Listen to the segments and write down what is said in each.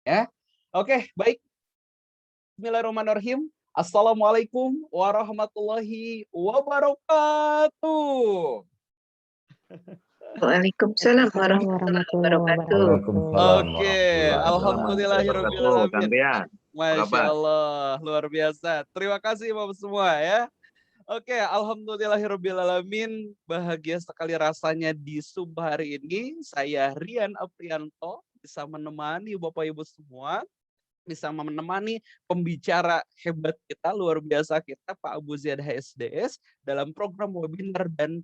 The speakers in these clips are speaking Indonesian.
ya. Oke, baik. Bismillahirrahmanirrahim. Assalamualaikum warahmatullahi wabarakatuh. Waalaikumsalam warahmatullahi wabarakatuh. Waalaikumsalam Oke, warahmatullahi wabarakatuh. Kang alhamdulillahirobbilalamin. Rian, apa Masya kabar? Allah, luar biasa. Terima kasih Bapak semua ya. Oke, alhamdulillahirobbilalamin. Bahagia sekali rasanya di subuh hari ini. Saya Rian Aprianto bisa menemani Bapak Ibu semua, bisa menemani pembicara hebat kita, luar biasa kita, Pak Abu Ziad HSDS, dalam program webinar dan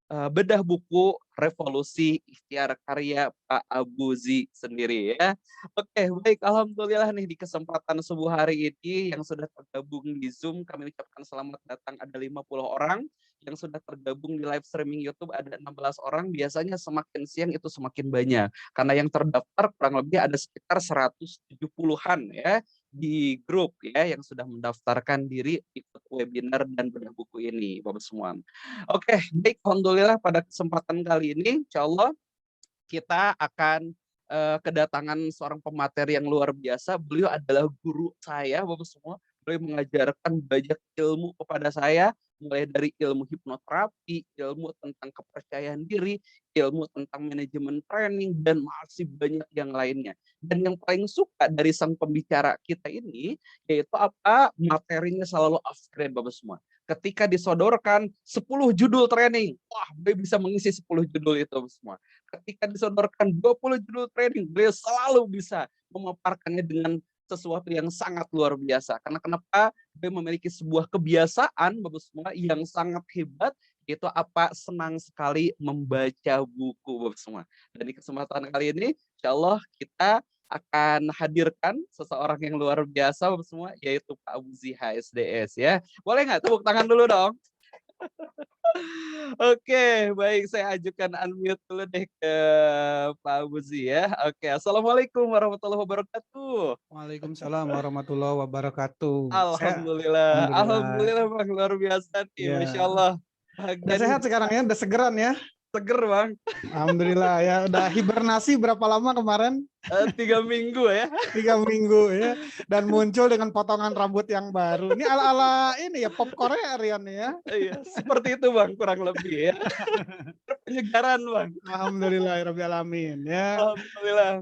bedah buku Revolusi Ikhtiar Karya Pak Abu Zi sendiri ya. Oke, baik. Alhamdulillah nih di kesempatan subuh hari ini yang sudah tergabung di Zoom, kami ucapkan selamat datang ada 50 orang. Yang sudah tergabung di live streaming YouTube ada 16 orang. Biasanya semakin siang itu semakin banyak. Karena yang terdaftar kurang lebih ada sekitar 170-an ya di grup ya yang sudah mendaftarkan diri ikut webinar dan bedah buku ini Bapak semua. Oke, baik. Alhamdulillah pada kesempatan kali ini, insya Allah kita akan kedatangan seorang pemateri yang luar biasa. Beliau adalah guru saya, Bapak semua. Beliau mengajarkan banyak ilmu kepada saya, mulai dari ilmu hipnoterapi, ilmu tentang kepercayaan diri, ilmu tentang manajemen training, dan masih banyak yang lainnya. Dan yang paling suka dari sang pembicara kita ini, yaitu apa? Materinya selalu upgrade, Bapak semua. Ketika disodorkan 10 judul training, wah, dia bisa mengisi 10 judul itu semua. Ketika disodorkan 20 judul training, beliau selalu bisa memaparkannya dengan sesuatu yang sangat luar biasa. Karena kenapa? Beliau memiliki sebuah kebiasaan Bapak semua yang sangat hebat, yaitu apa? Senang sekali membaca buku Bapak semua. Dan di kesempatan kali ini, insya Allah kita akan hadirkan seseorang yang luar biasa Bapak semua, yaitu Pak Abu Zi HSDS ya. Boleh nggak tepuk tangan dulu dong? Oke, baik, saya ajukan unmute dulu deh ke Pak Abu Zi ya. Oke, assalamualaikum warahmatullahi wabarakatuh. Waalaikumsalam warahmatullahi wabarakatuh. Alhamdulillah, Alhamdulillah. alhamdulillah Bang, luar biasa nih, Ya. Masya Allah. Udah Bahagia sehat nih, sekarang ya, udah segeran ya. seger Bang. Alhamdulillah ya, udah hibernasi berapa lama kemarin? 3 minggu ya. 3 minggu ya. Dan muncul dengan potongan rambut yang baru. Ini ala-ala ini ya, pop Korea Rian ya. Iya, seperti itu Bang, kurang lebih ya. Penyegaran Bang. Alhamdulillahirrahmanirrahim ya. Alhamdulillah.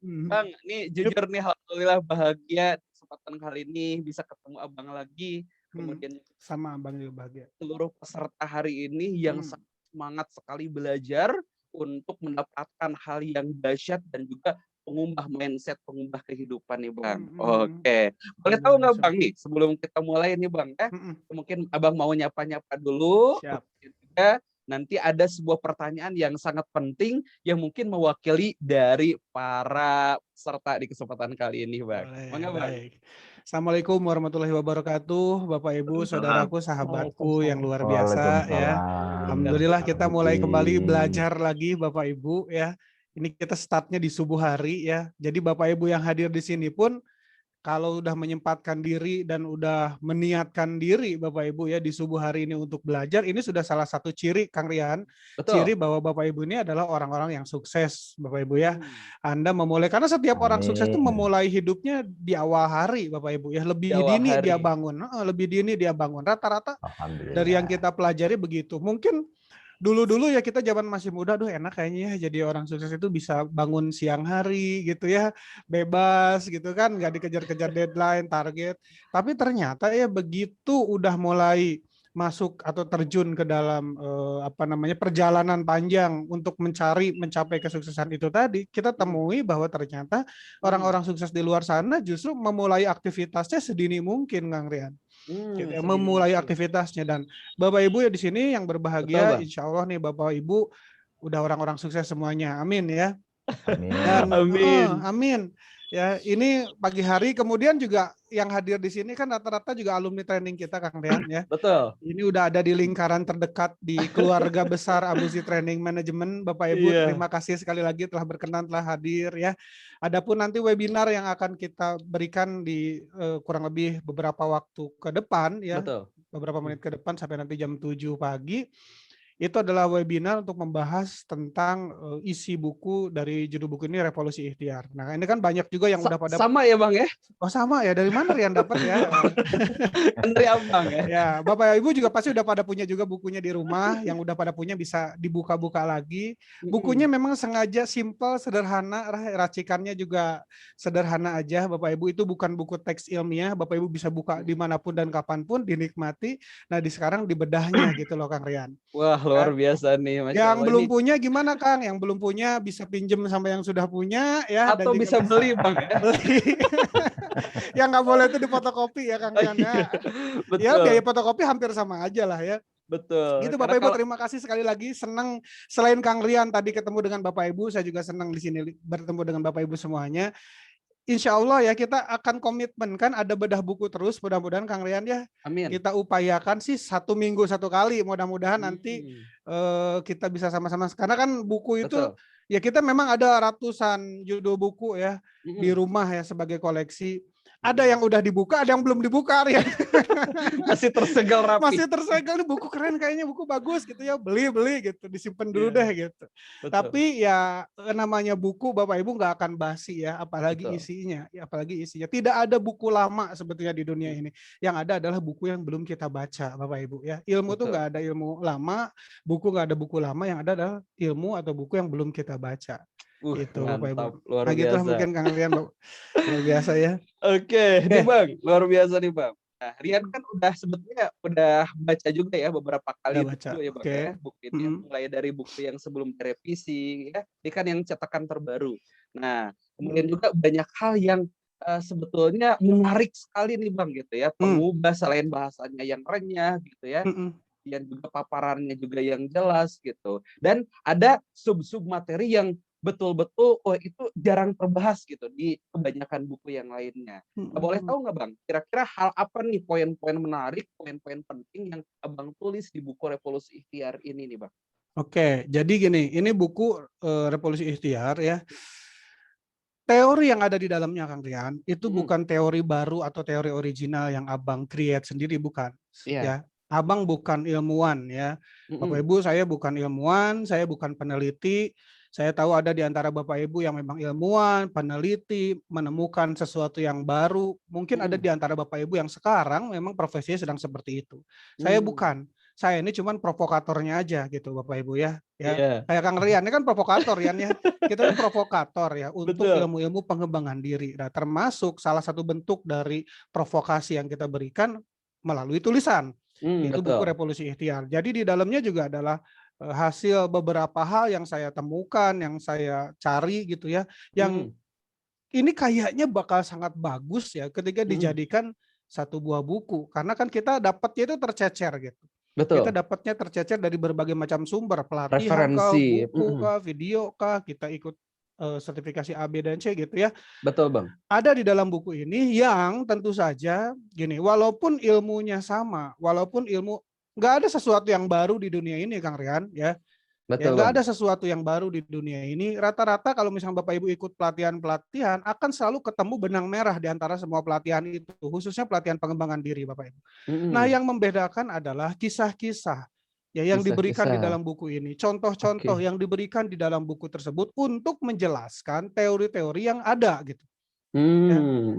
Bang, Mhm. nih jujur nih alhamdulillah bahagia kesempatan kali ini bisa ketemu Abang lagi. Kemudian Sama Abang juga bahagia. seluruh peserta hari ini yang sangat semangat sekali belajar untuk mendapatkan hal yang dahsyat dan juga mengubah mindset, mengubah kehidupan nih Bang. Oke. Boleh tahu nggak Bang nih sebelum kita mulai nih Bang ya? Mungkin Abang mau nyapa-nyapa dulu. Siap. Juga nanti ada sebuah pertanyaan yang sangat penting yang mungkin mewakili dari para peserta di kesempatan kali ini Bang. Boleh, Bang? baik. Assalamualaikum warahmatullahi wabarakatuh, Bapak Ibu, saudaraku, sahabatku yang luar biasa ya. Alhamdulillah kita mulai kembali belajar lagi Bapak Ibu ya. Ini kita startnya di subuh hari ya. Jadi Bapak Ibu yang hadir di sini pun kalau udah menyempatkan diri dan udah meniatkan diri Bapak Ibu ya di subuh hari ini untuk belajar, ini sudah salah satu ciri Kang Rian, ciri bahwa Bapak Ibu ini adalah orang-orang yang sukses Bapak Ibu ya. Anda memulai, karena setiap orang sukses itu memulai hidupnya di awal hari Bapak Ibu ya, lebih dini dia bangun, lebih dini dia bangun. Rata-rata dari yang kita pelajari begitu. Mungkin dulu-dulu ya kita zaman masih muda, aduh enak kayaknya ya jadi orang sukses itu bisa bangun siang hari gitu ya, bebas gitu kan, nggak dikejar-kejar deadline, target. Tapi ternyata ya begitu udah mulai masuk atau terjun ke dalam perjalanan panjang untuk mencapai kesuksesan itu tadi, kita temui bahwa ternyata orang-orang sukses di luar sana justru memulai aktivitasnya sedini mungkin, Kang Rian. Gitu ya, memulai aktivitasnya. Dan Bapak Ibu ya di sini yang berbahagia, insya Allah nih Bapak Ibu udah orang-orang sukses semuanya, amin ya. Dan amin. Ya, ini pagi hari, kemudian juga yang hadir di sini kan rata-rata juga alumni training kita Kang Rian ya. Betul. Ini udah ada di lingkaran terdekat di keluarga besar Abu Zi Training Management. Bapak Ibu terima kasih sekali lagi telah berkenan, telah hadir ya. Adapun nanti webinar yang akan kita berikan di kurang lebih beberapa waktu ke depan ya. Betul. Beberapa menit ke depan sampai nanti jam 7 pagi. itu adalah webinar untuk membahas tentang isi buku dari judul buku ini Revolusi Ikhtiar. Nah, ini kan banyak juga yang udah pada Sama ya Bang ya? oh sama ya, dari mana Rian dapat ya? Dari Abang ya? Ya, Bapak Ibu juga pasti udah pada punya juga bukunya di rumah, yang udah pada punya bisa dibuka-buka lagi. Bukunya memang sengaja simpel, sederhana, racikannya juga sederhana aja Bapak Ibu. Itu bukan buku teks ilmiah, Bapak Ibu bisa buka dimanapun dan kapanpun, dinikmati. Nah, sekarang dibedahnya gitu loh Kang Rian. Wah, luar biasa nih, Masya Yang Allah. belum Ini punya gimana Kang? Yang belum punya bisa pinjem sama yang sudah punya ya. atau dan juga bisa beli Bang ya? beli. Yang nggak boleh itu difotokopi ya Kang Rian ya. Ya Betul, biaya fotokopi hampir sama aja lah ya. betul. Gitu Karena Bapak Ibu, kalau terima kasih sekali lagi. Senang selain Kang Rian tadi ketemu dengan Bapak Ibu, saya juga senang di sini bertemu dengan Bapak Ibu semuanya. Insya Allah ya kita akan komitmen kan ada bedah buku terus, mudah-mudahan Kang Rian ya amin. kita upayakan sih 1 minggu 1 kali, mudah-mudahan nanti kita bisa sama-sama, karena kan buku itu Betul. ya kita memang ada ratusan judul buku ya di Mm-mm. rumah ya sebagai koleksi. Ada yang udah dibuka, ada yang belum dibuka ya. Masih tersegel rapi. Masih tersegel, ini buku keren kayaknya, buku bagus gitu ya, beli gitu, disimpan dulu Iya. deh gitu. Betul. Tapi ya namanya buku Bapak Ibu nggak akan basi ya, apalagi Betul. isinya, ya apalagi isinya. Tidak ada buku lama sebetulnya di dunia ini. Yang ada adalah buku yang belum kita baca Bapak Ibu ya. Ilmu tuh Betul. nggak ada ilmu lama, buku nggak ada buku lama, yang ada adalah ilmu atau buku yang belum kita baca. Itu Bapak Ibu. Mantap, luar Nah gitulah biasa. mungkin Kang Rian luar biasa ya. Oke, nih Bang, luar biasa nih Bang. Nah, Rian kan udah sebetulnya udah baca juga ya beberapa kali Udah baca. buku ya Bang Oke. ya. Buku ini mulai dari buku yang sebelum direvisi ya, ini kan yang cetakan terbaru. Nah, kemudian juga banyak hal yang sebetulnya menarik sekali nih Bang gitu ya. Pengubah selain bahasanya yang renyah gitu ya. Dan juga paparannya juga yang jelas gitu. Dan ada sub-sub materi yang betul-betul itu jarang terbahas gitu di kebanyakan buku yang lainnya. Boleh tahu nggak Bang, kira-kira hal apa nih poin-poin menarik, poin-poin penting yang Abang tulis di buku Revolusi Ikhtiar ini nih Bang? Oke, jadi gini, ini buku Revolusi Ikhtiar ya. Teori yang ada di dalamnya Kang Rian, itu bukan teori baru atau teori original yang Abang create sendiri, bukan. Ya, Abang bukan ilmuwan ya. Bapak Ibu, saya bukan ilmuwan, saya bukan peneliti. Saya tahu ada di antara Bapak Ibu yang memang ilmuwan, peneliti, menemukan sesuatu yang baru. Mungkin ada di antara Bapak Ibu yang sekarang memang profesinya sedang seperti itu. Saya bukan. Saya ini cuman provokatornya aja gitu Bapak Ibu ya. Kayak Kang Rian ini kan provokator Rian ya. Kita ini provokator ya untuk ilmu-ilmu pengembangan diri. Nah, termasuk salah satu bentuk dari provokasi yang kita berikan melalui tulisan. Itu buku Revolusi Ikhtiar. Jadi di dalamnya juga adalah hasil beberapa hal yang saya temukan, yang saya cari gitu ya, yang ini kayaknya bakal sangat bagus ya ketika dijadikan satu buah buku, karena kan kita dapatnya itu tercecer gitu. Kita dapatnya tercecer dari berbagai macam sumber, pelatihan kah, buku kah, video kah, kita ikut sertifikasi A, B, dan C gitu ya. Betul Bang. Ada di dalam buku ini yang tentu saja gini, walaupun ilmunya sama, walaupun ilmu, nggak ada sesuatu yang baru di dunia ini Kang Rian ya. Betul, nggak ada sesuatu yang baru di dunia ini. Rata-rata kalau misalnya Bapak Ibu ikut pelatihan-pelatihan akan selalu ketemu benang merah di antara semua pelatihan itu, khususnya pelatihan pengembangan diri Bapak Ibu. Nah, yang membedakan adalah kisah-kisah ya yang diberikan di dalam buku ini. Contoh-contoh yang diberikan di dalam buku tersebut untuk menjelaskan teori-teori yang ada gitu.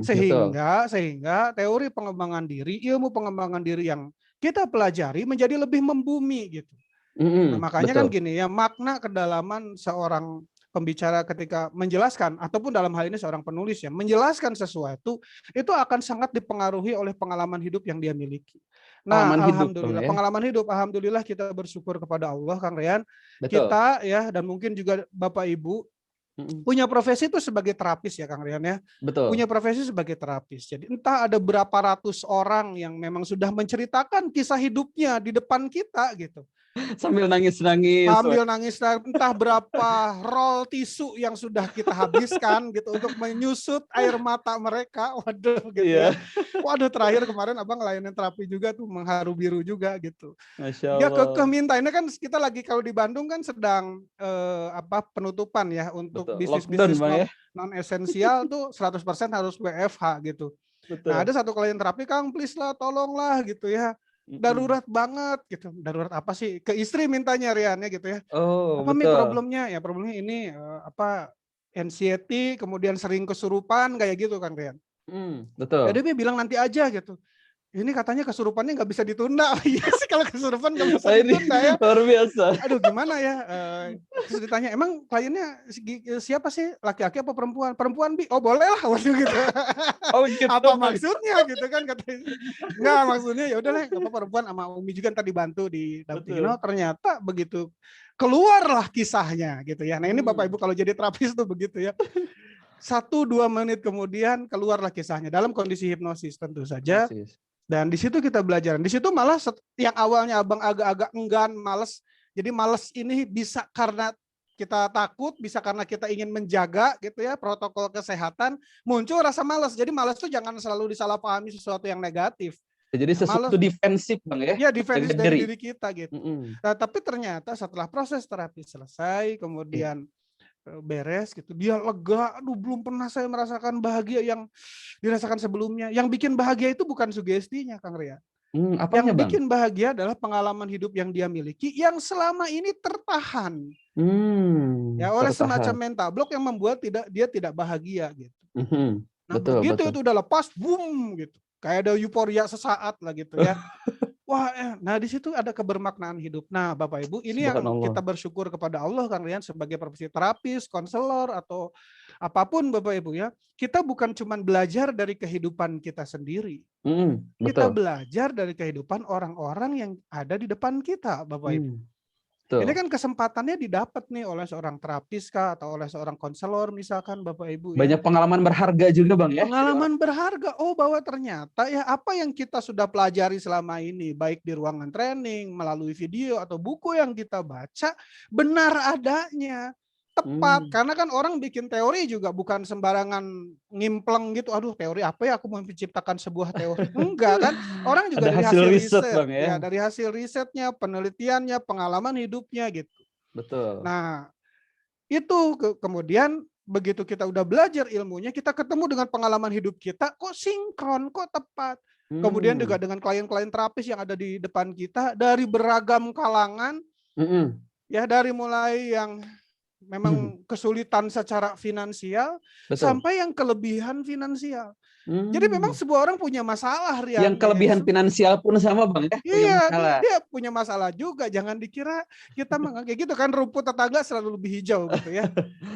Sehingga teori pengembangan diri, ilmu pengembangan diri yang kita pelajari menjadi lebih membumi gitu. Nah, makanya kan gini ya, makna kedalaman seorang pembicara ketika menjelaskan, ataupun dalam hal ini seorang penulis ya, menjelaskan sesuatu itu akan sangat dipengaruhi oleh pengalaman hidup yang dia miliki. Nah, alhamdulillah pengalaman hidup, alhamdulillah kita bersyukur kepada Allah Kang Rian. Kita ya, dan mungkin juga Bapak Ibu punya profesi itu sebagai terapis ya Kang Rian ya. Punya profesi sebagai terapis. Jadi entah ada berapa ratus orang yang memang sudah menceritakan kisah hidupnya di depan kita gitu. Sambil nangis-nangis. Sambil nangis, entah berapa roll tisu yang sudah kita habiskan gitu untuk menyusut air mata mereka. Waduh gitu ya. Waduh, terakhir kemarin Abang ngelayanin terapi juga tuh, mengharu biru juga gitu. Masya Ya Allah. minta ini kan kita lagi kalau di Bandung kan sedang penutupan ya untuk bisnis-bisnis non esensial tuh 100% harus WFH gitu. Nah, ada satu klien terapi, Kang please lah tolonglah gitu ya. darurat banget gitu. Darurat apa sih? Ke istri mintanya Rian ya gitu ya. Oh, Apa Mi betul. problemnya? Ya problemnya ini anxiety, kemudian sering kesurupan kayak gitu kan Rian. Ya Betul. dia bilang nanti aja gitu. Ini katanya kesurupannya nggak bisa ditunda. Iya sih kalau kesurupan nggak bisa Ini ditunda ya. luar biasa. Aduh gimana ya? Terus ditanya, emang kliennya siapa sih? Laki-laki apa perempuan? Perempuan Bi. Oh boleh lah waktu gitu. Oh gitu. Apa maksudnya gitu kan kata istri. Enggak maksudnya ya udahlah nggak apa perempuan sama Umi juga tadi bantu didampingin. Oh ternyata begitu keluarlah kisahnya gitu ya. Nah ini Bapak Ibu kalau jadi terapis tuh begitu ya. 1-2 menit kemudian keluarlah kisahnya dalam kondisi hipnosis tentu saja. Dan di situ kita belajar. Di situ malah yang awalnya abang agak-agak enggan, males. Jadi males ini bisa karena kita takut, bisa karena kita ingin menjaga gitu ya protokol kesehatan, muncul rasa malas. Jadi malas itu jangan selalu disalahpahami sesuatu yang negatif. Jadi sesuatu defensif Bang ya. Ya defensif dari diri kita gitu. Nah, tapi ternyata setelah proses terapi selesai, kemudian beres gitu, dia lega. Aduh belum pernah saya merasakan bahagia yang dirasakan sebelumnya. Yang bikin bahagia itu bukan sugestinya Kang Ria. Apanya, Yang Bang? bikin bahagia adalah pengalaman hidup yang dia miliki yang selama ini tertahan. Ya oleh semacam mental block yang membuat dia tidak bahagia gitu. Nah begitu itu udah lepas, boom gitu. Kayak ada euforia sesaat lah gitu ya. Wah, nah di situ ada kebermaknaan hidup. Nah, Bapak Ibu, ini yang kita bersyukur kepada Allah Kang Rian sebagai profesi terapis, konselor atau apapun Bapak Ibu ya. Kita bukan cuma belajar dari kehidupan kita sendiri. Kita belajar dari kehidupan orang-orang yang ada di depan kita, Bapak Ibu. Ini kan kesempatannya didapat nih oleh seorang terapis kah atau oleh seorang konselor misalkan Bapak Ibu ya. Banyak pengalaman berharga juga Bang ya. Pengalaman berharga. Oh bahwa ternyata ya apa yang kita sudah pelajari selama ini baik di ruangan training, melalui video atau buku yang kita baca benar adanya. Tepat, karena kan orang bikin teori juga bukan sembarangan ngimpleng gitu. Aduh teori apa ya aku mau menciptakan sebuah teori. Enggak kan, orang juga dari hasil riset Bang, ya dari hasil risetnya, penelitiannya, pengalaman hidupnya gitu. Betul. Nah itu kemudian begitu kita udah belajar ilmunya, kita ketemu dengan pengalaman hidup kita, kok sinkron, kok tepat. Kemudian juga dengan klien-klien terapis yang ada di depan kita dari beragam kalangan, ya dari mulai yang memang kesulitan secara finansial sampai yang kelebihan finansial. Jadi memang sebuah orang punya masalah Rian. Yang kelebihan finansial pun sama Bang ya. Iya, dia punya masalah juga. Jangan dikira kita kayak gitu kan, rumput tetangga selalu lebih hijau gitu ya.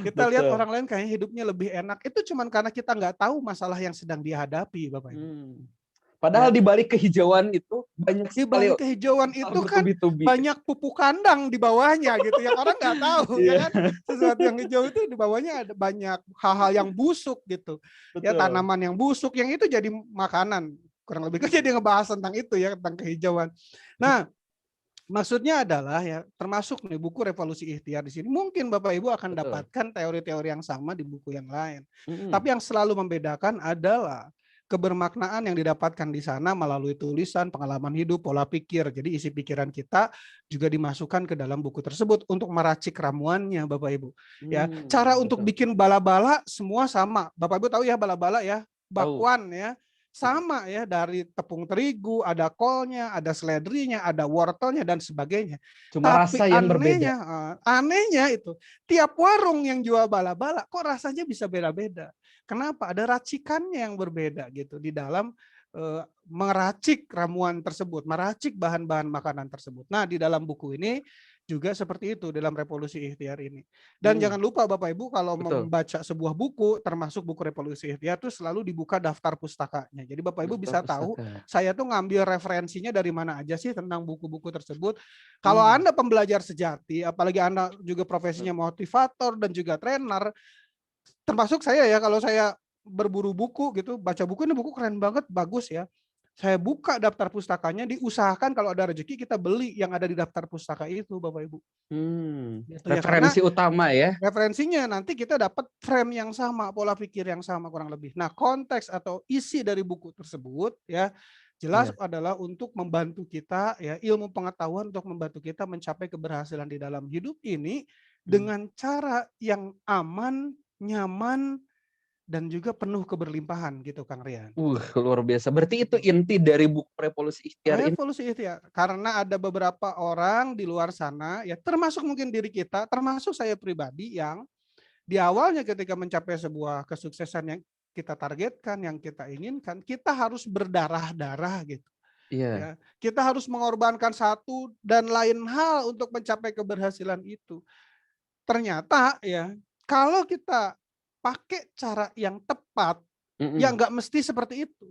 Kita lihat orang lain kayaknya hidupnya lebih enak. Itu cuman karena kita nggak tahu masalah yang sedang dihadapi, Bapak Ibu. Padahal di balik kehijauan itu banyak sekali. Di balik kehijauan itu kan banyak pupuk kandang di bawahnya gitu yang orang nggak tahu ya kan. Sesuatu yang hijau itu di bawahnya ada banyak hal-hal yang busuk gitu. Ya tanaman yang busuk yang itu jadi makanan. Kurang lebih kan jadi ngebahas tentang itu ya, tentang kehijauan. Nah, maksudnya adalah ya termasuk nih buku Revolusi Ikhtiar di sini. Mungkin Bapak Ibu akan dapatkan teori-teori yang sama di buku yang lain. Tapi yang selalu membedakan adalah kebermaknaan yang didapatkan di sana melalui tulisan, pengalaman hidup, pola pikir. Jadi isi pikiran kita juga dimasukkan ke dalam buku tersebut untuk meracik ramuannya, Bapak Ibu. Ya, cara untuk bikin bala-bala semua sama. Bapak Ibu tahu ya bala-bala ya, bakwan ya. Sama ya, dari tepung terigu, ada kolnya, ada seledrinya, ada wortelnya dan sebagainya. Cuma tapi rasa yang berbeda. Anehnya itu, tiap warung yang jual bala-bala kok rasanya bisa beda-beda. Kenapa? Ada racikannya yang berbeda gitu di dalam meracik ramuan tersebut, meracik bahan-bahan makanan tersebut. Nah, di dalam buku ini juga seperti itu dalam Revolusi Ikhtiar ini. Dan jangan lupa Bapak Ibu kalau membaca sebuah buku, termasuk buku Revolusi Ikhtiar itu selalu dibuka daftar pustakanya. Jadi Bapak Ibu bisa tahu saya tuh ngambil referensinya dari mana aja sih tentang buku-buku tersebut. Kalau Anda pembelajar sejati, apalagi Anda juga profesinya motivator dan juga trainer, termasuk saya ya, kalau saya berburu buku gitu, baca buku, ini buku keren banget, bagus ya. Saya buka daftar pustakanya, diusahakan kalau ada rezeki kita beli yang ada di daftar pustaka itu, Bapak Ibu. Gitu referensi ya, utama ya. Referensinya nanti kita dapat frame yang sama, pola pikir yang sama kurang lebih. Nah, konteks atau isi dari buku tersebut ya jelas adalah untuk membantu kita ya, ilmu pengetahuan untuk membantu kita mencapai keberhasilan di dalam hidup ini dengan cara yang aman, nyaman, dan juga penuh keberlimpahan gitu Kang Rian. Luar biasa. Berarti itu inti dari buku Revolusi Ikhtiar ini. Revolusi Ikhtiar. Karena ada beberapa orang di luar sana, ya termasuk mungkin diri kita, termasuk saya pribadi yang di awalnya ketika mencapai sebuah kesuksesan yang kita targetkan, yang kita inginkan, kita harus berdarah-darah gitu. Iya. Ya, kita harus mengorbankan satu dan lain hal untuk mencapai keberhasilan itu. Ternyata ya, kalau kita pakai cara yang tepat, ya nggak mesti seperti itu.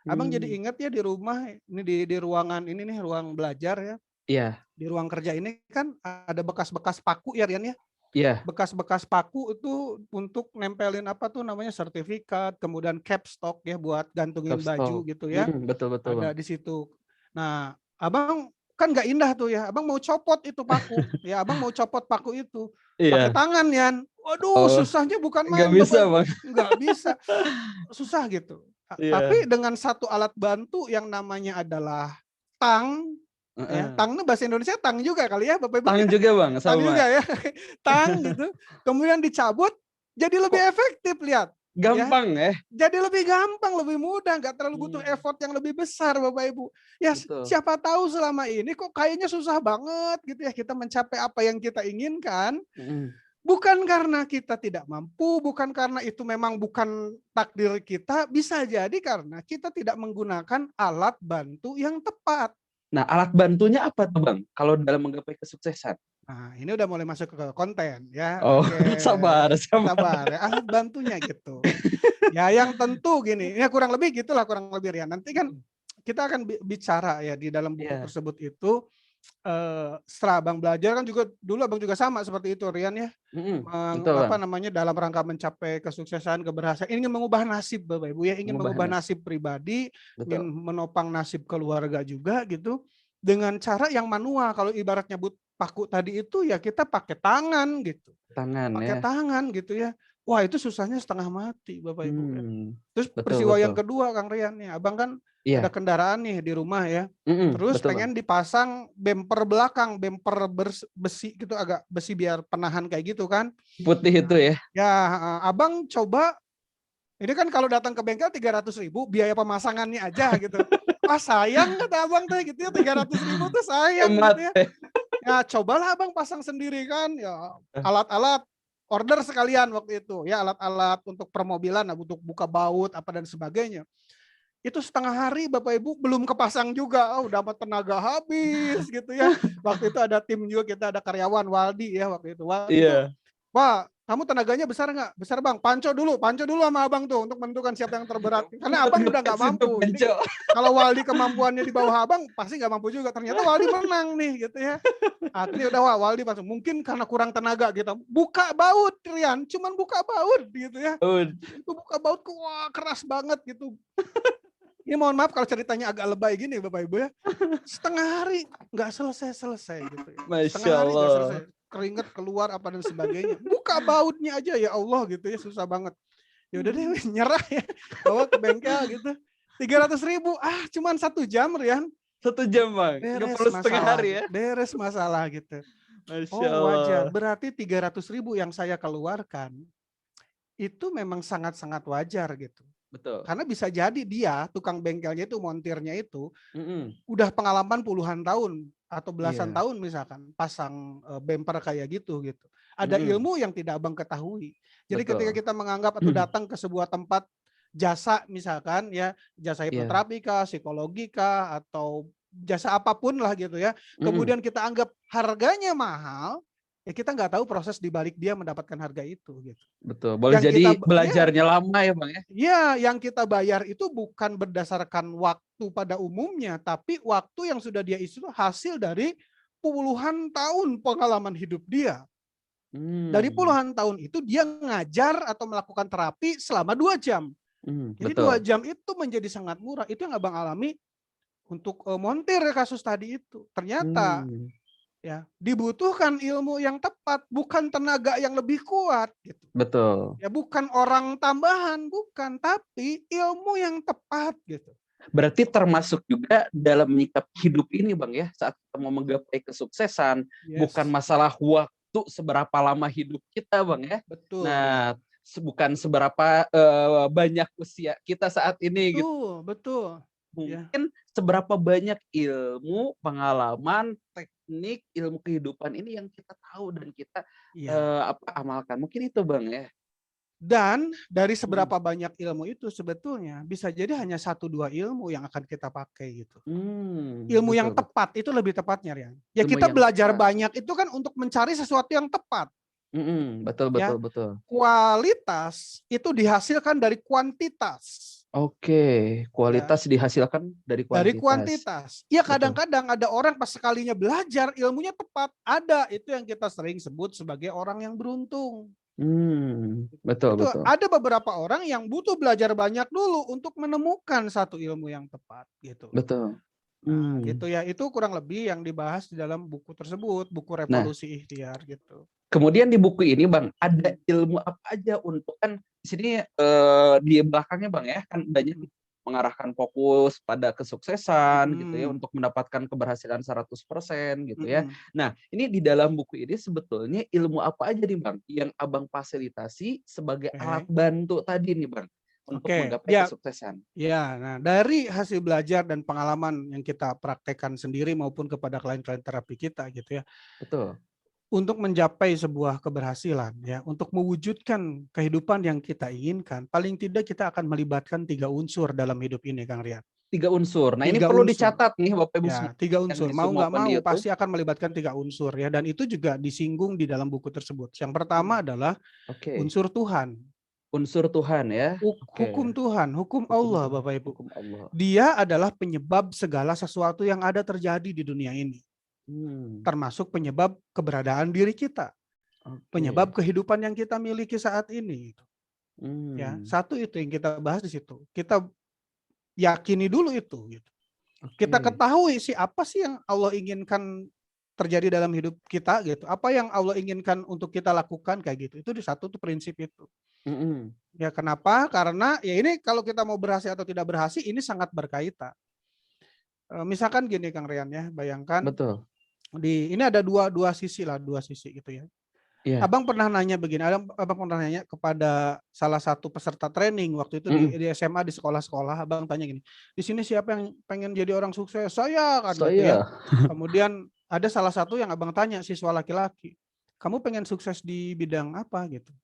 Abang jadi ingat ya di rumah, ini di ruangan ini nih, ruang belajar ya. Iya. Di ruang kerja ini kan ada bekas-bekas paku ya Rian ya. Iya. Bekas-bekas paku itu untuk nempelin apa tuh namanya sertifikat, kemudian capstock ya buat gantungin baju gitu ya. Betul. Ada di situ. Nah, abang kan nggak indah tuh ya. Abang mau copot itu paku. Ya, abang mau copot paku itu. Pakai tangan Yan. Waduh, susahnya bukan main. Nggak bisa Bang. Nggak bisa. Susah gitu. Tapi dengan satu alat bantu yang namanya adalah tang. Ya, tang itu bahasa Indonesia tang juga kali ya Bapak Ibu. Tang juga Bang, sama. Tang juga ya. Tang gitu. Kemudian dicabut jadi lebih efektif, lihat. Gampang ya. Jadi lebih gampang, lebih mudah, nggak terlalu butuh effort yang lebih besar Bapak Ibu. Ya siapa tahu selama ini kok kayaknya susah banget gitu ya kita mencapai apa yang kita inginkan. Bukan karena kita tidak mampu, bukan karena itu memang bukan takdir kita, bisa jadi karena kita tidak menggunakan alat bantu yang tepat. Nah, alat bantunya apa tuh Bang kalau dalam menggapai kesuksesan? Nah, ini udah mulai masuk ke konten ya. Sabar. Ya. Alat bantunya gitu. Ya, yang tentu gini, ya kurang lebih gitulah kurang lebih ya. Nanti kan kita akan bicara ya di dalam buku tersebut itu. Setelah Abang belajar kan juga dulu Abang juga sama seperti itu Rian ya. Dalam rangka mencapai kesuksesan, keberhasilan, ingin mengubah nasib Bapak Ibu ya, ingin mengubah nasib pribadi, ingin menopang nasib keluarga juga gitu. Dengan cara yang manual, kalau ibaratnya paku tadi itu ya kita pakai tangan gitu. Pakai tangan gitu ya. Wah, itu susahnya setengah mati Bapak Ibu ya. Terus peristiwa yang kedua Kang Rian ya, Abang kan ada kendaraan nih di rumah ya. Terus pengen dipasang bemper belakang, bemper besi gitu, agak besi biar penahan kayak gitu kan. Putih itu ya. Ya, Abang coba, ini kan kalau datang ke bengkel 300.000 biaya pemasangannya aja gitu. Wah sayang kata Abang tuh gitu ya, 300.000 tuh sayang gitu ya. Ya cobalah Abang pasang sendiri kan, ya alat-alat order sekalian waktu itu ya, alat-alat untuk permobilan, untuk buka baut apa dan sebagainya. Itu setengah hari Bapak Ibu belum kepasang juga, udah tenaga habis gitu ya. Waktu itu ada tim juga, kita ada karyawan Waldi ya waktu itu. Wah, kamu tenaganya besar nggak? Besar Bang, panco dulu sama Abang tuh untuk menentukan siapa yang terberat. Karena Abang udah nggak mampu. Jadi, kalau Waldi kemampuannya di bawah Abang pasti nggak mampu juga. Ternyata Waldi menang nih gitu ya. Akhirnya udah Waldi masuk. Mungkin karena kurang tenaga gitu. Buka baut Rian, cuman buka baut gitu ya. Itu buka baut wah keras banget gitu. Ini mohon maaf kalau ceritanya agak lebay gini Bapak Ibu ya. Setengah hari nggak selesai gitu ya. Setengah hari nggak selesai. Keringet keluar apa dan sebagainya. Buka bautnya aja ya Allah gitu ya, susah banget. Ya udah deh nyerah ya. Bawa ke bengkel gitu. 300.000, cuman 1 jam Rian. 1 jam Bang. Nggak perlu setengah hari ya. Beres masalah gitu. Masya Allah. Wajar. Berarti 300.000 yang saya keluarkan itu memang sangat-sangat wajar gitu. Betul. Karena bisa jadi dia, tukang bengkelnya itu, montirnya itu, udah pengalaman puluhan tahun atau belasan tahun misalkan, pasang bumper kayak gitu. Ada ilmu yang tidak Abang ketahui. Jadi ketika kita menganggap atau datang ke sebuah tempat jasa misalkan ya, jasa hipnoterapi kah, psikologi kah, atau jasa apapun lah gitu ya. Kemudian kita anggap harganya mahal, ya kita nggak tahu proses di balik dia mendapatkan harga itu gitu. Betul. Boleh yang jadi belajarnya lama ya Bang ya. Iya, yang kita bayar itu bukan berdasarkan waktu pada umumnya, tapi waktu yang sudah dia isi itu hasil dari puluhan tahun pengalaman hidup dia. Dari puluhan tahun itu dia ngajar atau melakukan terapi selama 2 jam. Jadi 2 jam itu menjadi sangat murah. Itu yang Abang alami untuk montir kasus tadi itu. Ternyata ya dibutuhkan ilmu yang tepat, bukan tenaga yang lebih kuat gitu. Betul. Ya bukan orang tambahan, bukan, tapi ilmu yang tepat gitu. Berarti termasuk juga dalam menyikapi hidup ini Bang ya, saat kita mau menggapai kesuksesan, bukan masalah waktu seberapa lama hidup kita Bang ya. Betul. Nah, bukan seberapa banyak usia kita saat ini gitu. Betul. Ya. Mungkin seberapa banyak ilmu, pengalaman, teknik, ilmu kehidupan ini yang kita tahu dan kita amalkan. Mungkin itu Bang ya. Dan dari seberapa banyak ilmu itu sebetulnya bisa jadi hanya 1-2 ilmu yang akan kita pakai gitu. Ilmu yang tepat itu lebih tepatnya Rian. Ya Ilmu kita yang belajar tepat. banyak itu kan untuk mencari sesuatu yang tepat. Betul. Kualitas itu dihasilkan dari kuantitas. Oke, kualitas dihasilkan dari kuantitas. Dari kuantitas. Ya kadang-kadang ada orang pas sekalinya belajar ilmunya tepat. Ada, itu yang kita sering sebut sebagai orang yang beruntung. Betul. Ada beberapa orang yang butuh belajar banyak dulu untuk menemukan satu ilmu yang tepat gitu. Betul. Nah, gitu ya. Itu kurang lebih yang dibahas di dalam buku tersebut, buku Revolusi Ikhtiar gitu. Kemudian di buku ini Bang, ada ilmu apa aja untuk kan di sini di belakangnya Bang ya, kan banyak mengarahkan fokus pada kesuksesan gitu ya untuk mendapatkan keberhasilan 100% gitu ya. Nah, ini di dalam buku ini sebetulnya ilmu apa aja nih Bang yang Abang fasilitasi sebagai alat bantu tadi nih Bang untuk menggapai kesuksesan. Ya, nah dari hasil belajar dan pengalaman yang kita praktekkan sendiri maupun kepada klien-klien terapi kita gitu ya. Betul. Untuk mencapai sebuah keberhasilan ya, untuk mewujudkan kehidupan yang kita inginkan, paling tidak kita akan melibatkan 3 unsur dalam hidup ini, Kang Rian. 3 unsur. Nah, ini perlu dicatat nih Bapak Ibu. Ya, 3 unsur. Mau nggak mau pasti akan melibatkan 3 unsur ya, dan itu juga disinggung di dalam buku tersebut. Yang pertama adalah unsur Tuhan. Unsur Tuhan ya. Hukum Tuhan, hukum Allah, Bapak Ibu. Hukum Allah. Dia adalah penyebab segala sesuatu yang ada terjadi di dunia ini. Termasuk penyebab keberadaan diri kita, penyebab kehidupan yang kita miliki saat ini. Ya, satu itu yang kita bahas di situ. Kita yakini dulu itu. Gitu. Kita ketahui apa sih yang Allah inginkan terjadi dalam hidup kita gitu. Apa yang Allah inginkan untuk kita lakukan kayak gitu. Itu di satu tuh prinsip itu. Ya kenapa? Karena ya ini kalau kita mau berhasil atau tidak berhasil ini sangat berkaitan. Misalkan gini Kang Rian ya, bayangkan. Betul. Ini ada dua sisi gitu ya. Abang pernah nanya begini, abang pernah nanya kepada salah satu peserta training waktu itu di SMA di sekolah-sekolah, abang tanya gini, di sini siapa yang pengen jadi orang sukses? Saya kan gitu ya. Kemudian ada salah satu yang abang tanya, siswa laki-laki, kamu pengen sukses di bidang apa gitu?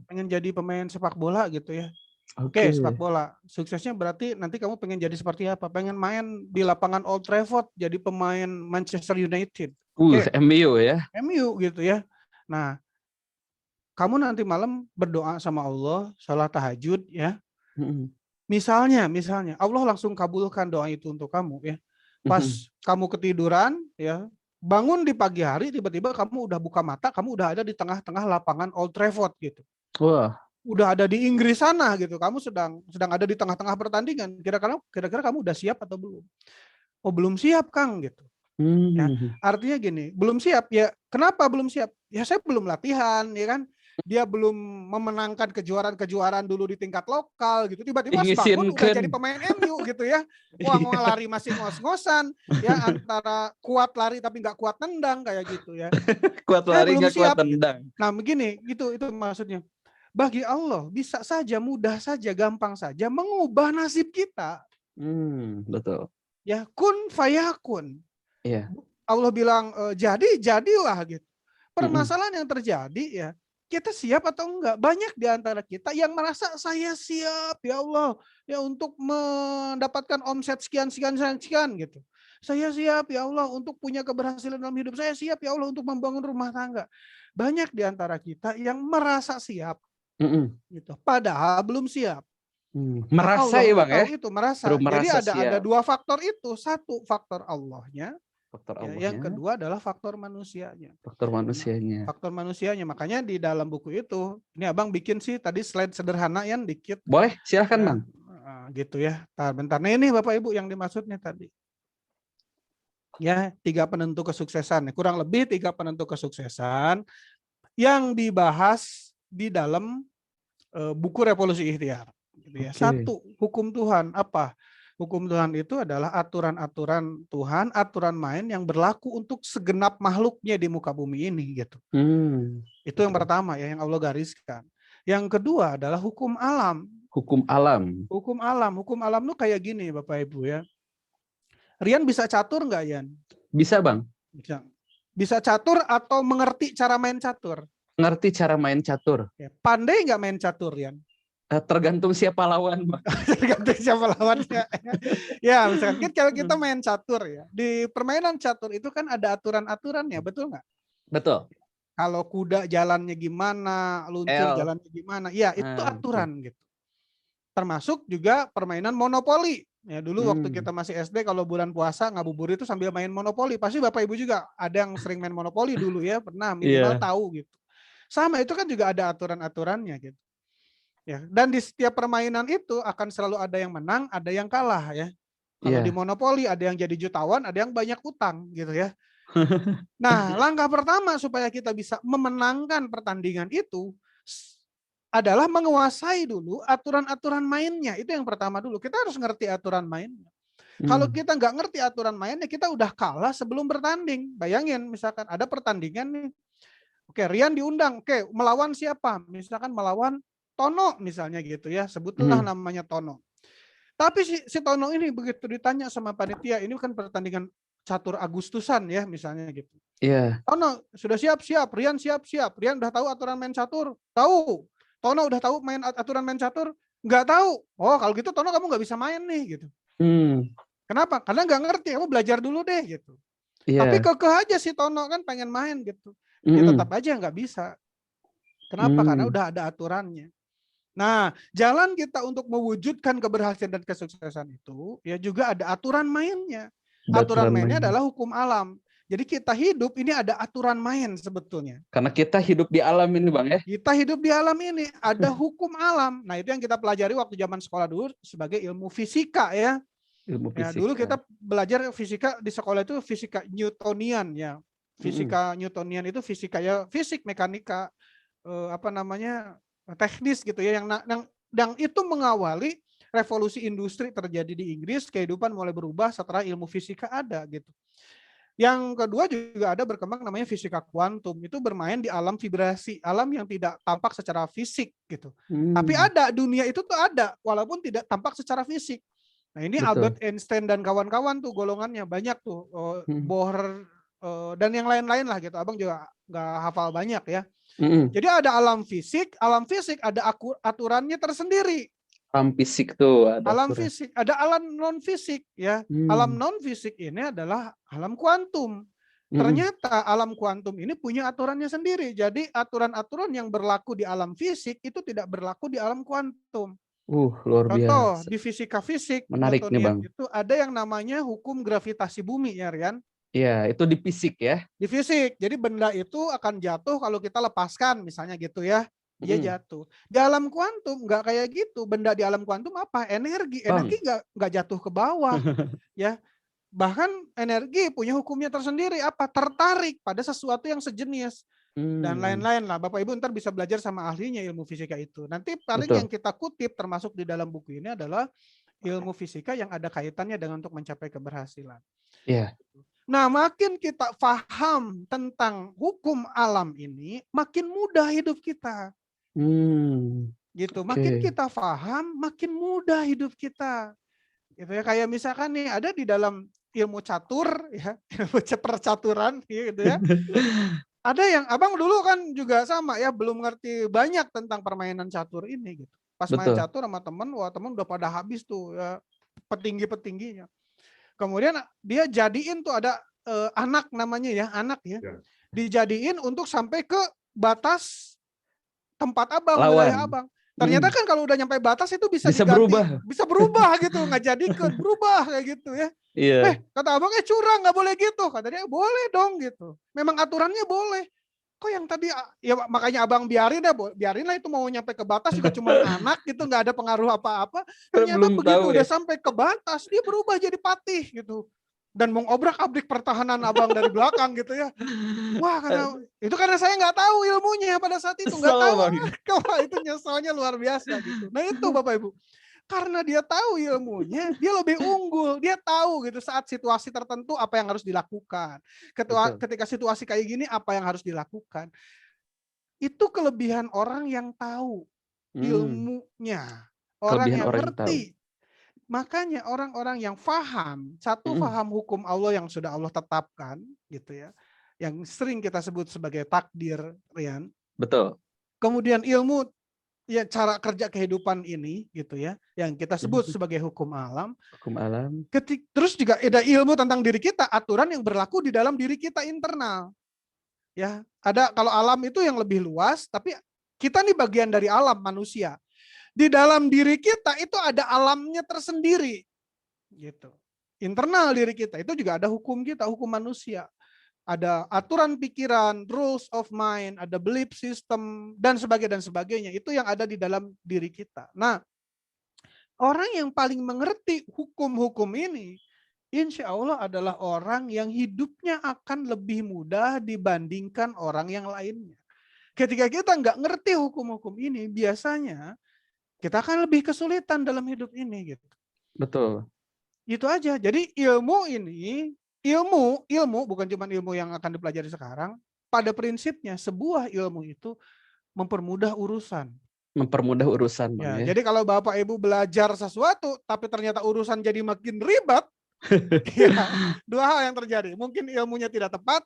Pengen jadi pemain sepak bola gitu ya. Oke, sepak bola. Suksesnya berarti nanti kamu pengen jadi seperti apa? Pengen main di lapangan Old Trafford jadi pemain Manchester United. MU ya. MU gitu ya. Nah, kamu nanti malam berdoa sama Allah, sholat tahajud ya. Misalnya Allah langsung kabulkan doa itu untuk kamu ya. Pas kamu ketiduran ya, bangun di pagi hari tiba-tiba kamu udah buka mata, kamu udah ada di tengah-tengah lapangan Old Trafford gitu. Wah. Udah ada di Inggris sana gitu, kamu sedang ada di tengah-tengah pertandingan. Kira-kira kamu udah siap atau belum? Oh belum siap Kang gitu. Ya, artinya gini, belum siap ya. Kenapa belum siap? Ya saya belum latihan ya kan. Dia belum memenangkan kejuaraan dulu di tingkat lokal gitu. Tiba-tiba bangun udah jadi pemain MU gitu ya. Wah mau lari masih ngos-ngosan ya, antara kuat lari tapi nggak kuat nendang kayak gitu ya. Kuat lari nggak kuat nendang. Nah begini, itu maksudnya. Bagi Allah bisa saja, mudah saja, gampang saja mengubah nasib kita. Betul. Ya kun fayakun. Iya. Allah bilang jadilah gitu. Permasalahan yang terjadi ya, kita siap atau enggak? Banyak di antara kita yang merasa saya siap ya Allah ya untuk mendapatkan omset sekian gitu. Saya siap ya Allah untuk punya keberhasilan dalam hidup. Saya siap ya Allah untuk membangun rumah tangga. Banyak di antara kita yang merasa siap. Gitu. Padahal belum siap. Merasa ya Bang ya? Itu merasa. Jadi ada 2 faktor itu. Satu faktor Allahnya. Yang kedua adalah faktor manusianya. Faktor manusianya. Makanya di dalam buku itu, ini Abang bikin sih tadi slide sederhana yang dikit. Boleh, silahkan Bang. Gitu ya. Bentar. Nah ini Bapak Ibu yang dimaksudnya tadi. Ya, 3 penentu kesuksesan. Kurang lebih 3 penentu kesuksesan yang dibahas di dalam buku Revolusi Ikhtiar. Gitu ya. 1, hukum Tuhan. Apa? Hukum Tuhan itu adalah aturan-aturan Tuhan, aturan main yang berlaku untuk segenap makhluknya di muka bumi ini gitu. Itu yang pertama ya, yang Allah gariskan. Yang kedua adalah hukum alam. Hukum alam. Hukum alam tuh kayak gini Bapak Ibu ya. Rian bisa catur nggak, Yan? Bisa, Bang. Bisa. Bisa catur atau mengerti cara main catur? Ngerti cara main catur. Ya, pandai nggak main catur, Yan? Tergantung siapa lawan, Bang. Tergantung siapa lawannya. Ya, misalkan kalau kita main catur ya, di permainan catur itu kan ada aturan-aturannya, betul nggak? Betul. Kalau kuda jalannya gimana, luncur L. jalannya gimana, ya itu Betul. aturan gitu. Termasuk juga permainan monopoli. Ya dulu waktu kita masih SD kalau bulan puasa ngabuburit itu sambil main monopoli. Pasti Bapak Ibu juga ada yang sering main monopoli dulu ya, pernah minimal tahu gitu. Sama itu kan juga ada aturan-aturannya gitu. Ya, dan di setiap permainan itu akan selalu ada yang menang, ada yang kalah ya. Kalau di monopoli ada yang jadi jutawan, ada yang banyak utang gitu ya. Nah, langkah pertama supaya kita bisa memenangkan pertandingan itu adalah menguasai dulu aturan-aturan mainnya. Itu yang pertama dulu. Kita harus ngerti aturan mainnya. Kalau kita nggak ngerti aturan mainnya, kita udah kalah sebelum bertanding. Bayangin, misalkan ada pertandingan nih. Oke, Rian diundang. Oke, melawan siapa? Misalkan melawan Tono misalnya gitu ya. Sebutlah namanya Tono. Tapi si Tono ini begitu ditanya sama panitia, ini kan pertandingan catur Agustusan ya misalnya gitu. Iya. Tono sudah siap-siap, Rian siap-siap. Rian udah tahu aturan main catur? Tahu. Tono udah tahu aturan main catur? Nggak tahu. Oh kalau gitu Tono kamu nggak bisa main nih gitu. Kenapa? Karena nggak ngerti. Kamu belajar dulu deh gitu. Tapi kekeh aja si Tono kan pengen main gitu. Ya tetap aja nggak bisa. Kenapa? Karena udah ada aturannya. Nah, jalan kita untuk mewujudkan keberhasilan dan kesuksesan itu ya juga ada aturan mainnya. Aturan mainnya adalah hukum alam. Jadi kita hidup ini ada aturan main sebetulnya. Karena kita hidup di alam ini, Bang ya. Kita hidup di alam ini ada hukum alam. Nah, itu yang kita pelajari waktu zaman sekolah dulu sebagai ilmu fisika ya. Ilmu fisika. Ya, dulu kita belajar fisika di sekolah itu fisika Newtonian ya. Fisika Newtonian itu fisika ya fisik mekanika teknis gitu ya yang itu mengawali revolusi industri terjadi di Inggris, kehidupan mulai berubah setelah ilmu fisika ada gitu. Yang kedua juga ada berkembang namanya fisika kuantum, itu bermain di alam vibrasi, alam yang tidak tampak secara fisik gitu. Tapi ada, dunia itu tuh ada walaupun tidak tampak secara fisik. Nah, ini betul. Albert Einstein dan kawan-kawan tuh golongannya banyak tuh, Bohr dan yang lain-lain lah gitu. Abang juga nggak hafal banyak ya. Jadi ada alam fisik ada aturannya tersendiri. Alam fisik tuh ada alam aturan. Fisik, ada alam non fisik ya. Alam non fisik ini adalah alam kuantum. Ternyata alam kuantum ini punya aturannya sendiri. Jadi aturan-aturan yang berlaku di alam fisik itu tidak berlaku di alam kuantum. Luar biasa. Contoh di fisika fisik menarik nih, Bang. Itu ada yang namanya hukum gravitasi bumi ya, Rian. Iya, itu di fisik ya. Di fisik. Jadi benda itu akan jatuh kalau kita lepaskan misalnya gitu ya. Dia jatuh. Di alam kuantum nggak kayak gitu. Benda di alam kuantum apa? Energi. Energi nggak jatuh ke bawah. Ya. Bahkan energi punya hukumnya tersendiri apa? Tertarik pada sesuatu yang sejenis. Dan lain-lain lah. Bapak Ibu ntar bisa belajar sama ahlinya ilmu fisika itu. Nanti paling yang kita kutip termasuk di dalam buku ini adalah ilmu fisika yang ada kaitannya dengan untuk mencapai keberhasilan. Iya. Nah, makin kita paham tentang hukum alam ini, makin mudah hidup kita. Gitu. Makin kita paham, makin mudah hidup kita. Gitu ya. Kayak misalkan nih ada di dalam ilmu catur ya, ilmu percaturan gitu ya. Ada yang abang dulu kan juga sama ya, belum ngerti banyak tentang permainan catur ini gitu. Pas main catur sama temen, wah temen udah pada habis tuh ya, petinggi-petingginya. Kemudian dia jadiin tuh ada anak namanya ya, anak ya. Dijadiin untuk sampai ke batas tempat abang, wilayah abang. Ternyata kan kalau udah nyampe batas itu bisa diganti, bisa berubah gitu, nggak jadi berubah kayak gitu ya. Kata abangnya curang, nggak boleh gitu. Kata dia boleh dong gitu. Memang aturannya boleh. Kok yang tadi ya makanya abang biarin lah itu mau nyampe ke batas juga cuma anak gitu, nggak ada pengaruh apa-apa. Ternyata begitu udah sampai ke batas dia berubah jadi patih gitu. Dan mengobrak-abrik pertahanan abang dari belakang gitu ya. Wah, karena saya nggak tahu ilmunya pada saat itu, nggak tahu. Wah, itu nyesalnya luar biasa gitu. Nah itu Bapak Ibu, karena dia tahu ilmunya, dia lebih unggul. Dia tahu gitu saat situasi tertentu apa yang harus dilakukan. Ketika situasi kayak gini apa yang harus dilakukan. Itu kelebihan orang yang tahu ilmunya. Orang Kelebihan yang orang yang tahu. ngerti. Makanya orang-orang yang faham, satu faham hukum Allah yang sudah Allah tetapkan, gitu ya, yang sering kita sebut sebagai takdir, Rian. Betul. Kemudian ilmu, ya cara kerja kehidupan ini, gitu ya, yang kita sebut sebagai hukum alam. Hukum alam. Terus juga ada ilmu tentang diri kita, aturan yang berlaku di dalam diri kita internal. Ya, ada kalau alam itu yang lebih luas, tapi kita nih bagian dari alam manusia. Di dalam diri kita itu ada alamnya tersendiri, gitu. Internal diri kita itu juga ada hukum kita, hukum manusia. Ada aturan pikiran, rules of mind, ada belief system dan sebagainya. Itu yang ada di dalam diri kita. Nah, orang yang paling mengerti hukum-hukum ini, insya Allah adalah orang yang hidupnya akan lebih mudah dibandingkan orang yang lainnya. Ketika kita nggak ngerti hukum-hukum ini, biasanya kita akan lebih kesulitan dalam hidup ini, gitu. Betul. Itu aja. Jadi ilmu ini, ilmu bukan cuma ilmu yang akan dipelajari sekarang. Pada prinsipnya sebuah ilmu itu mempermudah urusan. Mempermudah urusan, Ya, Bang, ya. jadi kalau Bapak Ibu belajar sesuatu, tapi ternyata urusan jadi makin ribet, ya, dua hal yang terjadi. Mungkin ilmunya tidak tepat,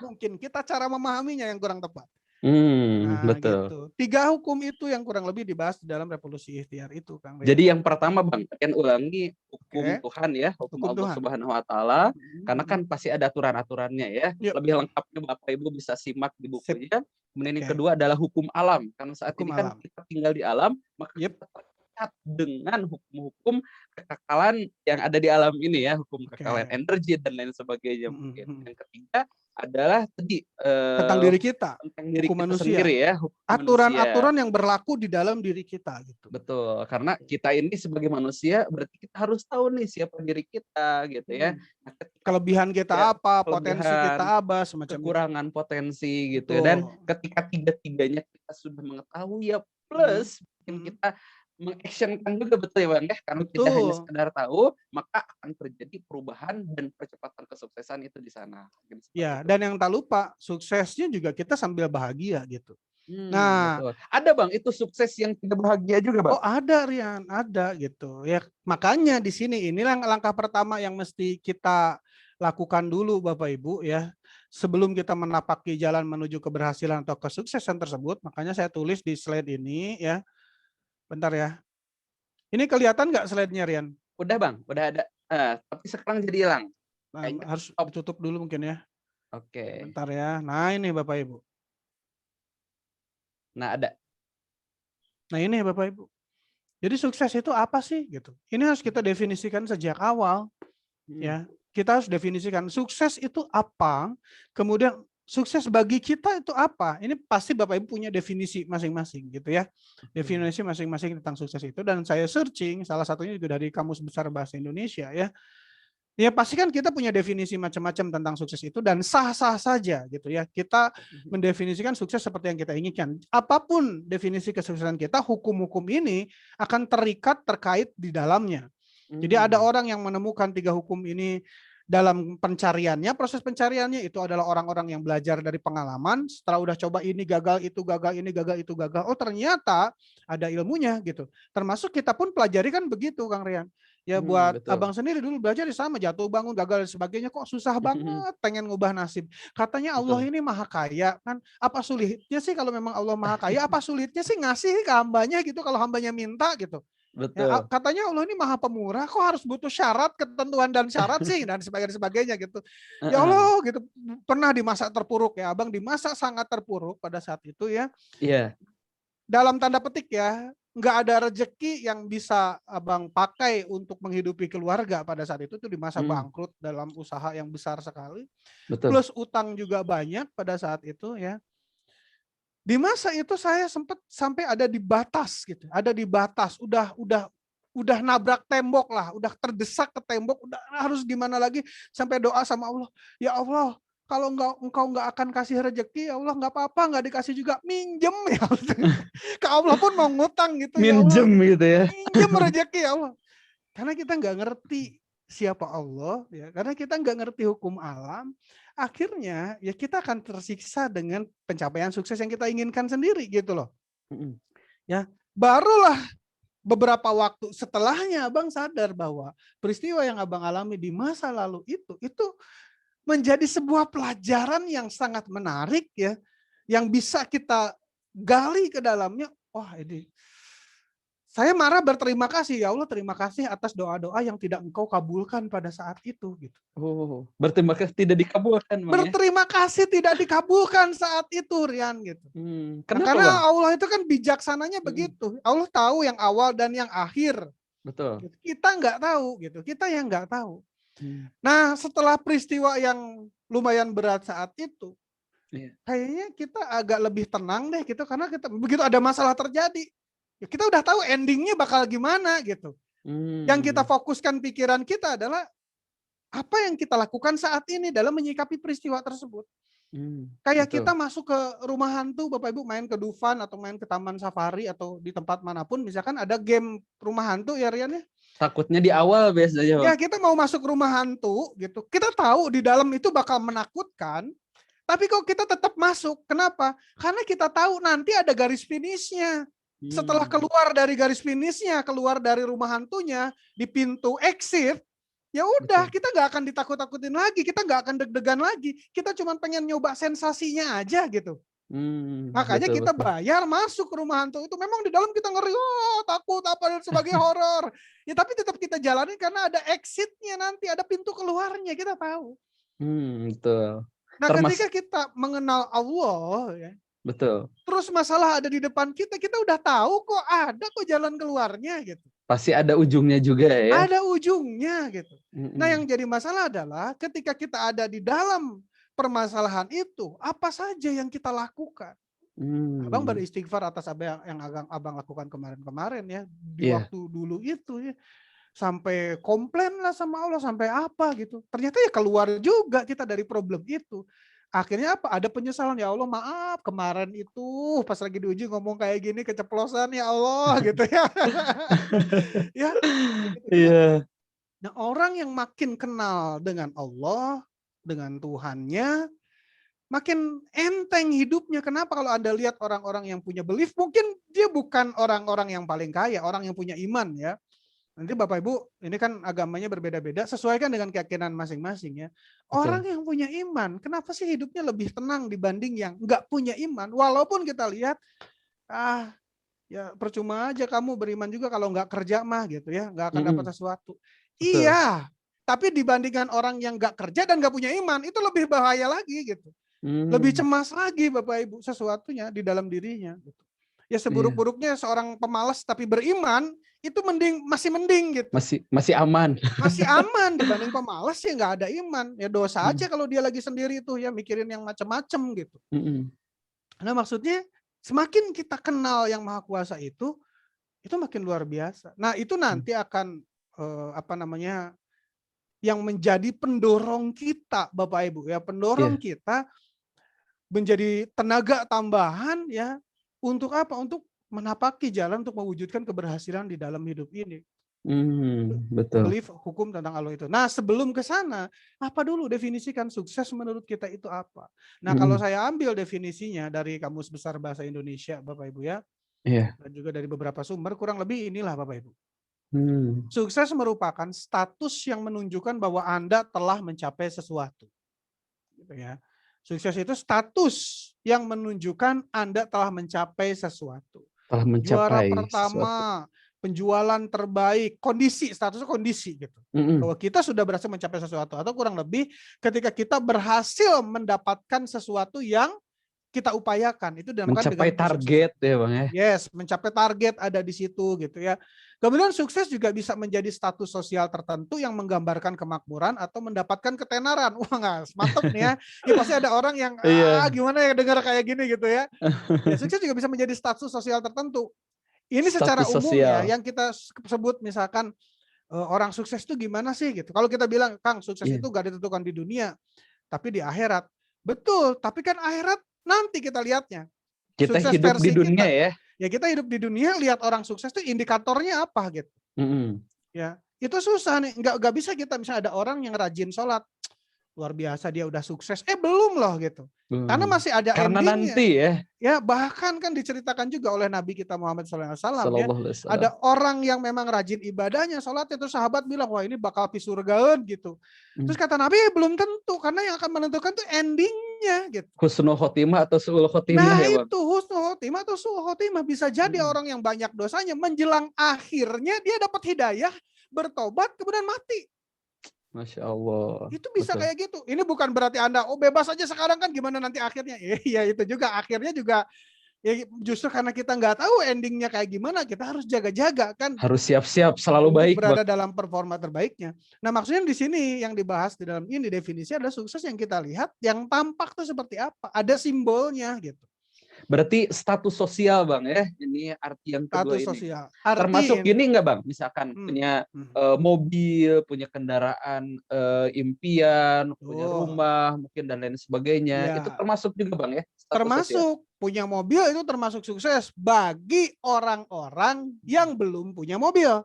mungkin kita cara memahaminya yang kurang tepat. Nah, Betul. gitu. 3 hukum itu yang kurang lebih dibahas di dalam revolusi ikhtiar itu, Kang Rian. Jadi yang pertama, Bang, kan ulangi hukum Oke. Tuhan ya, hukum Allah Tuhan. Subhanahu wa taala, karena kan pasti ada aturan-aturannya ya. Yuk. Lebih lengkapnya Bapak Ibu bisa simak di bukunya. Kemudian yang Oke. kedua adalah hukum alam. Karena saat Hukum ini kan alam. kita tinggal di alam, maka kita terikat dengan hukum-hukum kekekalan yang ada di alam ini ya, hukum kekekalan energi dan lain sebagainya mungkin. Yang ketiga adalah tadi tentang diri kita, tentang diri hukum kita manusia. sendiri ya, Aturan-aturan yang berlaku di dalam diri kita, gitu. Betul, karena kita ini sebagai manusia berarti kita harus tahu nih siapa diri kita, gitu ya. Nah, kelebihan kita apa, potensi kita apa, semacam kekurangan potensi gitu. Dan ketika tiga-tiganya kita sudah mengetahui ya, plus kita mengactionkan juga, betul ya Bang ya, karena kita hanya sekedar tahu, maka akan terjadi perubahan dan percepatan kesuksesan itu di sana. Ya, dan yang tak lupa suksesnya juga kita sambil bahagia, gitu. Nah, betul. Ada Bang itu sukses yang tidak bahagia juga, Bang? Oh, ada Rian, ada gitu. Ya, makanya di sini inilah langkah pertama yang mesti kita lakukan dulu Bapak Ibu ya. Sebelum kita menapaki jalan menuju keberhasilan atau kesuksesan tersebut, makanya saya tulis di slide ini ya. Bentar ya. Ini kelihatan nggak slide-nya, Rian? Udah Bang, udah ada. Tapi sekarang jadi hilang. Nah, harus ditutup dulu mungkin ya. Oke. Bentar ya. Nah, ini Bapak Ibu. Nah, ada. Nah, ini Bapak Ibu. Jadi sukses itu apa sih gitu? Ini harus kita definisikan sejak awal. Ya, kita harus definisikan sukses itu apa, kemudian sukses bagi kita itu apa. Ini pasti Bapak Ibu punya definisi masing-masing gitu ya. Definisi masing-masing tentang sukses itu, dan saya searching salah satunya juga dari Kamus Besar Bahasa Indonesia ya. Ya pasti kan kita punya definisi macam-macam tentang sukses itu, dan sah-sah saja gitu ya. Kita mendefinisikan sukses seperti yang kita inginkan. Apapun definisi kesuksesan kita, hukum-hukum ini akan terikat terkait di dalamnya. Jadi ada orang yang menemukan 3 hukum ini dalam pencariannya, proses pencariannya itu adalah orang-orang yang belajar dari pengalaman. Setelah udah coba ini gagal, itu gagal, ini gagal, itu gagal. Oh ternyata ada ilmunya gitu. Termasuk kita pun pelajari kan begitu Kang Rian. Ya buat betul. Abang sendiri dulu belajar sama, jatuh bangun, gagal dan sebagainya, kok susah banget pengen ngubah nasib. Katanya Allah ini maha kaya kan, apa sulitnya sih kalau memang Allah maha kaya, apa sulitnya sih ngasih ke hambanya gitu kalau hambanya minta gitu. Betul. Ya, katanya Allah ini maha pemurah, kok harus butuh syarat, ketentuan dan syarat sih dan sebagainya gitu. Ya Allah gitu, pernah di masa terpuruk ya Abang, di masa sangat terpuruk pada saat itu ya. Iya. Dalam tanda petik ya, nggak ada rezeki yang bisa Abang pakai untuk menghidupi keluarga pada saat itu tuh, di masa bangkrut dalam usaha yang besar sekali. Betul. Plus utang juga banyak pada saat itu ya. Di masa itu saya sempat sampai ada di batas gitu, ada di batas, udah nabrak tembok lah, udah terdesak ke tembok, udah harus gimana lagi, sampai doa sama Allah, ya Allah, kalau engkau nggak akan kasih rezeki, ya Allah nggak apa-apa, nggak dikasih juga, minjem ya. Ke Allah pun mau ngutang gitu, minjem ya Allah, gitu ya. Minjem rezeki ya Allah. Karena kita nggak ngerti siapa Allah, ya, karena kita nggak ngerti hukum alam, akhirnya ya kita akan tersiksa dengan pencapaian sukses yang kita inginkan sendiri gitu loh. Ya, Barulah beberapa waktu setelahnya abang sadar bahwa peristiwa yang abang alami di masa lalu itu menjadi sebuah pelajaran yang sangat menarik ya, yang bisa kita gali ke dalamnya. Wah, ini saya marah berterima kasih, ya Allah, terima kasih atas doa-doa yang tidak Engkau kabulkan pada saat itu gitu. Oh, berterima kasih tidak dikabulkan, Bang, ya? Berterima kasih tidak dikabulkan saat itu, Rian gitu. Nah, Kenapa, karena Bang? Allah itu kan bijaksananya begitu. Allah tahu yang awal dan yang akhir. Betul. Kita nggak tahu gitu. Kita yang nggak tahu. Nah, setelah peristiwa yang lumayan berat saat itu, kayaknya kita agak lebih tenang deh gitu, karena kita begitu ada masalah terjadi, ya kita udah tahu endingnya bakal gimana gitu. Yang kita fokuskan pikiran kita adalah apa yang kita lakukan saat ini dalam menyikapi peristiwa tersebut. Kayak betul. kita masuk ke rumah hantu, Bapak Ibu main ke Dufan atau main ke Taman Safari atau di tempat manapun, misalkan ada game rumah hantu ya Rian ya. Takutnya di awal biasanya, Bang. Ya kita mau masuk rumah hantu gitu, kita tahu di dalam itu bakal menakutkan, tapi kok kita tetap masuk. Kenapa? Karena kita tahu nanti ada garis finishnya. Setelah keluar dari garis finishnya, keluar dari rumah hantunya, di pintu exit, ya udah kita nggak akan ditakut-takutin lagi, kita nggak akan deg-degan lagi, kita cuma pengen nyoba sensasinya aja gitu. Makanya kita bayar masuk ke rumah hantu itu. Memang di dalam kita ngeri, takut apa dan sebagai horor. Ya tapi tetap kita jalani karena ada exitnya nanti, ada pintu keluarnya, kita tahu. Betul. Nah, ketika kita mengenal Allah ya. Betul. Terus masalah ada di depan kita udah tahu kok ada kok jalan keluarnya gitu. Pasti ada ujungnya juga ya. Ada ujungnya gitu. Nah, yang jadi masalah adalah ketika kita ada di dalam permasalahan itu, apa saja yang kita lakukan? Abang beristighfar atas apa yang abang lakukan kemarin-kemarin ya, di waktu dulu itu ya. Sampai komplain lah sama Allah, sampai apa gitu. Ternyata ya keluar juga kita dari problem itu. Akhirnya apa? Ada penyesalan, ya Allah maaf kemarin itu pas lagi diuji ngomong kayak gini keceplosan ya Allah gitu ya. Ya. Iya. Nah, orang yang makin kenal dengan Allah, dengan Tuhannya, makin enteng hidupnya. Kenapa? Kalau Anda lihat orang-orang yang punya belief, mungkin dia bukan orang-orang yang paling kaya, orang yang punya iman ya. Nanti Bapak Ibu, ini kan agamanya berbeda-beda, sesuaikan dengan keyakinan masing-masing ya. Orang yang punya iman, kenapa sih hidupnya lebih tenang dibanding yang nggak punya iman? Walaupun kita lihat, ya percuma aja kamu beriman juga kalau nggak kerja mah gitu ya, nggak akan dapat sesuatu. Betul. Iya, tapi dibandingkan orang yang nggak kerja dan nggak punya iman, itu lebih bahaya lagi gitu. Lebih cemas lagi Bapak Ibu sesuatunya di dalam dirinya. Gitu. Ya seburuk-buruknya seorang pemalas tapi beriman, itu masih mending gitu. Masih aman. Masih aman dibanding pemalas ya nggak ada iman. Ya dosa aja kalau dia lagi sendiri tuh ya mikirin yang macam-macam gitu. Nah maksudnya semakin kita kenal yang Maha Kuasa itu makin luar biasa. Nah itu nanti akan yang menjadi pendorong kita Bapak Ibu ya, pendorong kita menjadi tenaga tambahan ya untuk apa? Untuk menapaki jalan untuk mewujudkan keberhasilan di dalam hidup ini. Betul. Belief hukum tentang Allah itu. Nah sebelum ke sana, apa dulu definisikan sukses menurut kita itu apa? Nah kalau saya ambil definisinya dari Kamus Besar Bahasa Indonesia Bapak Ibu ya, dan juga dari beberapa sumber, kurang lebih inilah Bapak Ibu. Sukses merupakan status yang menunjukkan bahwa Anda telah mencapai sesuatu. Gitu ya. Sukses itu status yang menunjukkan Anda telah mencapai sesuatu. Juara pertama, penjualan terbaik, kondisi, statusnya kondisi gitu. Bahwa kita sudah berhasil mencapai sesuatu, atau kurang lebih ketika kita berhasil mendapatkan sesuatu yang kita upayakan, itu dinamakan mencapai target ya Bang ya. Yes, mencapai target ada di situ gitu ya. Kemudian sukses juga bisa menjadi status sosial tertentu yang menggambarkan kemakmuran atau mendapatkan ketenaran. Wah nggak, mantap nih ya. Ini pasti ada orang yang gimana ya dengar kayak gini gitu ya. Ya sukses juga bisa menjadi status sosial tertentu. Ini secara umum ya, yang kita sebut misalkan orang sukses itu gimana sih gitu. Kalau kita bilang Kang sukses itu gak ditentukan di dunia, tapi di akhirat. Betul, tapi kan akhirat nanti kita lihatnya. Kita sukses hidup di dunia kita, ya. Ya kita hidup di dunia lihat orang sukses itu indikatornya apa gitu. Ya itu susah nih, nggak bisa kita misalnya ada orang yang rajin sholat, luar biasa dia udah sukses. Belum loh gitu. Karena Hmm. masih ada Karena endingnya. nanti ya. Ya bahkan kan diceritakan juga oleh Nabi kita Muhammad SAW ya. Sallallahu alaihi wasallam. Ada orang yang memang rajin ibadahnya, sholatnya, terus sahabat bilang wah ini bakal surgaan gitu. Terus kata Nabi belum tentu, karena yang akan menentukan tuh endingnya gitu. Husnul khotimah atau su'ul khotimah Nah ya Bang? itu husnul khotimah atau su'ul khotimah. Bisa jadi orang yang banyak dosanya menjelang akhirnya dia dapat hidayah, bertobat, kemudian mati. Masya Allah. Itu bisa Betul. kayak gitu. Ini bukan berarti Anda bebas aja sekarang kan, gimana nanti akhirnya. Iya itu juga akhirnya juga ya justru karena kita nggak tahu endingnya kayak gimana, kita harus jaga-jaga kan. Harus siap-siap selalu Untuk baik berada Bang. dalam performa terbaiknya. Nah maksudnya di sini yang dibahas di dalam ini definisi adalah sukses yang kita lihat, yang tampak tuh seperti apa. Ada simbolnya gitu. Berarti status sosial Bang ya. Ini arti yang kedua Status ini. sosial. Termasuk gini nggak Bang? Misalkan punya mobil, punya kendaraan impian, punya rumah, mungkin dan lain sebagainya. Ya. Itu termasuk juga Bang ya? Status Termasuk sosial. punya mobil itu termasuk sukses bagi orang-orang yang belum punya mobil.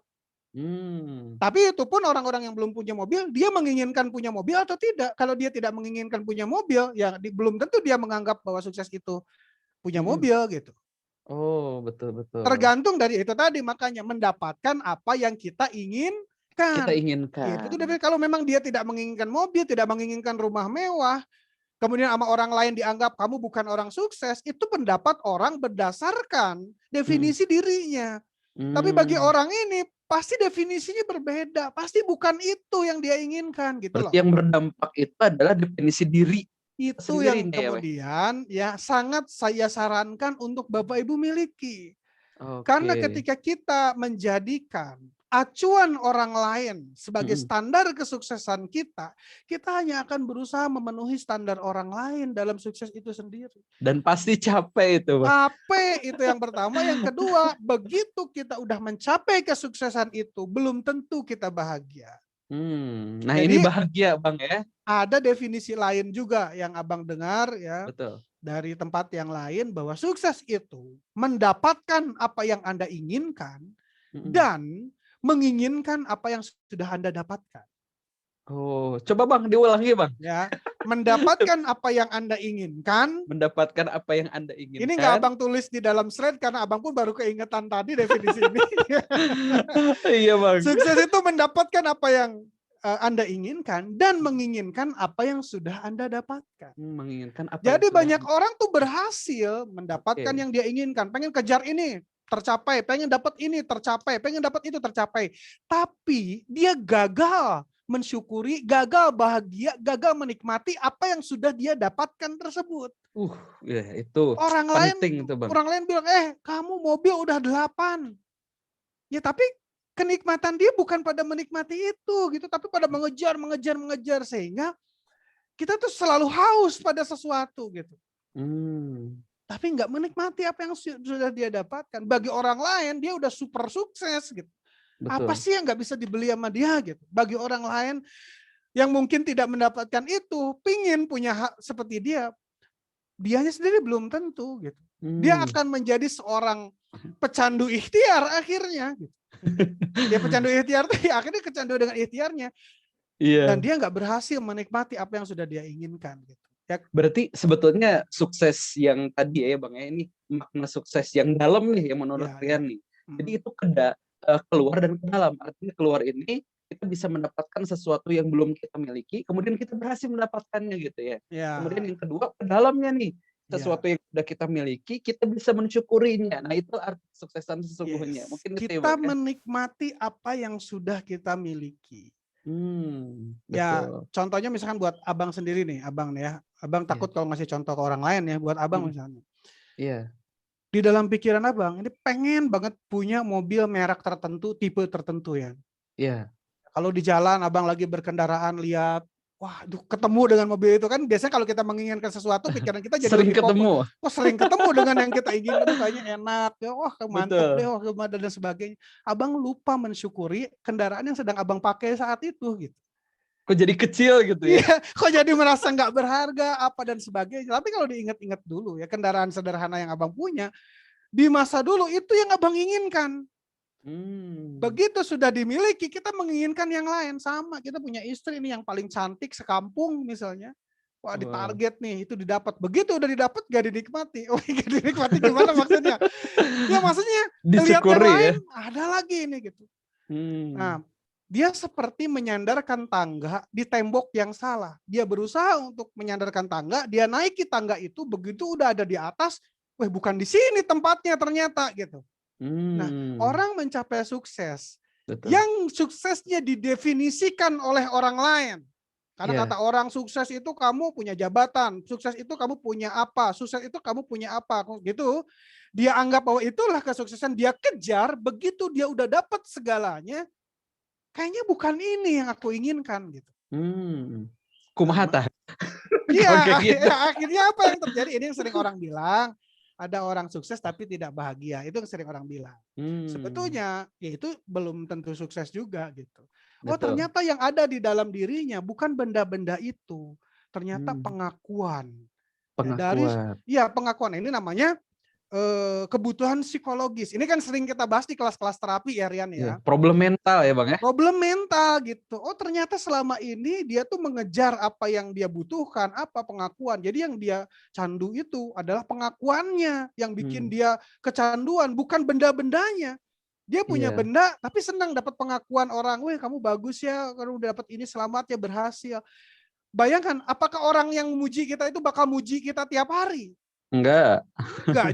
Tapi itu pun orang-orang yang belum punya mobil, dia menginginkan punya mobil atau tidak. Kalau dia tidak menginginkan punya mobil, ya belum tentu dia menganggap bahwa sukses itu punya mobil gitu. Oh, betul-betul. Tergantung dari itu tadi, makanya mendapatkan apa yang kita inginkan. Kita inginkan. Itu kalau memang dia tidak menginginkan mobil, tidak menginginkan rumah mewah, kemudian sama orang lain dianggap kamu bukan orang sukses, itu pendapat orang berdasarkan definisi dirinya. Tapi bagi orang ini pasti definisinya berbeda, pasti bukan itu yang dia inginkan gitu loh. Berarti yang berdampak itu adalah definisi diri. Itu yang kemudian ya sangat saya sarankan untuk Bapak Ibu miliki. Karena ketika kita menjadikan acuan orang lain sebagai standar kesuksesan kita, kita hanya akan berusaha memenuhi standar orang lain dalam sukses itu sendiri. Dan pasti capek itu, Bang. Capek itu yang pertama. Yang kedua, begitu kita udah mencapai kesuksesan itu, belum tentu kita bahagia. Nah jadi, ini bahagia Bang ya. Ada definisi lain juga yang Abang dengar ya. Betul. Dari tempat yang lain bahwa sukses itu mendapatkan apa yang Anda inginkan dan menginginkan apa yang sudah Anda dapatkan. Oh, coba Bang diulangi Bang. Ya, mendapatkan apa yang Anda inginkan. Mendapatkan apa yang Anda inginkan. Ini nggak Abang tulis di dalam slide karena Abang pun baru keingetan tadi definisi ini. Iya Bang. Sukses itu mendapatkan apa yang Anda inginkan dan menginginkan apa yang sudah Anda dapatkan. Menginginkan apa. Jadi banyak orang tuh berhasil mendapatkan yang dia inginkan. Pengen kejar ini, tercapai. Pengen dapat ini, tercapai. Pengen dapat itu, tercapai. Tapi dia gagal mensyukuri, gagal bahagia, gagal menikmati apa yang sudah dia dapatkan tersebut. Ya itu orang penting lain, itu Bang. Orang lain bilang, kamu mobil udah 8. Ya tapi kenikmatan dia bukan pada menikmati itu gitu, tapi pada mengejar sehingga kita tuh selalu haus pada sesuatu gitu. Tapi nggak menikmati apa yang sudah dia dapatkan. Bagi orang lain dia udah super sukses gitu. Betul. Apa sih yang nggak bisa dibeli sama dia gitu. Bagi orang lain yang mungkin tidak mendapatkan itu, pingin punya hak seperti dia, dianya sendiri belum tentu gitu. Dia akan menjadi seorang pecandu ikhtiar akhirnya gitu. Dia pecandu ikhtiar tuh akhirnya kecandu dengan ikhtiarnya. Dan dia nggak berhasil menikmati apa yang sudah dia inginkan gitu. Ya. Berarti sebetulnya sukses yang tadi ya Bang ya, ini makna sukses yang dalam nih yang menurut Rian nih. Jadi itu keluar dan ke dalam. Artinya keluar ini kita bisa mendapatkan sesuatu yang belum kita miliki, kemudian kita berhasil mendapatkannya gitu ya. Kemudian yang kedua ke dalamnya nih. Sesuatu yang sudah kita miliki, kita bisa mensyukurinya. Nah, itu arti kesuksesan sesungguhnya. Mungkin kita menikmati apa yang sudah kita miliki. Ya, contohnya misalkan buat Abang sendiri nih, Abang nih ya. Abang takut kalau ngasih contoh ke orang lain ya, buat Abang misalnya. Iya. Di dalam pikiran Abang, ini pengen banget punya mobil merek tertentu, tipe tertentu ya. Iya. Kalau di jalan Abang lagi berkendaraan lihat, wah, ketemu dengan mobil itu kan biasanya kalau kita menginginkan sesuatu pikiran kita jadi sering ketemu. Sering ketemu dengan yang kita inginkan, kayaknya enak ya, wah mantap deh, wah gimana dan sebagainya. Abang lupa mensyukuri kendaraan yang sedang Abang pakai saat itu gitu. Kok jadi kecil gitu ya? Iya, kok jadi merasa nggak berharga apa dan sebagainya. Tapi kalau diingat-ingat dulu ya, kendaraan sederhana yang Abang punya di masa dulu itu yang Abang inginkan. Begitu sudah dimiliki, kita menginginkan yang lain. Sama, kita punya istri ini yang paling cantik sekampung misalnya. Wah, ditarget nih, itu didapat. Begitu udah didapat, gak dinikmati. Oh, gak dinikmati gimana maksudnya? Ya maksudnya, lihat yang lain, ada lagi ini gitu. Nah, dia seperti menyandarkan tangga di tembok yang salah. Dia berusaha untuk menyandarkan tangga, dia naiki tangga itu, begitu udah ada di atas, wah bukan di sini tempatnya ternyata gitu. Nah, orang mencapai sukses, yang suksesnya didefinisikan oleh orang lain. Karena kata orang sukses itu kamu punya jabatan, sukses itu kamu punya apa, sukses itu kamu punya apa, gitu. Dia anggap bahwa itulah kesuksesan, dia kejar, begitu dia udah dapat segalanya, kayaknya bukan ini yang aku inginkan gitu. Kumaha tah? Iya, akhirnya apa yang terjadi? Ini yang sering orang bilang, ada orang sukses tapi tidak bahagia. Itu yang sering orang bilang. Sebetulnya ya itu belum tentu sukses juga gitu. Oh, ternyata yang ada di dalam dirinya bukan benda-benda itu. Ternyata pengakuan. Pengakuan. Ini namanya kebutuhan psikologis. Ini kan sering kita bahas di kelas-kelas terapi ya, Rian ya. Problem mental ya Bang ya. Problem mental gitu. Oh, ternyata selama ini dia tuh mengejar apa yang dia butuhkan, apa pengakuan. Jadi yang dia candu itu adalah pengakuannya yang bikin dia kecanduan, bukan benda-bendanya. Dia punya benda tapi senang dapat pengakuan orang, "Weh, kamu bagus ya, kamu udah dapat ini, selamat ya, berhasil." Bayangkan, apakah orang yang muji kita itu bakal muji kita tiap hari? Enggak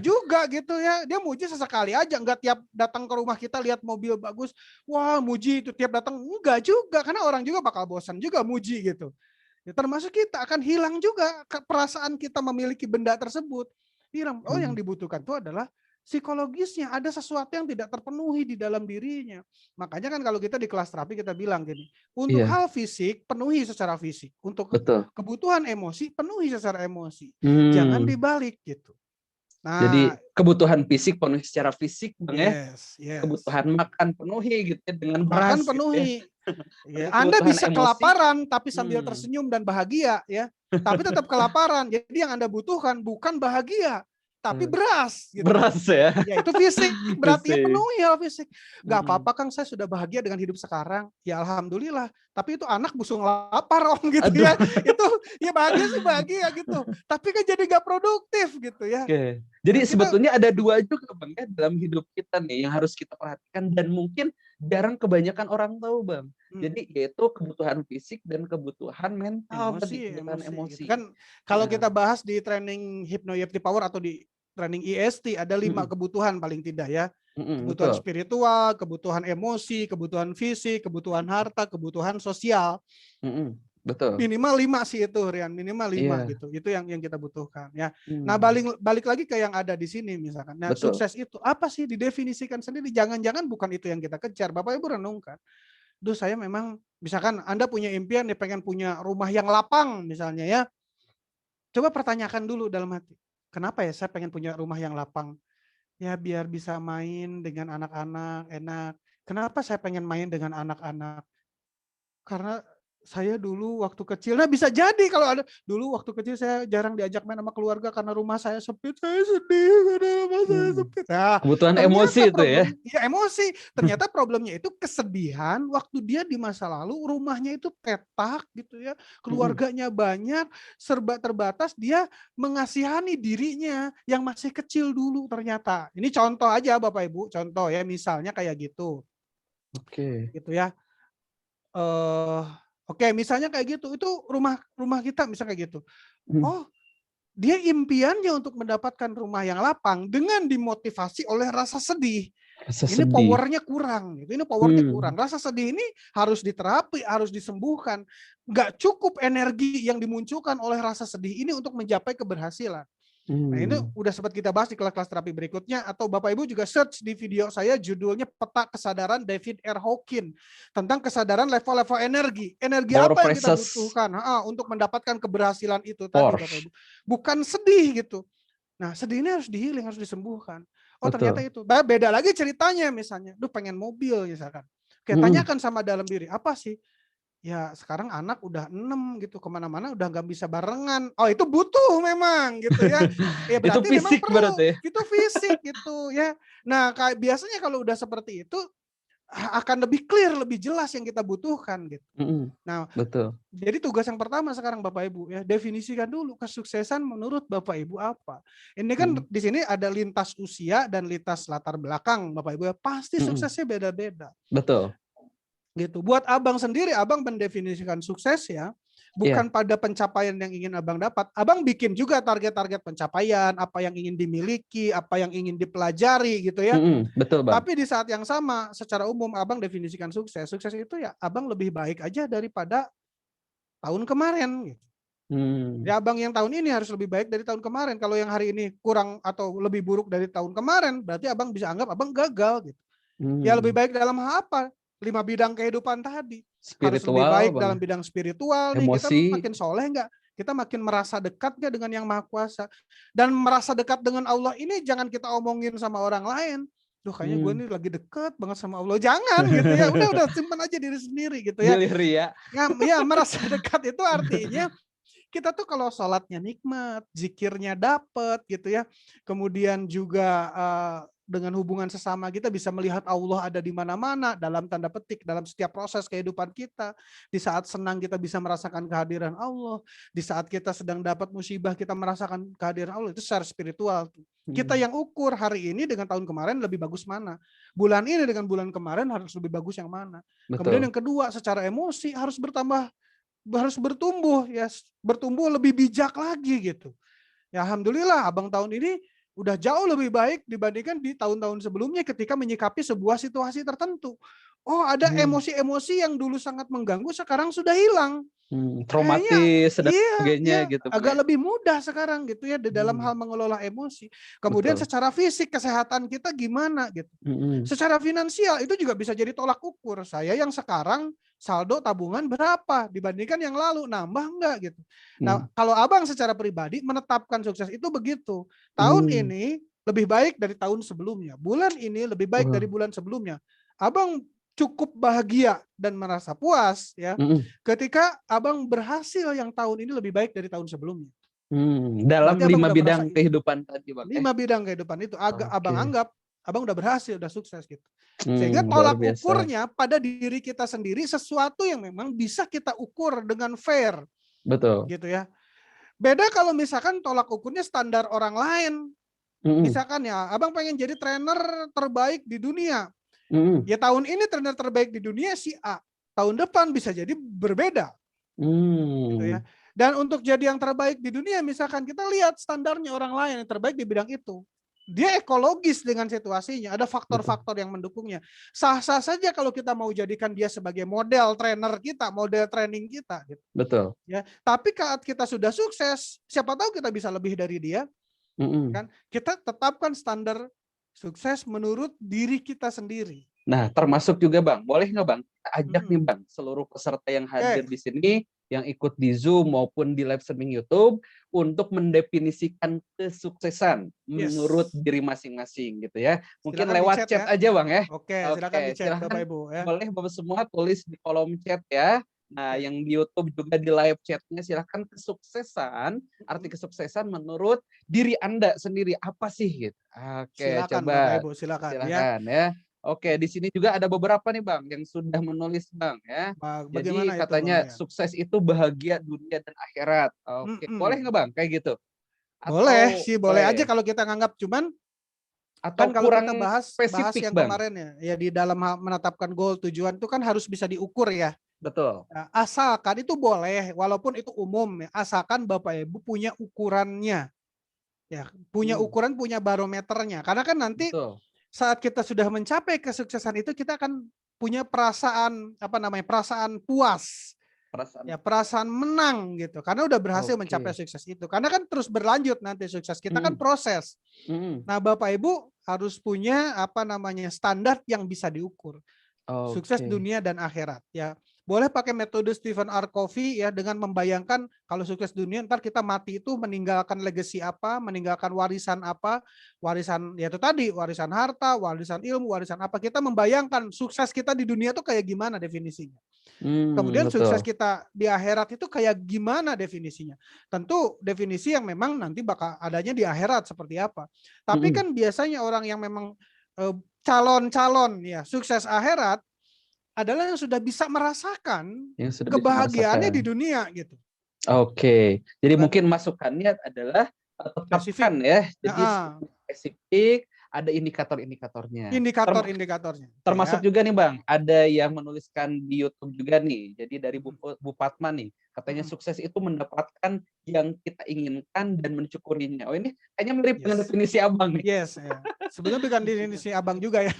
juga gitu ya. Dia muji sesekali aja, enggak tiap datang ke rumah kita lihat mobil bagus, wah muji itu tiap datang. Enggak juga, karena orang juga bakal bosan juga muji gitu. Ya, termasuk kita akan hilang juga perasaan kita memiliki benda tersebut. Hilang. Oh, yang dibutuhkan itu adalah psikologisnya, ada sesuatu yang tidak terpenuhi di dalam dirinya. Makanya kan kalau kita di kelas terapi kita bilang gini, untuk hal fisik penuhi secara fisik, untuk kebutuhan emosi penuhi secara emosi, jangan dibalik gitu. Nah, jadi kebutuhan fisik penuhi secara fisik, Bang yes. Kebutuhan makan penuhi gitu ya, dengan beras. Makan penuhi. Gitu ya. Anda bisa emosi, kelaparan tapi sambil tersenyum dan bahagia ya. Tapi tetap kelaparan. Jadi yang Anda butuhkan bukan bahagia, tapi beras gitu. Beras ya. Ya itu fisik, berarti penuhi hal fisik. Gak apa-apa Kang, saya sudah bahagia dengan hidup sekarang. Ya alhamdulillah. Tapi itu anak busung lapar Om gitu. Aduh. Ya. Itu ya bahagia sih bahagia gitu. Tapi kan jadi gak produktif gitu ya. Oke. Jadi nah, sebetulnya ada dua juga Bang ya dalam hidup kita nih yang harus kita perhatikan dan mungkin jarang kebanyakan orang tahu Bang. Jadi yaitu kebutuhan fisik dan kebutuhan mental, emosi. Kan kalau kita bahas di training Hypno-EFT Power atau di training EST ada 5 kebutuhan paling tidak ya. Kebutuhan spiritual, kebutuhan emosi, kebutuhan fisik, kebutuhan harta, kebutuhan sosial. Betul. Minimal 5 sih itu Rian, minimal 5 gitu. Itu yang kita butuhkan ya. Nah, balik lagi ke yang ada di sini misalkan. Nah, sukses itu apa sih, didefinisikan sendiri. Jangan-jangan bukan itu yang kita kejar. Bapak Ibu renungkan. Duh, saya memang misalkan Anda punya impian nih pengen punya rumah yang lapang misalnya ya. Coba pertanyakan dulu dalam hati. Kenapa ya saya pengen punya rumah yang lapang? Ya biar bisa main dengan anak-anak enak. Kenapa saya pengen main dengan anak-anak? Karena saya dulu waktu kecil, nah bisa jadi kalau ada dulu waktu kecil saya jarang diajak main sama keluarga karena rumah saya sempit, saya sedih karena rumah saya sempit. Nah, kebutuhan emosi itu ya? Iya emosi. Ternyata problemnya itu kesedihan waktu dia di masa lalu rumahnya itu petak gitu ya, keluarganya banyak, serba terbatas, dia mengasihani dirinya yang masih kecil dulu ternyata. Ini contoh aja Bapak Ibu, contoh ya misalnya kayak gitu. Oke. Gitu ya. Oke, misalnya kayak gitu, itu rumah kita misalnya kayak gitu. Oh, dia impiannya untuk mendapatkan rumah yang lapang dengan dimotivasi oleh rasa sedih. Ini powernya kurang, gitu. Ini powernya kurang. Rasa sedih ini harus diterapi, harus disembuhkan. Nggak cukup energi yang dimunculkan oleh rasa sedih ini untuk mencapai keberhasilan. Nah ini udah sempat kita bahas di kelas-kelas terapi berikutnya, atau Bapak Ibu juga search di video saya judulnya Peta Kesadaran David R. Hawkins tentang kesadaran level-level energi apa yang kita butuhkan untuk mendapatkan keberhasilan itu tadi Bapak Ibu. Bukan sedih gitu. Nah sedih ini harus di-healing, harus disembuhkan. Oh ternyata itu. Beda lagi ceritanya misalnya, pengen mobil misalkan. Oke, tanyakan sama dalam diri, apa sih? Ya sekarang anak udah 6 gitu, kemana-mana udah nggak bisa barengan. Oh itu butuh memang gitu ya. Ya berarti itu fisik memang perlu. Berarti. Itu fisik gitu ya. Nah biasanya kalau udah seperti itu akan lebih clear, lebih jelas yang kita butuhkan gitu. Nah, Betul. jadi tugas yang pertama sekarang Bapak Ibu ya, definisikan dulu kesuksesan menurut Bapak Ibu apa. Ini kan di sini ada lintas usia dan lintas latar belakang Bapak Ibu ya, pasti suksesnya beda-beda. Betul. Gitu. Buat Abang sendiri, Abang mendefinisikan sukses ya, bukan pada pencapaian yang ingin Abang dapat. Abang bikin juga target-target pencapaian, apa yang ingin dimiliki, apa yang ingin dipelajari gitu ya. Betul, Bang. Tapi di saat yang sama, secara umum Abang definisikan sukses. Sukses itu ya Abang lebih baik aja daripada tahun kemarin. Gitu. Ya Abang yang tahun ini harus lebih baik dari tahun kemarin. Kalau yang hari ini kurang atau lebih buruk dari tahun kemarin, berarti Abang bisa anggap Abang gagal. Gitu. Ya lebih baik dalam hal apa? 5 bidang kehidupan tadi. Spiritual, harus lebih baik Bang. dalam bidang spiritual nih. Kita Emosi. makin soleh nggak? Kita makin merasa dekat nggak dengan Yang Maha Kuasa? Dan merasa dekat dengan Allah ini jangan kita omongin sama orang lain. Duh kayaknya gue nih lagi deket banget sama Allah. Jangan gitu ya. Udah simpan aja diri sendiri gitu ya. Ya merasa dekat itu artinya kita tuh kalau sholatnya nikmat, zikirnya dapet gitu ya. Kemudian juga dengan hubungan sesama kita bisa melihat Allah ada di mana-mana dalam tanda petik dalam setiap proses kehidupan kita. Di saat senang kita bisa merasakan kehadiran Allah. Di saat kita sedang dapat musibah kita merasakan kehadiran Allah. Itu secara spiritual. Kita yang ukur hari ini dengan tahun kemarin lebih bagus mana. Bulan ini dengan bulan kemarin harus lebih bagus yang mana. Betul. Kemudian yang kedua secara emosi harus bertumbuh ya, bertumbuh lebih bijak lagi gitu. Ya alhamdulillah Abang tahun ini udah jauh lebih baik dibandingkan di tahun-tahun sebelumnya ketika menyikapi sebuah situasi tertentu. Oh ada emosi-emosi yang dulu sangat mengganggu sekarang sudah hilang. Traumatis dan sebagainya gitu. Agak lebih mudah sekarang gitu ya di dalam hal mengelola emosi. Kemudian secara fisik kesehatan kita gimana gitu. Secara finansial itu juga bisa jadi tolak ukur. Saya yang sekarang saldo tabungan berapa dibandingkan yang lalu, nambah enggak gitu. Nah, kalau Abang secara pribadi menetapkan sukses itu begitu. Tahun ini lebih baik dari tahun sebelumnya. Bulan ini lebih baik dari bulan sebelumnya. Abang cukup bahagia dan merasa puas ya ketika Abang berhasil yang tahun ini lebih baik dari tahun sebelumnya. Dalam 5 bidang kehidupan tadi, Bang. 5 bidang kehidupan itu Abang anggap Abang udah berhasil, udah sukses gitu. Sehingga tolak ukurnya pada diri kita sendiri sesuatu yang memang bisa kita ukur dengan fair. Betul. Gitu ya. Beda kalau misalkan tolak ukurnya standar orang lain. Misalkan ya, Abang pengen jadi trainer terbaik di dunia. Ya tahun ini trainer terbaik di dunia si A. Tahun depan bisa jadi berbeda. Gitu ya. Dan untuk jadi yang terbaik di dunia, misalkan kita lihat standarnya orang lain yang terbaik di bidang itu. Dia ekologis dengan situasinya, ada faktor-faktor yang mendukungnya. Sah-sah saja kalau kita mau jadikan dia sebagai model trainer kita, model training kita. Gitu. Betul. Ya, tapi saat kita sudah sukses, siapa tahu kita bisa lebih dari dia. Kan? Kita tetapkan standar sukses menurut diri kita sendiri. Nah, termasuk juga Bang, boleh nggak Bang? Ajak nih Bang, seluruh peserta yang hadir di sini, yang ikut di Zoom maupun di live streaming YouTube, untuk mendefinisikan kesuksesan menurut diri masing-masing gitu ya. Mungkin silakan lewat chat aja Bang ya. Oke, silakan di chat Bapak Ibu ya. Boleh Bapak semua tulis di kolom chat ya. Nah, yang di YouTube juga di live chatnya silahkan kesuksesan, arti kesuksesan menurut diri Anda sendiri apa sih gitu. Oke, silakan, coba. Bapak Ibu, silakan ya. Oke, di sini juga ada beberapa nih Bang yang sudah menulis Bang ya. Jadi katanya itu, sukses itu bahagia dunia dan akhirat. Oke, boleh nggak Bang kayak gitu? Boleh sih, boleh aja kalau kita nganggap cuman atau kan kalau kurang kita bahas yang Bang. kemarin ya di dalam menetapkan goal tujuan itu kan harus bisa diukur ya. Betul. Nah, asalkan itu boleh, walaupun itu umum ya, asalkan Bapak Ibu punya ukurannya. Ya, punya ukuran, punya barometernya. Karena kan nanti saat kita sudah mencapai kesuksesan itu kita akan punya perasaan perasaan puas. Perasaan menang gitu. Karena udah berhasil mencapai sukses itu. Karena kan terus berlanjut nanti sukses kita kan proses. Nah, Bapak Ibu harus punya standar yang bisa diukur. Sukses dunia dan akhirat ya. Boleh pakai metode Stephen R. Covey ya, dengan membayangkan kalau sukses dunia ntar kita mati itu meninggalkan legacy apa, meninggalkan warisan apa, warisan ya itu tadi, warisan harta, warisan ilmu, warisan apa. Kita membayangkan sukses kita di dunia itu kayak gimana definisinya. Kemudian sukses kita di akhirat itu kayak gimana definisinya. Tentu definisi yang memang nanti bakal adanya di akhirat seperti apa. Tapi kan biasanya orang yang memang calon-calon ya sukses akhirat adalah yang sudah bisa merasakan Yang sudah bisa kebahagiaannya di merasakan. dunia gitu. Oke, jadi Bukan mungkin masukannya adalah spesifik. tetapkan ya. Jadi Nah, spesifik, ada indikator-indikatornya. indikator-indikatornya. Termasuk Ya. juga nih Bang, ada yang menuliskan di YouTube juga nih. Jadi dari Bu Fatma nih, katanya sukses itu mendapatkan yang kita inginkan dan mensyukurinya. Oh ini kayaknya mirip dengan Yes. definisi Abang nih. Yes, ya. Sebenarnya bukan definisi Abang juga ya.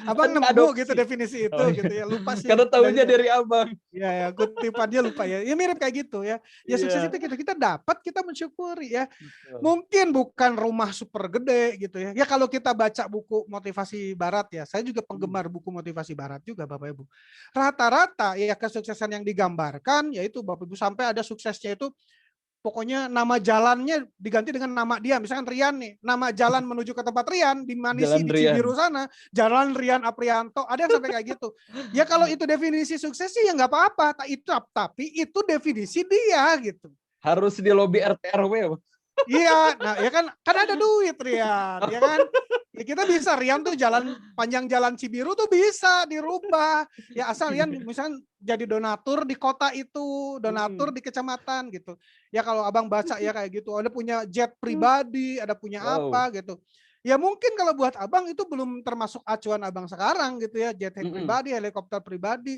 Abang Kan nemu adopsi. gitu definisi itu Oh, iya. gitu ya. Lupa sih. Karena tahunya dari Abang. Ya, kutipannya lupa ya. Ya mirip kayak gitu ya. Ya sukses Iya. itu kita dapat, kita mensyukuri ya. Betul. Mungkin bukan rumah super gede gitu ya. Ya kalau kita baca buku motivasi barat ya. Saya juga penggemar buku motivasi barat juga Bapak Ibu. Rata-rata ya kesuksesan yang digambarkan yaitu Bapak Ibu sampai ada suksesnya itu pokoknya nama jalannya diganti dengan nama dia. Misalkan Rian nih, nama jalan menuju ke tempat Rian di Manisi, Jalan di Rian. Cibiru sana, Jalan Rian Aprianto. Ada yang sampai kayak gitu. Ya kalau itu definisi sukses sih ya nggak apa-apa. Tapi itu definisi dia gitu. Harus di lobi RT RW. Iya, nah ya kan ada duit Rian, ya kan? Ya kita bisa Rian tuh panjang jalan Cibiru tuh bisa dirubah. Ya asal Rian misalnya jadi donatur di kota itu, donatur di kecamatan gitu. Ya kalau Abang baca ya kayak gitu, ada punya jet pribadi, ada punya apa gitu. Ya mungkin kalau buat Abang itu belum termasuk acuan Abang sekarang gitu ya, jet pribadi, helikopter pribadi.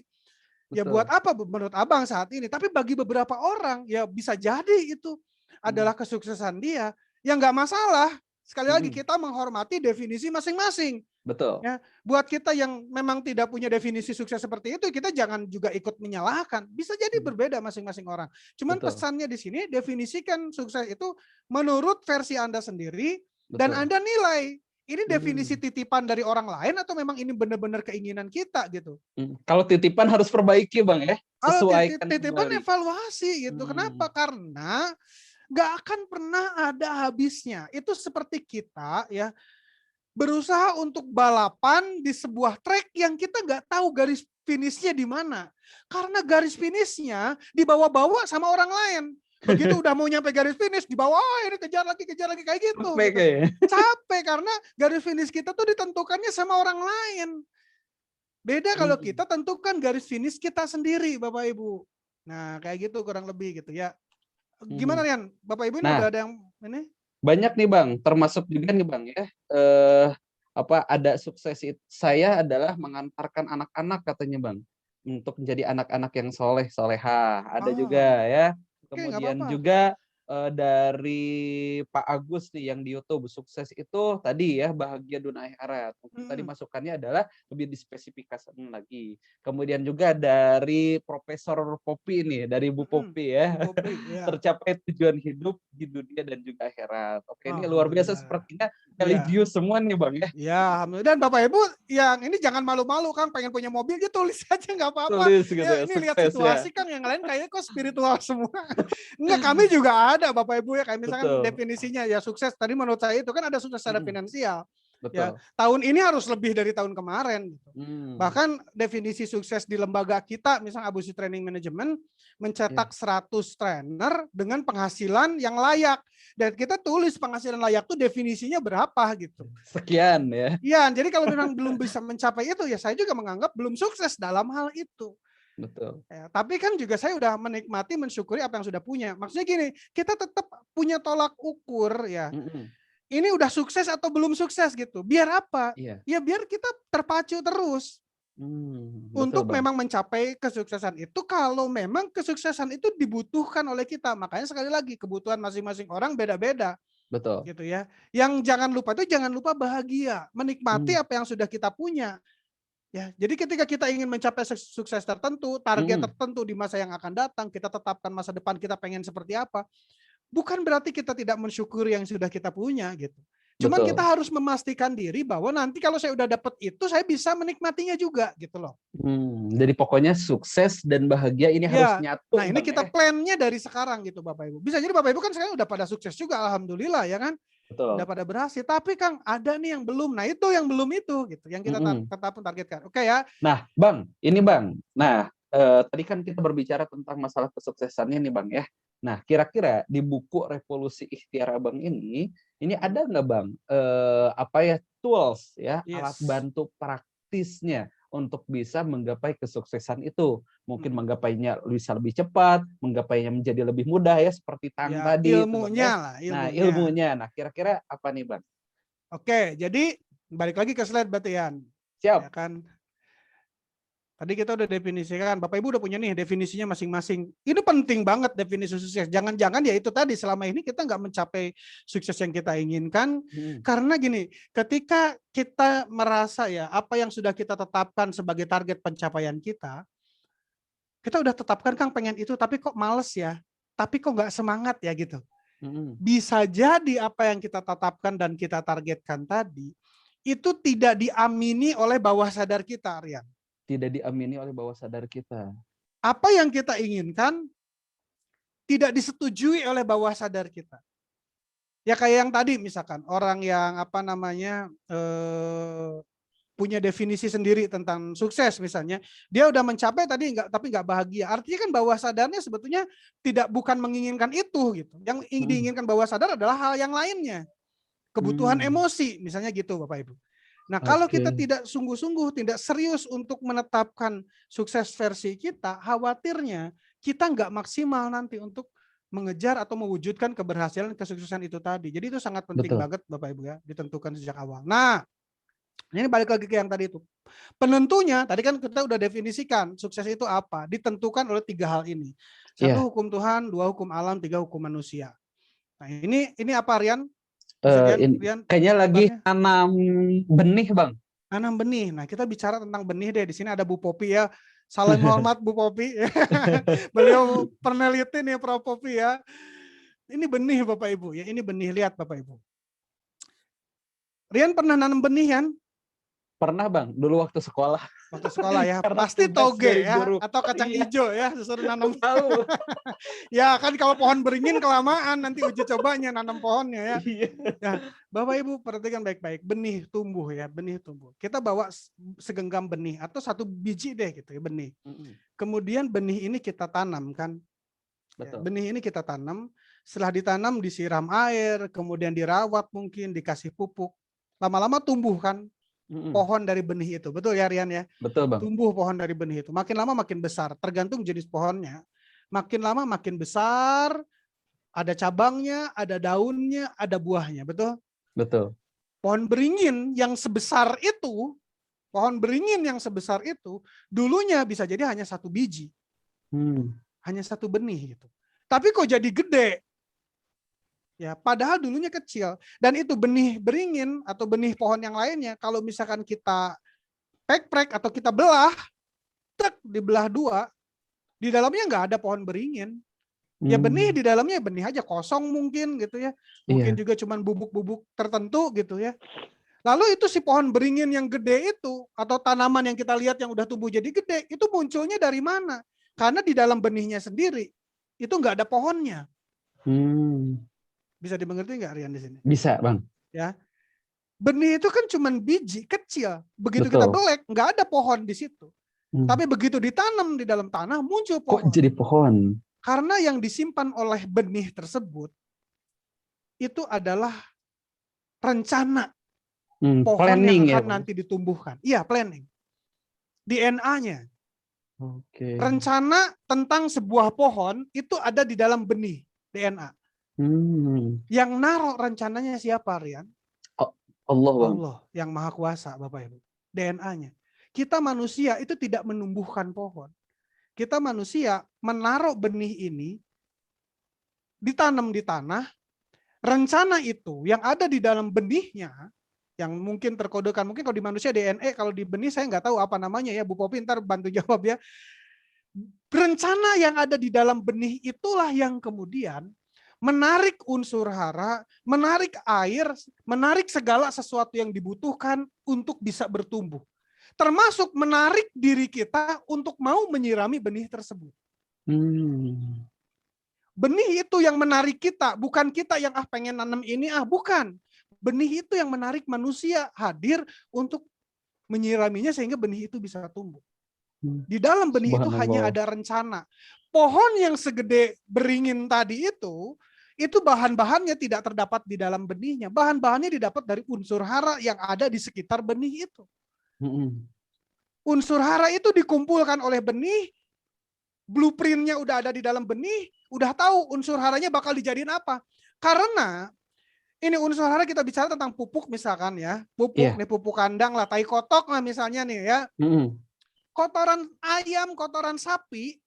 Ya buat apa menurut Abang saat ini? Tapi bagi beberapa orang ya bisa jadi itu adalah kesuksesan dia, yang nggak masalah. Sekali lagi kita menghormati definisi masing-masing. Betul. Ya, buat kita yang memang tidak punya definisi sukses seperti itu, kita jangan juga ikut menyalahkan. Bisa jadi berbeda masing-masing orang. Cuman pesannya di sini definisikan sukses itu menurut versi Anda sendiri dan Anda nilai. Ini definisi titipan dari orang lain atau memang ini benar-benar keinginan kita gitu. Kalau titipan harus perbaiki Bang ya. Sesuaikan titipan kembali. Evaluasi gitu. Kenapa? Karena nggak akan pernah ada habisnya. Itu seperti kita ya berusaha untuk balapan di sebuah trek yang kita nggak tahu garis finishnya di mana. Karena garis finishnya dibawa-bawa sama orang lain. Begitu udah mau nyampe garis finish, dibawa ini kejar lagi kayak gitu. Capek karena garis finish kita tuh ditentukannya sama orang lain. Beda kalau kita tentukan garis finish kita sendiri, Bapak Ibu. Nah, kayak gitu kurang lebih gitu ya. Gimana Rian? Bapak Ibu ini udah ada yang ini? Banyak nih Bang, termasuk juga nih Bang ya. Ada sukses saya adalah mengantarkan anak-anak katanya Bang untuk menjadi anak-anak yang soleha. Ada juga ya. Kemudian juga dari Pak Agus nih yang di YouTube, sukses itu tadi ya bahagia dunia akhirat. Mungkin tadi masukannya adalah lebih dispesifikasikan lagi. Kemudian juga dari Profesor Popi nih, dari Bu Popi ya. Tercapai tujuan hidup di dunia dan juga akhirat. Oke, ini luar biasa sepertinya religius semua nih Bang ya. Ya, alhamdulillah. Dan Bapak Ibu yang ini jangan malu-malu Kang, pengen punya mobil dia tulis aja nggak apa-apa. Tulis gitu Ya, ini lihat situasi Kang, yang lain kayaknya kok spiritual semua. Enggak, kami juga ada Bapak Ibu ya, kayak misalkan definisinya ya sukses. Tadi menurut saya itu kan ada sukses secara finansial. Ya, tahun ini harus lebih dari tahun kemarin. Gitu. Bahkan definisi sukses di lembaga kita, misalnya Abusi Training Management, mencetak 100 trainer dengan penghasilan yang layak. Dan kita tulis penghasilan layak itu definisinya berapa gitu. Sekian ya. Iya, jadi kalau memang belum bisa mencapai itu, ya saya juga menganggap belum sukses dalam hal itu. Betul. Ya, tapi kan juga saya udah menikmati, mensyukuri apa yang sudah punya. Maksudnya gini, kita tetap punya tolak ukur ya. Ini udah sukses atau belum sukses gitu. Biar apa? Ya biar kita terpacu terus. Untuk memang mencapai kesuksesan itu, kalau memang kesuksesan itu dibutuhkan oleh kita. Makanya sekali lagi kebutuhan masing-masing orang beda-beda. Betul. Gitu ya. Yang jangan lupa itu jangan lupa bahagia, menikmati apa yang sudah kita punya. Ya, jadi ketika kita ingin mencapai sukses tertentu, target tertentu di masa yang akan datang, kita tetapkan masa depan kita pengen seperti apa. Bukan berarti kita tidak mensyukuri yang sudah kita punya gitu. Cuman kita harus memastikan diri bahwa nanti kalau saya udah dapet itu, saya bisa menikmatinya juga gitu loh. Jadi pokoknya sukses dan bahagia ini harus nyatu. Nah ini kita plannya dari sekarang gitu Bapak Ibu. Bisa jadi Bapak Ibu kan sekarang udah pada sukses juga, alhamdulillah ya kan. Udah pada berhasil. Tapi Kang ada nih yang belum. Nah itu yang belum itu gitu, yang kita tetap targetkan. Oke ya. Nah Bang, ini Bang. Nah tadi kan kita berbicara tentang masalah kesuksesannya nih Bang ya. Nah, kira-kira di buku Revolusi Ikhtiar Abang ini ada nggak Bang, apa ya, tools ya, alat Yes. bantu praktisnya untuk bisa menggapai kesuksesan itu? Mungkin menggapainya bisa lebih cepat, menggapainya menjadi lebih mudah ya, seperti Tang Ya, tadi itu Bang ilmunya ya. lah, Nah, ilmunya. ilmunya. Nah, kira-kira apa nih Bang? Oke, jadi balik lagi ke slide berarti Yan. Siap. Ya kan? Tadi kita udah definisikan, Bapak Ibu udah punya nih definisinya masing-masing. Ini penting banget definisi sukses. Jangan-jangan ya itu tadi selama ini kita nggak mencapai sukses yang kita inginkan. Karena gini, ketika kita merasa ya apa yang sudah kita tetapkan sebagai target pencapaian kita udah tetapkan Kang pengen itu, tapi kok males ya, tapi kok nggak semangat ya gitu. Bisa jadi apa yang kita tetapkan dan kita targetkan tadi, itu tidak diamini oleh bawah sadar kita, Rian. Tidak diamini oleh bawah sadar kita. Apa yang kita inginkan tidak disetujui oleh bawah sadar kita. Ya kayak yang tadi misalkan orang yang apa namanya punya definisi sendiri tentang sukses misalnya, dia udah mencapai tadi tapi nggak bahagia. Artinya kan bawah sadarnya sebetulnya bukan menginginkan itu gitu. Yang diinginkan bawah sadar adalah hal yang lainnya. Kebutuhan emosi misalnya gitu Bapak Ibu. Nah, kalau kita tidak sungguh-sungguh, tidak serius untuk menetapkan sukses versi kita, khawatirnya kita nggak maksimal nanti untuk mengejar atau mewujudkan keberhasilan kesuksesan itu tadi. Jadi itu sangat penting banget Bapak Ibu ya, ditentukan sejak awal. Nah, ini balik lagi ke yang tadi itu. Penentunya, tadi kan kita udah definisikan sukses itu apa, ditentukan oleh 3 hal ini. 1 hukum Tuhan, 2 hukum alam, 3 hukum manusia. Nah, ini apa Rian? Rian, kayaknya lagi tanam benih Bang. Tanam benih. Nah, kita bicara tentang benih deh. Di sini ada Bu Popi ya. Salam hormat Bu Popi. Beliau peneliti nih Prof Popi ya. Ini benih Bapak Ibu ya. Ini benih, lihat Bapak Ibu. Rian pernah nanam benih kan? Pernah Bang, dulu waktu sekolah. Waktu sekolah ya, pasti toge ya, atau kacang hijau ya, disuruh nanam. Tahu. Ya kan kalau pohon beringin kelamaan nanti uji cobanya nanam pohonnya ya. Ya, Bapak Ibu perhatikan baik-baik, benih tumbuh ya, benih tumbuh. Kita bawa segenggam benih atau 1 biji deh gitu ya, benih. Kemudian benih ini kita tanam kan. Ya, benih ini kita tanam, setelah ditanam disiram air, kemudian dirawat mungkin, dikasih pupuk. Lama-lama tumbuh kan. Pohon dari benih itu, betul ya Rian ya? Betul Bang. Tumbuh pohon dari benih itu, makin lama makin besar, tergantung jenis pohonnya. Makin lama makin besar, ada cabangnya, ada daunnya, ada buahnya, betul? Betul. Pohon beringin yang sebesar itu, dulunya bisa jadi hanya 1 biji, hanya 1 benih gitu. Tapi kok jadi gede? Ya, padahal dulunya kecil. Dan itu benih beringin atau benih pohon yang lainnya, kalau misalkan kita prek atau kita belah, dibelah 2, di dalamnya nggak ada pohon beringin. Ya benih di dalamnya benih aja kosong mungkin gitu ya. Mungkin juga cuman bubuk-bubuk tertentu gitu ya. Lalu itu si pohon beringin yang gede itu atau tanaman yang kita lihat yang udah tumbuh jadi gede, itu munculnya dari mana? Karena di dalam benihnya sendiri itu nggak ada pohonnya. Bisa dimengerti nggak Rian di sini? Bisa Bang. Ya, benih itu kan cuman biji kecil. Begitu kita belek, nggak ada pohon di situ. Tapi begitu ditanam di dalam tanah muncul pohon. Kok jadi pohon? Karena yang disimpan oleh benih tersebut itu adalah rencana pohon yang akan nanti ditumbuhkan. Iya, planning. DNA-nya. Rencana tentang sebuah pohon itu ada di dalam benih DNA. Yang naruh rencananya siapa Rian? Allah Bang. Allah yang maha kuasa Bapak Ibu. DNA-nya. Kita manusia itu tidak menumbuhkan pohon. Kita manusia menaruh benih ini, ditanam di tanah, rencana itu yang ada di dalam benihnya, yang mungkin terkodekan, mungkin kalau di manusia DNA, kalau di benih saya nggak tahu apa namanya ya, Bu Popi ntar bantu jawab ya. Rencana yang ada di dalam benih itulah yang kemudian menarik unsur hara, menarik air, menarik segala sesuatu yang dibutuhkan untuk bisa bertumbuh. Termasuk menarik diri kita untuk mau menyirami benih tersebut. Benih itu yang menarik kita, bukan kita yang pengen nanam ini, bukan. Benih itu yang menarik manusia hadir untuk menyiraminya sehingga benih itu bisa tumbuh. Di dalam benih itu hanya Subhanallah. ada rencana. Pohon yang segede beringin tadi itu bahan-bahannya tidak terdapat di dalam benihnya. Bahan-bahannya didapat dari unsur hara yang ada di sekitar benih itu. Unsur hara itu dikumpulkan oleh benih, blueprintnya udah ada di dalam benih, udah tahu unsur haranya bakal dijadiin apa. Karena ini unsur hara kita bicara tentang pupuk misalkan ya, pupuk nih, pupuk kandang lah, tai kotok lah misalnya nih ya. Kotoran ayam, kotoran sapi,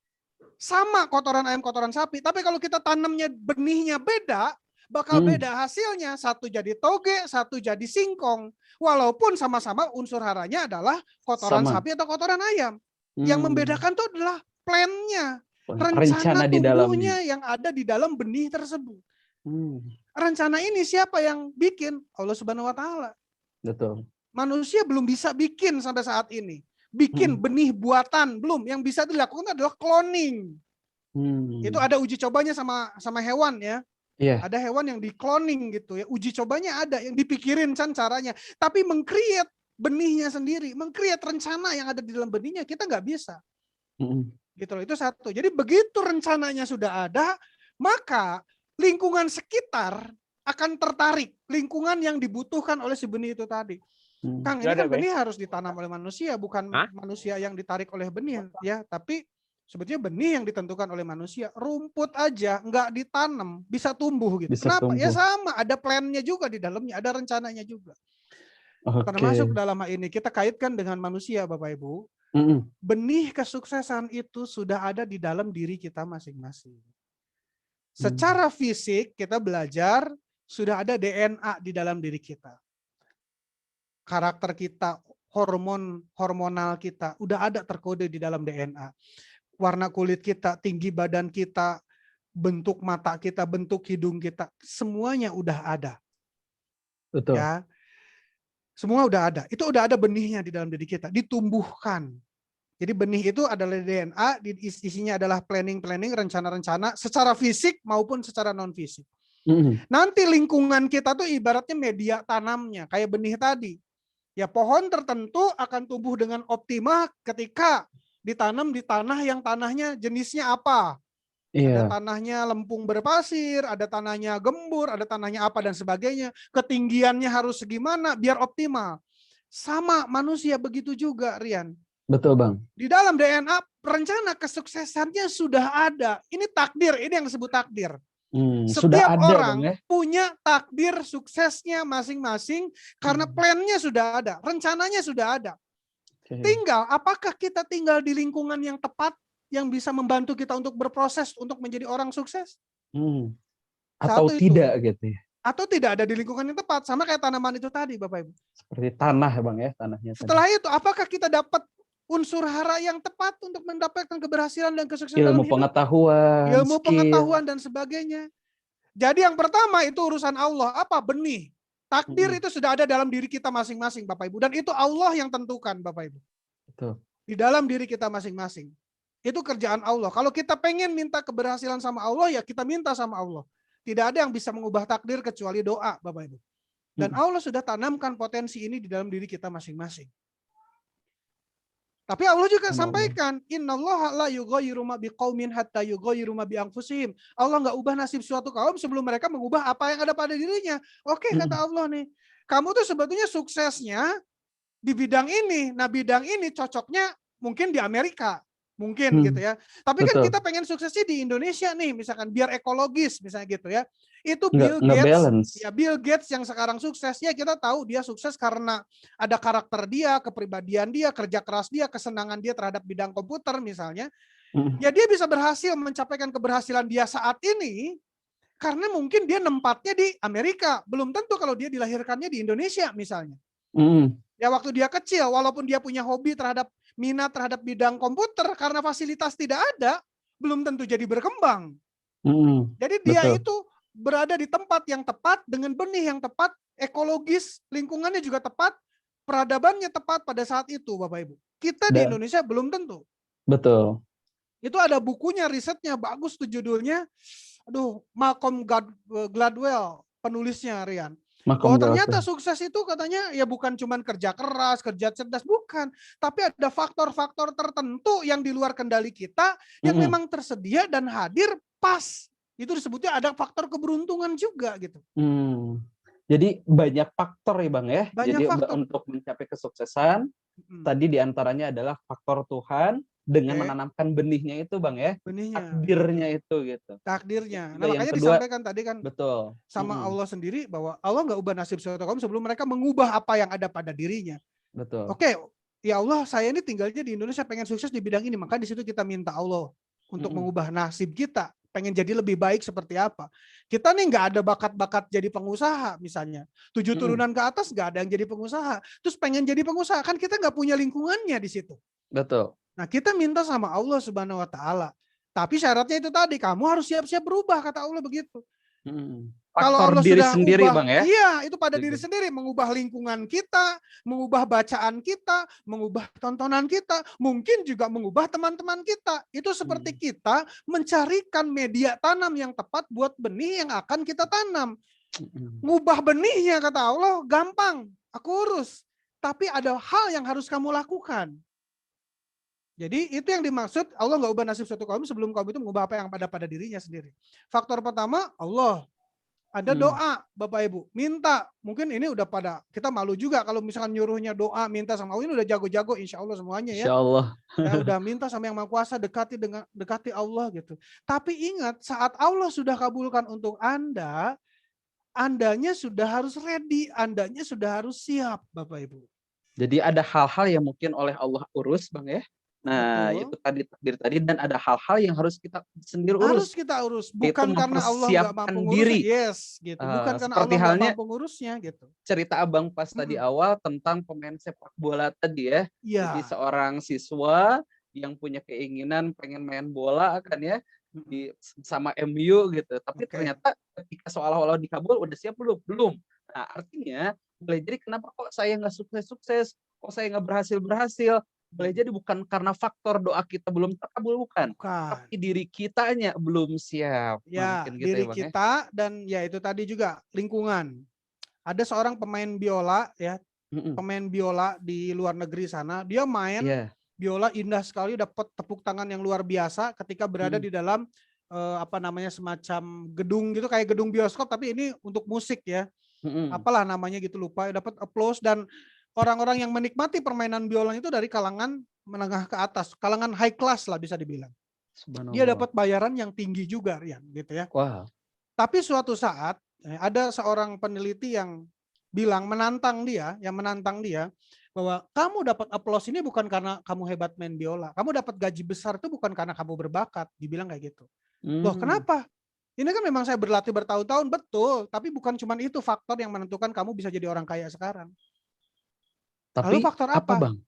sama kotoran ayam, kotoran sapi, tapi kalau kita tanamnya benihnya beda, bakal beda hasilnya. Satu jadi toge, satu jadi singkong. Walaupun sama-sama unsur haranya adalah kotoran sapi atau kotoran ayam. Yang membedakan itu adalah plan-nya, rencana di tumbuhnya yang ada di dalam benih tersebut. Rencana ini siapa yang bikin? Allah Subhanahu wa Ta'ala. Betul. Manusia belum bisa bikin sampai saat ini. Bikin benih buatan belum. Yang bisa dilakukan adalah cloning. Itu ada uji cobanya sama hewan ya. Ada hewan yang di cloning gitu ya. Uji cobanya ada yang dipikirin kan caranya. Tapi meng-create benihnya sendiri, meng-create rencana yang ada di dalam benihnya kita nggak bisa. Gitu loh, itu satu. Jadi begitu rencananya sudah ada, maka lingkungan sekitar akan tertarik. Lingkungan yang dibutuhkan oleh si benih itu tadi. Kang, ini kan benih harus ditanam oleh manusia, bukan manusia yang ditarik oleh benih ya, tapi sebetulnya benih yang ditentukan oleh manusia. Rumput aja nggak ditanam bisa tumbuh gitu. Bisa Kenapa? tumbuh. Ya sama, ada plannya juga di dalamnya, ada rencananya juga. Termasuk dalam hal ini kita kaitkan dengan manusia, Bapak Ibu. Benih kesuksesan itu sudah ada di dalam diri kita masing-masing. Secara fisik kita belajar sudah ada DNA di dalam diri kita. Karakter kita, hormonal kita udah ada terkode di dalam DNA. Warna kulit kita, tinggi badan kita, bentuk mata kita, bentuk hidung kita, semuanya udah ada. Betul. Ya. Semua udah ada. Itu udah ada benihnya di dalam diri kita, ditumbuhkan. Jadi benih itu adalah DNA, isinya adalah planning, rencana-rencana secara fisik maupun secara non fisik. Nanti lingkungan kita tuh ibaratnya media tanamnya, kayak benih tadi. Ya pohon tertentu akan tumbuh dengan optimal ketika ditanam di tanah yang tanahnya jenisnya apa. Ada tanahnya lempung berpasir, ada tanahnya gembur, ada tanahnya apa dan sebagainya. Ketinggiannya harus segimana biar optimal. Sama manusia begitu juga, Rian. Betul, Bang. Di dalam DNA rencana kesuksesannya sudah ada. Ini takdir, ini yang disebut takdir. Setiap ada, orang Bang, ya? punya takdir suksesnya masing-masing karena plannya sudah ada, rencananya sudah ada. Tinggal apakah kita tinggal di lingkungan yang tepat yang bisa membantu kita untuk berproses untuk menjadi orang sukses? Atau tidak gitu ya? Atau tidak ada di lingkungan yang tepat, sama kayak tanaman itu tadi, Bapak Ibu. Seperti tanah, Bang ya, tanahnya. Setelah itu apakah kita dapat unsur hara yang tepat untuk mendapatkan keberhasilan dan kesuksesan dalam ilmu hidup? Ilmu pengetahuan dan sebagainya. Jadi yang pertama itu urusan Allah. Apa? Benih. Takdir itu sudah ada dalam diri kita masing-masing, Bapak Ibu. Dan itu Allah yang tentukan, Bapak Ibu. Betul. Di dalam diri kita masing-masing. Itu kerjaan Allah. Kalau kita pengen minta keberhasilan sama Allah, ya kita minta sama Allah. Tidak ada yang bisa mengubah takdir kecuali doa, Bapak Ibu. Dan Allah sudah tanamkan potensi ini di dalam diri kita masing-masing. Tapi Allah juga sampaikan, innallaha la yughayyiru ma biqaumin hatta yughayyiru ma bi anfusihim. Allah enggak ubah nasib suatu kaum sebelum mereka mengubah apa yang ada pada dirinya. Oke, kata Allah nih. Kamu tuh sebetulnya suksesnya di bidang ini. Nah, bidang ini cocoknya mungkin di Amerika. Mungkin gitu ya. Tapi kan kita pengen suksesnya di Indonesia nih, misalkan biar ekologis misalnya gitu ya. Itu Bill Gates, ya Bill Gates yang sekarang sukses ya kita tahu dia sukses karena ada karakter dia, kepribadian dia, kerja keras dia, kesenangan dia terhadap bidang komputer misalnya. Ya dia bisa berhasil mencapaikan keberhasilan dia saat ini karena mungkin dia nempatnya di Amerika. Belum tentu kalau dia dilahirkannya di Indonesia misalnya. Ya waktu dia kecil, walaupun dia punya hobi terhadap minat terhadap bidang komputer karena fasilitas tidak ada, belum tentu jadi berkembang. Jadi dia itu berada di tempat yang tepat, dengan benih yang tepat, ekologis, lingkungannya juga tepat, peradabannya tepat pada saat itu, Bapak Ibu. Kita di Indonesia belum tentu. Betul. Itu ada bukunya, risetnya, bagus tuh judulnya. Aduh, Malcolm Gladwell, penulisnya, Rian. Makom Bahwa ternyata terakhir. sukses itu katanya ya bukan cuman kerja keras, kerja cerdas, bukan. Tapi ada faktor-faktor tertentu yang di luar kendali kita yang Mm-mm. memang tersedia dan hadir pas. Itu disebutnya ada faktor keberuntungan juga gitu. Hmm. Jadi banyak faktor ya Bang ya. Banyak Jadi faktor. untuk mencapai kesuksesan, tadi diantaranya adalah faktor Tuhan dengan Oke. menanamkan benihnya itu Bang ya. Benihnya. Takdirnya itu gitu. Takdirnya. Nah Juga yang makanya kedua, disampaikan tadi kan betul. sama Mm-mm. Allah sendiri bahwa Allah nggak ubah nasib suatu kaum sebelum mereka mengubah apa yang ada pada dirinya. Betul. Oke, ya Allah, saya ini tinggalnya di Indonesia pengen sukses di bidang ini, maka di situ kita minta Allah untuk Mm-mm. mengubah nasib kita, pengen jadi lebih baik seperti apa. Kita nih nggak ada bakat-bakat jadi pengusaha misalnya. 7 Mm-mm. turunan ke atas nggak ada yang jadi pengusaha. Terus pengen jadi pengusaha, kan kita nggak punya lingkungannya di situ. Betul. Nah kita minta sama Allah Subhanahu Wa Taala. Tapi syaratnya itu tadi, kamu harus siap-siap berubah, kata Allah begitu. Mm-mm. Kalau Faktor Allah diri sudah sendiri ubah, Bang ya. iya itu pada diri Gitu. sendiri, mengubah lingkungan kita, mengubah bacaan kita, mengubah tontonan kita, mungkin juga mengubah teman-teman kita. Itu seperti kita mencarikan media tanam yang tepat buat benih yang akan kita tanam. Mm-mm. Ngubah benihnya kata Allah gampang, aku urus. Tapi ada hal yang harus kamu lakukan. Jadi itu yang dimaksud Allah nggak ubah nasib suatu kaum sebelum kaum itu mengubah apa yang ada pada dirinya sendiri. Faktor pertama Allah. Ada doa, Bapak Ibu, minta. Mungkin ini udah pada, kita malu juga kalau misalkan nyuruhnya doa, minta sama Allah, ini udah jago-jago insya Allah semuanya ya. Insya Allah. Ya udah minta sama yang Maha Kuasa, dekati Allah gitu. Tapi ingat, saat Allah sudah kabulkan untuk Anda, Andanya sudah harus ready, Andanya sudah harus siap, Bapak Ibu. Jadi ada hal-hal yang mungkin oleh Allah urus Bang ya. Nah, Betul. itu tadi takdir tadi, dan ada hal-hal yang harus kita sendiri urus. Harus kita urus, Yaitu bukan karena Allah nggak mampu mempersiapkan ngurusnya, diri. yes gitu. Bukan karena Seperti Allah nggak halnya mampu ngurusnya gitu. cerita Abang pas tadi awal tentang pemain sepak bola tadi ya. Jadi Iya. seorang siswa yang punya keinginan pengen main bola kan ya sama MU gitu. Tapi Oke. ternyata ketika seolah-olah dikabul udah siap belum? Belum. Nah, artinya boleh jadi kenapa kok saya nggak sukses-sukses? Kok saya nggak berhasil-berhasil? Boleh jadi bukan karena faktor doa kita belum terkabul, bukan. Bukan. Tapi diri kitanya belum siap. Ya, Mungkin gitu diri ya Bang ya. kita dan ya itu tadi juga lingkungan. Ada seorang pemain biola ya, pemain biola di luar negeri sana, dia main biola indah sekali, dapat tepuk tangan yang luar biasa ketika berada di dalam apa namanya semacam gedung gitu, kayak gedung bioskop tapi ini untuk musik ya. Apalah namanya gitu lupa, dapat applause dan orang-orang yang menikmati permainan biola itu dari kalangan menengah ke atas, kalangan high class lah bisa dibilang. Dia dapat bayaran yang tinggi juga Rian gitu ya. Wow. Tapi suatu saat ada seorang peneliti yang bilang menantang dia bahwa kamu dapat aplaus ini bukan karena kamu hebat main biola, kamu dapat gaji besar itu bukan karena kamu berbakat, dibilang kayak gitu. Loh kenapa? Ini kan memang saya berlatih bertahun-tahun, betul, tapi bukan cuma itu faktor yang menentukan kamu bisa jadi orang kaya sekarang. Tapi lalu faktor apa? Bang?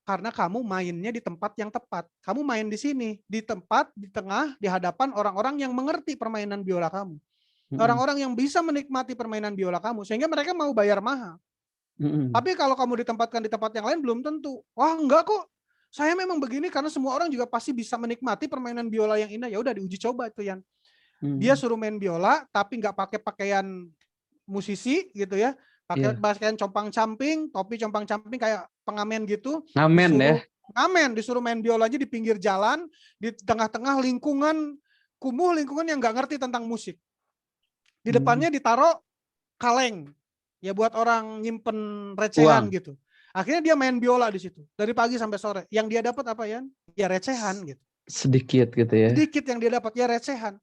Karena kamu mainnya di tempat yang tepat. Kamu main di sini, di tempat, di tengah, di hadapan orang-orang yang mengerti permainan biola kamu. Orang-orang yang bisa menikmati permainan biola kamu, sehingga mereka mau bayar mahal. Tapi kalau kamu ditempatkan di tempat yang lain, belum tentu. Wah enggak kok, saya memang begini karena semua orang juga pasti bisa menikmati permainan biola yang indah. Ya udah diuji coba itu Yan. Dia suruh main biola, tapi nggak pakai pakaian musisi gitu ya. Pakai pakaian compang-camping, topi compang-camping kayak pengamen gitu. Ngamen ya. Ngamen, disuruh main biolanya di pinggir jalan, di tengah-tengah lingkungan kumuh, lingkungan yang nggak ngerti tentang musik. Di depannya ditaruh kaleng, ya buat orang nyimpen recehan gitu. Akhirnya dia main biola di situ dari pagi sampai sore. Yang dia dapat apa Yan? Ya recehan gitu. Sedikit gitu ya. Sedikit yang dia dapat ya recehan.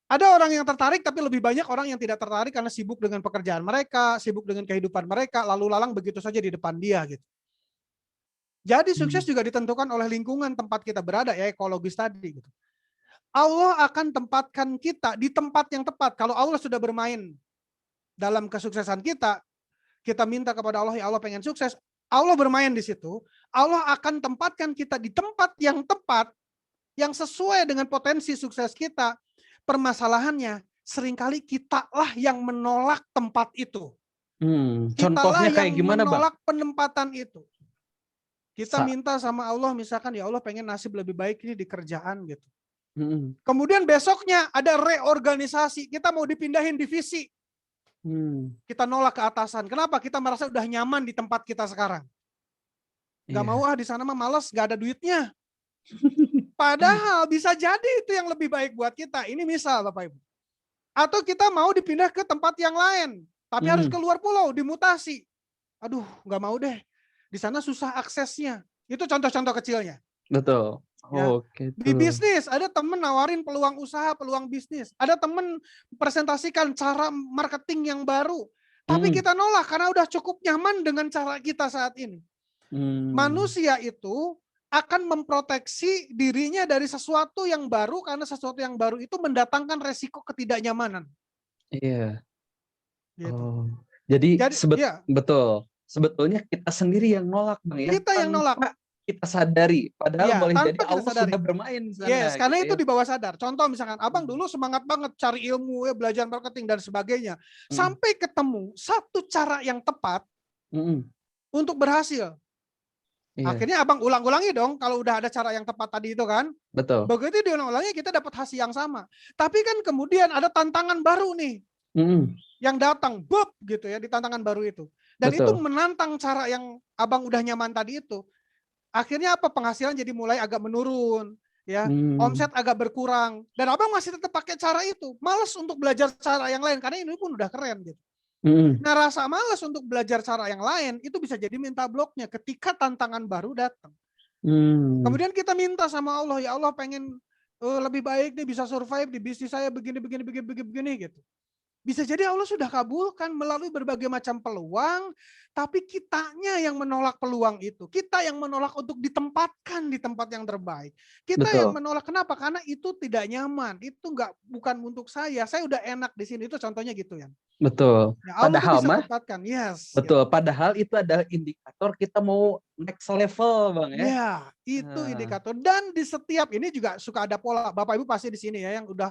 Ada orang yang tertarik tapi lebih banyak orang yang tidak tertarik karena sibuk dengan pekerjaan mereka, sibuk dengan kehidupan mereka, lalu lalang begitu saja di depan dia gitu. Jadi sukses juga ditentukan oleh lingkungan tempat kita berada ya, ekologis tadi gitu. Allah akan tempatkan kita di tempat yang tepat. Kalau Allah sudah bermain dalam kesuksesan kita, kita minta kepada Allah, ya Allah pengen sukses, Allah bermain di situ, Allah akan tempatkan kita di tempat yang tepat, yang sesuai dengan potensi sukses kita. Permasalahannya, seringkali kitalah yang menolak tempat itu. Contohnya kayak gimana Bang? Menolak penempatan itu. Kita minta sama Allah, misalkan ya Allah pengen nasib lebih baik ini di kerjaan gitu. Kemudian besoknya ada reorganisasi, kita mau dipindahin divisi. Kita nolak ke atasan. Kenapa? Kita merasa udah nyaman di tempat kita sekarang. Gak mau di sana mah males, gak ada duitnya. Padahal bisa jadi itu yang lebih baik buat kita. Ini misal Bapak Ibu. Atau kita mau dipindah ke tempat yang lain, tapi harus keluar pulau, dimutasi. Aduh, gak mau deh. Di sana susah aksesnya. Itu contoh-contoh kecilnya. Betul. Ya. Oke. Di bisnis, ada temen nawarin peluang usaha, peluang bisnis. Ada temen presentasikan cara marketing yang baru. Tapi kita nolak karena udah cukup nyaman dengan cara kita saat ini. Manusia itu akan memproteksi dirinya dari sesuatu yang baru karena sesuatu yang baru itu mendatangkan resiko ketidaknyamanan. Iya. Gitu. Jadi iya. betul. Sebetulnya kita sendiri yang nolak, Bang ya. Kita yang nolak. Kita sadari, padahal boleh jadi Allah sadari. sudah bermain di sana. Yes, karena gitu itu di bawah sadar. Contoh misalkan, abang dulu semangat banget cari ilmu, belajar marketing dan sebagainya. Sampai ketemu satu cara yang tepat untuk berhasil. Akhirnya abang ulang-ulangi dong kalau udah ada cara yang tepat tadi itu kan. Betul. Begitu diulang-ulangi kita dapat hasil yang sama. Tapi kan kemudian ada tantangan baru nih. Yang datang, gitu ya di tantangan baru itu. Dan itu menantang cara yang abang udah nyaman tadi itu. Akhirnya apa? Penghasilan jadi mulai agak menurun, ya. Omset agak berkurang. Dan abang masih tetap pakai cara itu. Males untuk belajar cara yang lain karena ini pun udah keren gitu. Nah, rasa malas untuk belajar cara yang lain itu bisa jadi minta bloknya ketika tantangan baru datang. Kemudian kita minta sama Allah, ya Allah pengen lebih baik nih bisa survive di bisnis saya begini gitu. Bisa jadi Allah sudah kabulkan melalui berbagai macam peluang, tapi kitanya yang menolak peluang itu. Kita yang menolak untuk ditempatkan di tempat yang terbaik. Kita yang menolak, kenapa? Karena itu tidak nyaman, itu bukan untuk saya udah enak di sini, itu contohnya gitu ya. Betul. Ya, Allah padahal bisa tempatkan, yes. Betul, Ya. padahal itu adalah indikator kita mau next level, Bang ya. Ya, itu indikator. Dan di setiap ini juga suka ada pola. Bapak Ibu pasti di sini ya yang udah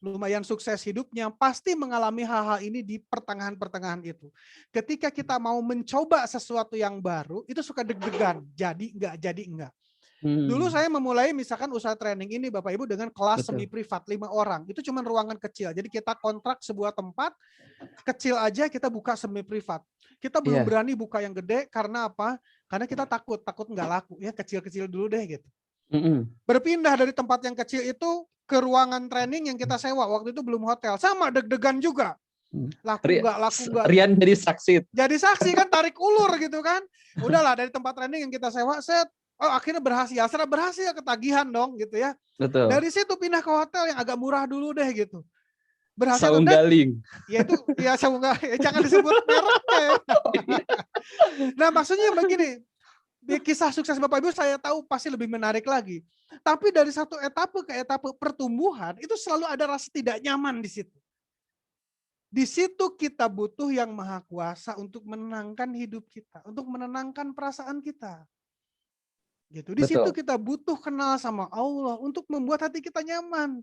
lumayan sukses hidupnya pasti mengalami hal-hal ini di pertengahan-pertengahan itu. Ketika kita mau mencoba sesuatu yang baru, itu suka deg-degan. Jadi enggak. Dulu saya memulai misalkan usaha training ini Bapak Ibu dengan kelas semi privat 5 orang. Itu cuma ruangan kecil. Jadi kita kontrak sebuah tempat kecil aja kita buka semi privat. Kita belum berani buka yang gede karena apa? Karena kita takut nggak laku ya, kecil-kecil dulu deh gitu. Berpindah dari tempat yang kecil itu ke ruangan training yang kita sewa. Waktu itu belum hotel. Sama deg-degan juga. Laku nggak. Rian jadi saksi. Jadi saksi kan, tarik ulur gitu kan. Udahlah dari tempat training yang kita sewa, akhirnya berhasil. Setelah berhasil ketagihan dong gitu ya. Betul. Dari situ pindah ke hotel yang agak murah dulu deh gitu. Berhasil. Saung Galing. Ya itu ya Saung Galing. Jangan disebut mereknya. Nah maksudnya begini. Di kisah sukses Bapak Ibu saya tahu pasti lebih menarik lagi. Tapi dari satu etape ke etape pertumbuhan itu selalu ada rasa tidak nyaman di situ. Di situ kita butuh yang maha kuasa untuk menenangkan hidup kita, untuk menenangkan perasaan kita. Gitu. Di situ kita butuh kenal sama Allah untuk membuat hati kita nyaman.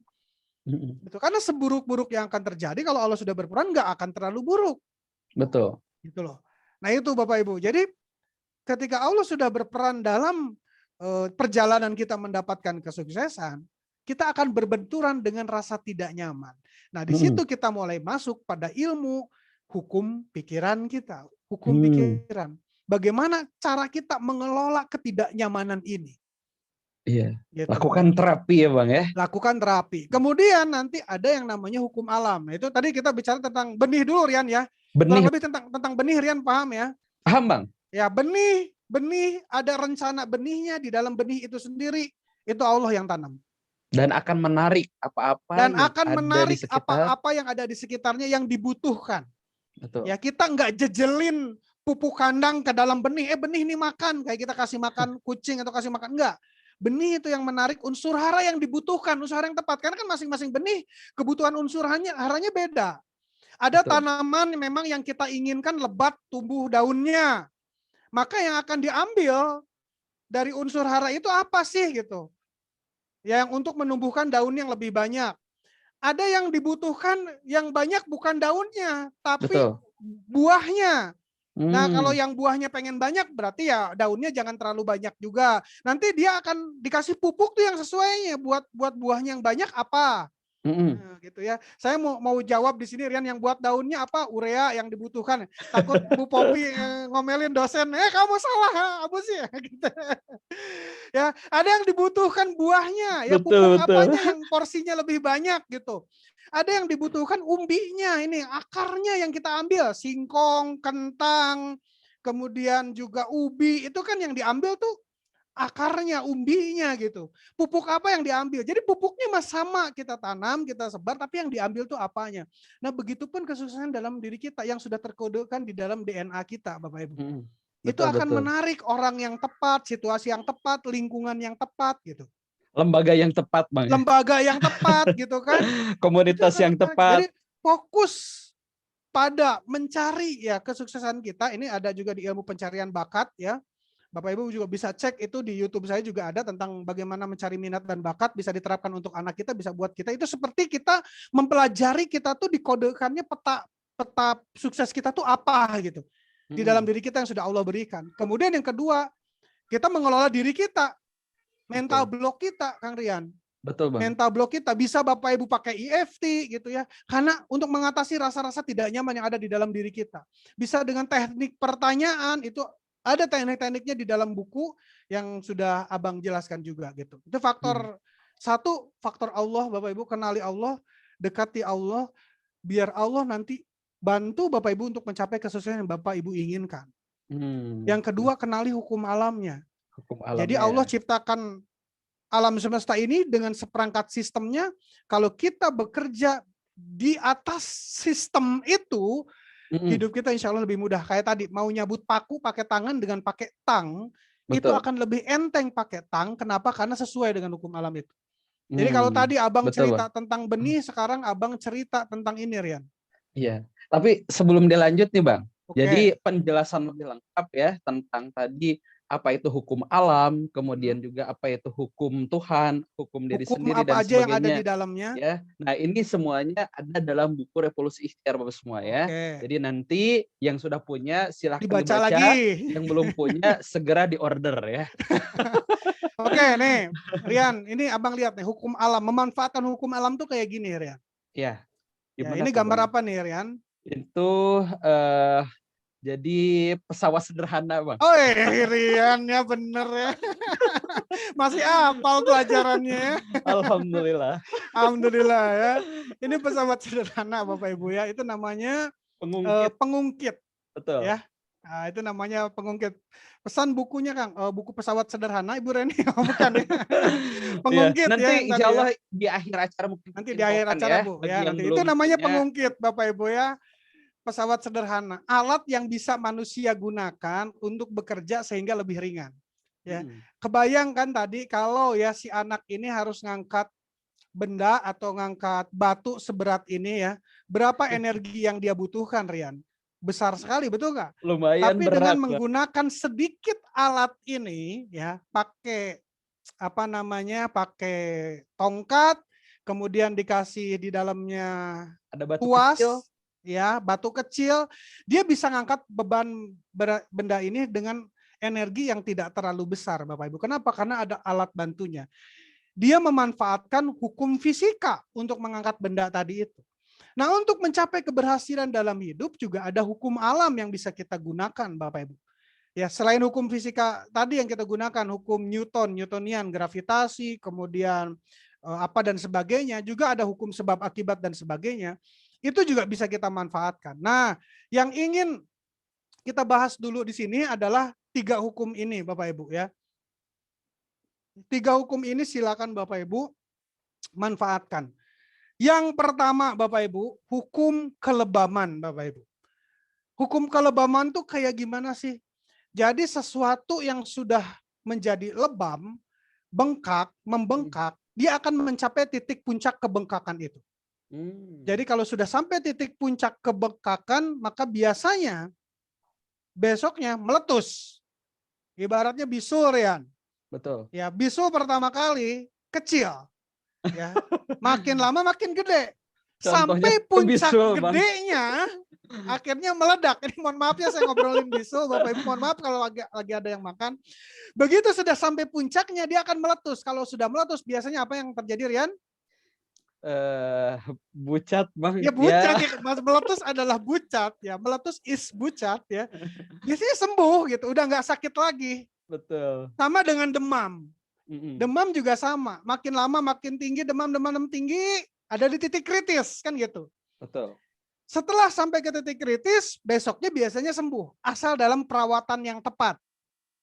Gitu. Karena seburuk-buruk yang akan terjadi kalau Allah sudah berperan nggak akan terlalu buruk. Betul. Gitu loh. Nah itu Bapak Ibu. Jadi ketika Allah sudah berperan dalam perjalanan kita mendapatkan kesuksesan, kita akan berbenturan dengan rasa tidak nyaman. Nah di situ kita mulai masuk pada ilmu hukum pikiran kita, hukum pikiran. Bagaimana cara kita mengelola ketidaknyamanan ini? Iya. Gitu. Lakukan terapi ya Bang ya. Lakukan terapi. Kemudian nanti ada yang namanya hukum alam. Itu tadi kita bicara tentang benih dulu Rian ya. Kurang lebih tentang benih Rian paham ya? Paham Bang. Ya benih ada rencana benihnya di dalam benih itu sendiri. Itu Allah yang tanam. Dan akan menarik apa-apa yang ada di sekitarnya yang dibutuhkan. Betul. Ya kita nggak jejelin pupuk kandang ke dalam benih. Benih ini makan kayak kita kasih makan kucing atau kasih makan enggak. Benih itu yang menarik unsur hara yang dibutuhkan, unsur hara yang tepat. Karena kan masing-masing benih kebutuhan unsur haranya beda. Ada tanaman memang yang kita inginkan lebat tumbuh daunnya. Maka yang akan diambil dari unsur hara itu apa sih gitu. Yang untuk menumbuhkan daun yang lebih banyak. Ada yang dibutuhkan yang banyak bukan daunnya, tapi buahnya. Nah kalau yang buahnya pengen banyak berarti ya daunnya jangan terlalu banyak juga. Nanti dia akan dikasih pupuk tuh yang sesuainya buat buahnya yang banyak apa. Nah, gitu ya. Saya mau jawab di sini Rian, yang buat daunnya apa? Urea yang dibutuhkan. Takut Bu Popi ngomelin dosen, kamu salah, Abu sih. Gitu. Ya, ada yang dibutuhkan buahnya, ya pupuk Betul, betul. apanya yang porsinya lebih banyak gitu. Ada yang dibutuhkan umbinya, ini akarnya yang kita ambil, singkong, kentang, kemudian juga ubi, itu kan yang diambil tuh akarnya, umbinya gitu. Pupuk apa yang diambil? Jadi pupuknya sama kita tanam, kita sebar, tapi yang diambil tuh apanya. Nah, begitupun kesuksesan dalam diri kita yang sudah terkodekan di dalam DNA kita, Bapak Ibu. Itu Betul, akan betul. menarik orang yang tepat, situasi yang tepat, lingkungan yang tepat gitu. Lembaga yang tepat, Bang. Lembaga yang tepat gitu kan. Komunitas Itu akan yang menarik. tepat. Jadi fokus pada mencari ya kesuksesan kita. Ini ada juga di ilmu pencarian bakat ya. Bapak Ibu juga bisa cek itu di YouTube saya juga ada tentang bagaimana mencari minat dan bakat, bisa diterapkan untuk anak kita, bisa buat kita. Itu seperti kita mempelajari kita tuh dikodekannya peta sukses kita tuh apa gitu. Di dalam diri kita yang sudah Allah berikan. Kemudian yang kedua, kita mengelola diri kita. Mental block kita, Kang Rian. Betul, Bang. Mental block kita bisa Bapak Ibu pakai EFT gitu ya. Karena untuk mengatasi rasa-rasa tidak nyaman yang ada di dalam diri kita. Bisa dengan teknik pertanyaan, itu ada teknik-tekniknya di dalam buku yang sudah Abang jelaskan juga gitu. Itu faktor satu, faktor Allah, Bapak Ibu kenali Allah, dekati Allah, biar Allah nanti bantu Bapak Ibu untuk mencapai kesuksesan yang Bapak Ibu inginkan. Yang kedua, kenali hukum alamnya. Jadi Allah ciptakan alam semesta ini dengan seperangkat sistemnya. Kalau kita bekerja di atas sistem itu, hidup kita insya Allah lebih mudah. Kayak tadi, mau nyabut paku pakai tangan dengan pakai tang, itu akan lebih enteng pakai tang. Kenapa? Karena sesuai dengan hukum alam itu. Jadi kalau tadi Abang cerita tentang benih, sekarang Abang cerita tentang ini, Rian. Iya, tapi sebelum dilanjut nih, Bang. Oke. Jadi penjelasan lebih lengkap ya tentang tadi apa itu hukum alam, kemudian juga apa itu hukum Tuhan, hukum diri Hukum sendiri apa dan aja yang ada di dalamnya. Ya, nah ini semuanya ada dalam buku Revolusi Ikhtiar Bapak semua ya. Oke. Jadi nanti yang sudah punya silahkan Dibaca dibaca, lagi. yang belum punya segera diorder ya. Oke nih, Rian, ini Abang lihat nih hukum alam, memanfaatkan hukum alam tuh kayak gini, Rian. Ya. Ya, ini gambar apa nih, Rian? Itu jadi pesawat sederhana, Bang. Oh, Rian ya bener ya. Masih hafal pelajarannya. Alhamdulillah. Alhamdulillah ya. Ini pesawat sederhana Bapak Ibu ya. Itu namanya pengungkit. Betul. Ya. Nah, itu namanya pengungkit. Pesan bukunya Kang, buku pesawat sederhana Ibu Reni. Oh, bukan ya. Pengungkit ya. Nanti insya Allah ya. di akhir acara mungkin. Nanti di akhir acara ya, Bu. Ya, nanti. Itu namanya pengungkit Bapak Ibu ya. Pesawat sederhana, alat yang bisa manusia gunakan untuk bekerja sehingga lebih ringan. Ya, kebayang kan tadi kalau ya si anak ini harus ngangkat benda atau ngangkat batu seberat ini ya, berapa energi yang dia butuhkan, Rian? Besar sekali, betul nggak? Lumayan Tapi berat, dengan menggunakan sedikit alat ini, ya, pakai apa namanya, pakai tongkat, kemudian dikasih di dalamnya ada batu tuas, kecil. Ya, batu kecil, dia bisa ngangkat beban benda ini dengan energi yang tidak terlalu besar, Bapak Ibu. Kenapa? Karena ada alat bantunya. Dia memanfaatkan hukum fisika untuk mengangkat benda tadi itu. Nah, untuk mencapai keberhasilan dalam hidup juga ada hukum alam yang bisa kita gunakan, Bapak Ibu. Ya, selain hukum fisika tadi yang kita gunakan, hukum Newtonian, gravitasi, kemudian apa dan sebagainya, juga ada hukum sebab akibat dan sebagainya. Itu juga bisa kita manfaatkan. Nah, yang ingin kita bahas dulu di sini adalah 3 hukum ini, Bapak Ibu ya. 3 hukum ini silakan Bapak Ibu manfaatkan. Yang pertama, Bapak Ibu, hukum kelebaman, Bapak Ibu. Hukum kelebaman tuh kayak gimana sih? Jadi sesuatu yang sudah menjadi lebam, bengkak, membengkak, dia akan mencapai titik puncak kebengkakan itu. Jadi kalau sudah sampai titik puncak kebengkakan, maka biasanya besoknya meletus. Ibaratnya bisul, Rian. Betul. Ya, bisul pertama kali kecil. Ya. Makin lama makin gede. Sampai puncak gedenya akhirnya meledak. Ini mohon maaf ya saya ngobrolin bisul, Bapak Ibu, mohon maaf kalau lagi ada yang makan. Begitu sudah sampai puncaknya dia akan meletus. Kalau sudah meletus biasanya apa yang terjadi, Rian? Bucat Bang. Ya bucat ya, meletus adalah bucat ya, meletus is bucat ya. Biasanya sembuh gitu, udah nggak sakit lagi. Betul. Sama dengan demam. Mm-mm. Demam juga sama, makin lama makin tinggi demam tinggi, ada di titik kritis kan gitu. Betul. Setelah sampai ke titik kritis, besoknya biasanya sembuh, asal dalam perawatan yang tepat.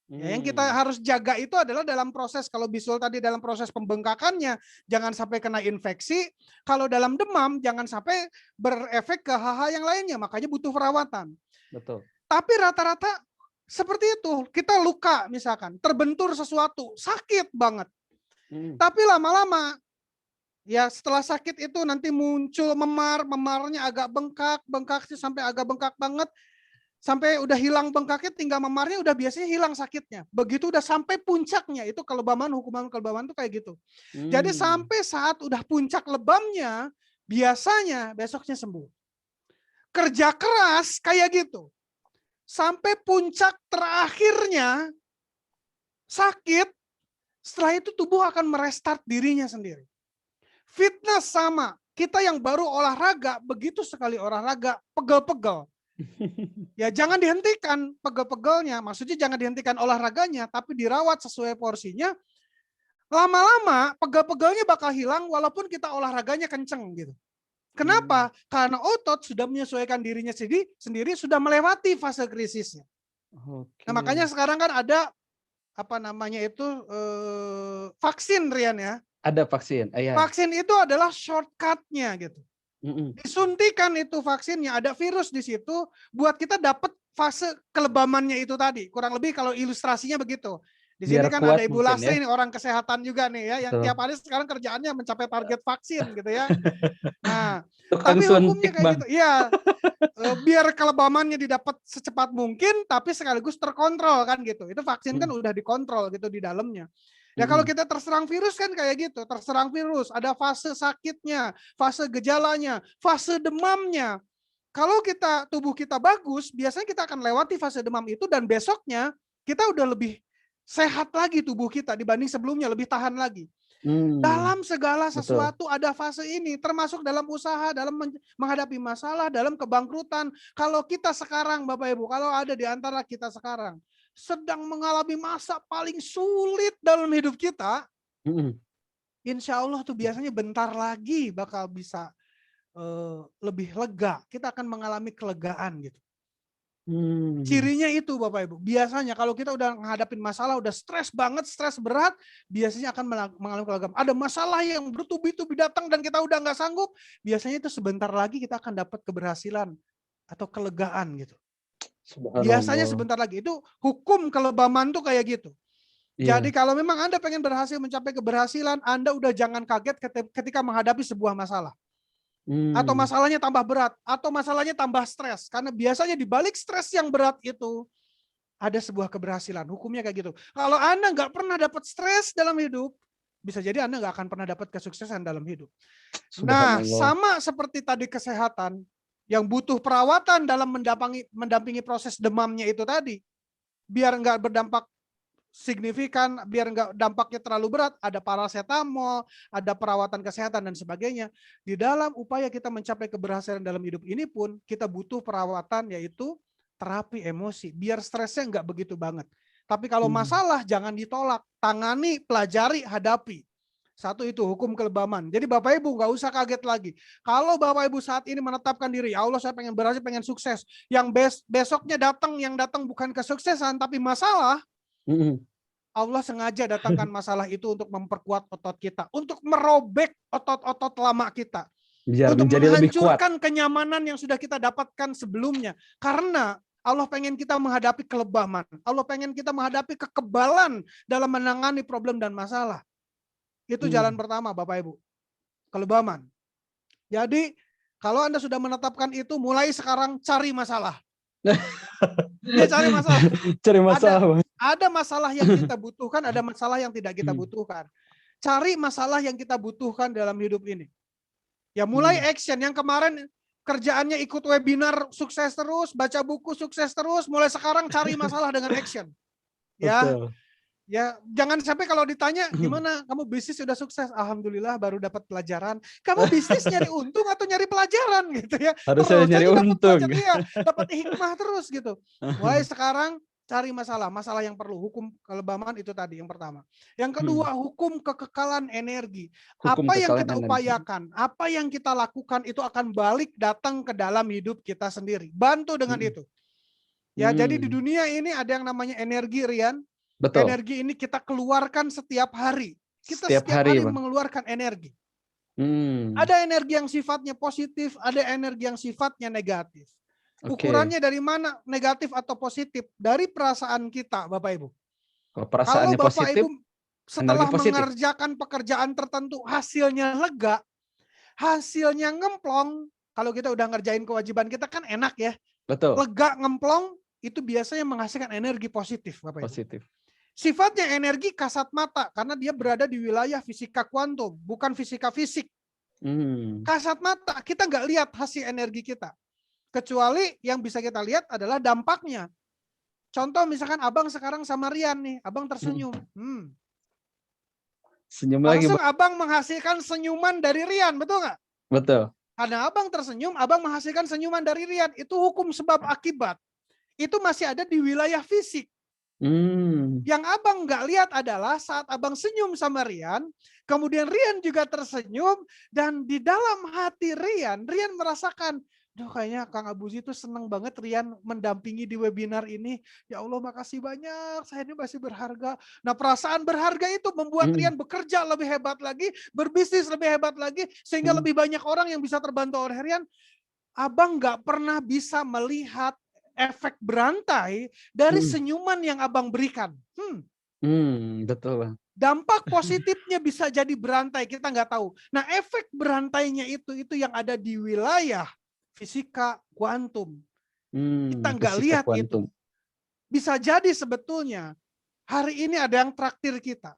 Ya, yang kita harus jaga itu adalah dalam proses, kalau bisul tadi dalam proses pembengkakannya, jangan sampai kena infeksi. Kalau dalam demam, jangan sampai berefek ke hal-hal yang lainnya, makanya butuh perawatan. Betul. Tapi rata-rata seperti itu, kita luka misalkan, terbentur sesuatu, sakit banget. Tapi lama-lama, ya setelah sakit itu nanti muncul memarnya agak bengkak sampai agak bengkak banget, sampai udah hilang bengkaknya, tinggal memarnya udah biasanya hilang sakitnya. Begitu udah sampai puncaknya, itu kelebaman, hukuman kelebaman itu kayak gitu. Jadi sampai saat udah puncak lebamnya, biasanya besoknya sembuh. Kerja keras kayak gitu. Sampai puncak terakhirnya sakit, setelah itu tubuh akan merestart dirinya sendiri. Fitness sama, kita yang baru olahraga, begitu sekali olahraga, pegel-pegel. Ya jangan dihentikan pegel-pegelnya, maksudnya jangan dihentikan olahraganya, tapi dirawat sesuai porsinya. Lama-lama pegel-pegelnya bakal hilang walaupun kita olahraganya kenceng gitu. Kenapa? Karena otot sudah menyesuaikan dirinya sendiri sudah melewati fase krisisnya. Nah makanya sekarang kan ada apa namanya itu vaksin, Rian ya. Ada vaksin. Vaksin itu adalah shortcutnya gitu. Disuntikan itu vaksinnya, ada virus di situ buat kita dapat fase kelebamannya itu tadi. Kurang lebih kalau ilustrasinya begitu. Di sini kan ada Ibu Lasri nih, orang kesehatan juga nih ya, yang tiap hari sekarang kerjaannya mencapai target vaksin gitu ya. Nah, tapi hukumnya kayak gitu. Iya. Biar kelebamannya didapat secepat mungkin tapi sekaligus terkontrol kan gitu. Itu vaksin kan udah dikontrol gitu di dalamnya. Ya kalau kita terserang virus kan kayak gitu, terserang virus, ada fase sakitnya, fase gejalanya, fase demamnya. Kalau tubuh kita bagus, biasanya kita akan lewati fase demam itu dan besoknya kita udah lebih sehat lagi tubuh kita dibanding sebelumnya, lebih tahan lagi. Dalam segala sesuatu ada fase ini, termasuk dalam usaha, dalam menghadapi masalah, dalam kebangkrutan. Kalau kita sekarang, Bapak Ibu, kalau ada di antara kita sekarang sedang mengalami masa paling sulit dalam hidup kita, insya Allah tuh biasanya bentar lagi bakal bisa lebih lega. Kita akan mengalami kelegaan gitu. Cirinya itu Bapak Ibu. Biasanya kalau kita udah menghadapin masalah, udah stres banget, stres berat, biasanya akan mengalami kelegaan. Ada masalah yang bertubi-tubi datang dan kita udah nggak sanggup, biasanya itu sebentar lagi kita akan dapat keberhasilan atau kelegaan gitu. Biasanya sebentar lagi. Itu hukum kelebaman tuh kayak gitu. Jadi kalau memang Anda pengen berhasil mencapai keberhasilan, Anda udah jangan kaget ketika menghadapi sebuah masalah. Atau masalahnya tambah berat, atau masalahnya tambah stres. Karena biasanya di balik stres yang berat itu ada sebuah keberhasilan. Hukumnya kayak gitu. Kalau Anda nggak pernah dapat stres dalam hidup, bisa jadi Anda nggak akan pernah dapat kesuksesan dalam hidup. Nah, sama seperti tadi kesehatan, yang butuh perawatan dalam mendampingi proses demamnya itu tadi. Biar nggak berdampak signifikan, biar nggak dampaknya terlalu berat, ada paracetamol, ada perawatan kesehatan dan sebagainya. Di dalam upaya kita mencapai keberhasilan dalam hidup ini pun kita butuh perawatan, yaitu terapi emosi, biar stresnya nggak begitu banget. Tapi kalau masalah jangan ditolak, tangani, pelajari, hadapi. Satu itu hukum kelebaman. Jadi Bapak Ibu nggak usah kaget lagi. Kalau Bapak Ibu saat ini menetapkan diri, ya Allah saya pengen berhasil, pengen sukses. Yang besoknya yang datang bukan kesuksesan tapi masalah. Allah sengaja datangkan masalah itu untuk memperkuat otot kita, untuk merobek otot-otot lama kita, biar untuk menjadi lebih kuat. menghancurkan kenyamanan yang sudah kita dapatkan sebelumnya. Karena Allah pengen kita menghadapi kelebaman, Allah pengen kita menghadapi kekebalan dalam menangani problem dan masalah. Itu jalan pertama Bapak Ibu, kelebaman. Jadi kalau Anda sudah menetapkan itu, mulai sekarang cari masalah. Ya, cari masalah. Cari masalah. Ada masalah yang kita butuhkan, ada masalah yang tidak kita butuhkan. Cari masalah yang kita butuhkan dalam hidup ini. Ya mulai action. Yang kemarin kerjaannya ikut webinar sukses terus, baca buku sukses terus, mulai sekarang cari masalah dengan action. Ya. Ya, jangan sampai kalau ditanya gimana kamu bisnis sudah sukses, alhamdulillah baru dapat pelajaran. Kamu bisnis nyari untung atau nyari pelajaran gitu ya? Harusnya Terus nyari aja dapat untung. pelajaran, iya, dapat hikmah terus gitu. Mulai sekarang cari masalah yang perlu. Hukum kelebaman itu tadi yang pertama. Yang kedua, hukum kekekalan energi. Hukum Apa yang kekalahan kita energi. upayakan, apa yang kita lakukan itu akan balik datang ke dalam hidup kita sendiri. Bantu dengan itu. Ya, jadi di dunia ini ada yang namanya energi, Rian. Betul. Energi ini kita keluarkan setiap hari. Kita Setiap setiap hari, hari Bang. mengeluarkan energi. Hmm. Ada energi yang sifatnya positif, ada energi yang sifatnya negatif. Oke. Ukurannya dari mana negatif atau positif? Dari perasaan kita, Bapak Ibu. Kalau Kalau perasaannya Bapak positif, Ibu setelah energi positif. mengerjakan pekerjaan tertentu hasilnya lega, hasilnya ngemplong, kalau kita udah ngerjain kewajiban kita kan enak ya. Betul. Lega, ngemplong, itu biasanya menghasilkan energi positif, Bapak Ibu. Positif. Sifatnya energi kasat mata karena dia berada di wilayah fisika kuantum, bukan fisika fisik. Kasat mata, kita nggak lihat hasil energi kita. Kecuali yang bisa kita lihat adalah dampaknya. Contoh misalkan abang sekarang sama Rian nih, abang tersenyum. Senyum lagi, Langsung Bang. abang menghasilkan senyuman dari Rian, betul nggak? Betul. Karena abang tersenyum, abang menghasilkan senyuman dari Rian. Itu hukum sebab akibat. Itu masih ada di wilayah fisik. Yang abang nggak lihat adalah saat abang senyum sama Rian, kemudian Rian juga tersenyum, dan di dalam hati Rian merasakan, duh kayaknya Kang Abuzi itu seneng banget Rian mendampingi di webinar ini. Ya Allah makasih banyak, saya ini masih berharga. Nah perasaan berharga itu membuat Rian bekerja lebih hebat lagi, berbisnis lebih hebat lagi, sehingga lebih banyak orang yang bisa terbantu oleh Rian. Abang nggak pernah bisa melihat efek berantai dari senyuman yang abang berikan. Betul, Bang. Dampak positifnya bisa jadi berantai, kita nggak tahu. Nah, efek berantainya itu yang ada di wilayah fisika kuantum. Kita nggak lihat kuantum. itu. Bisa jadi sebetulnya hari ini ada yang traktir kita.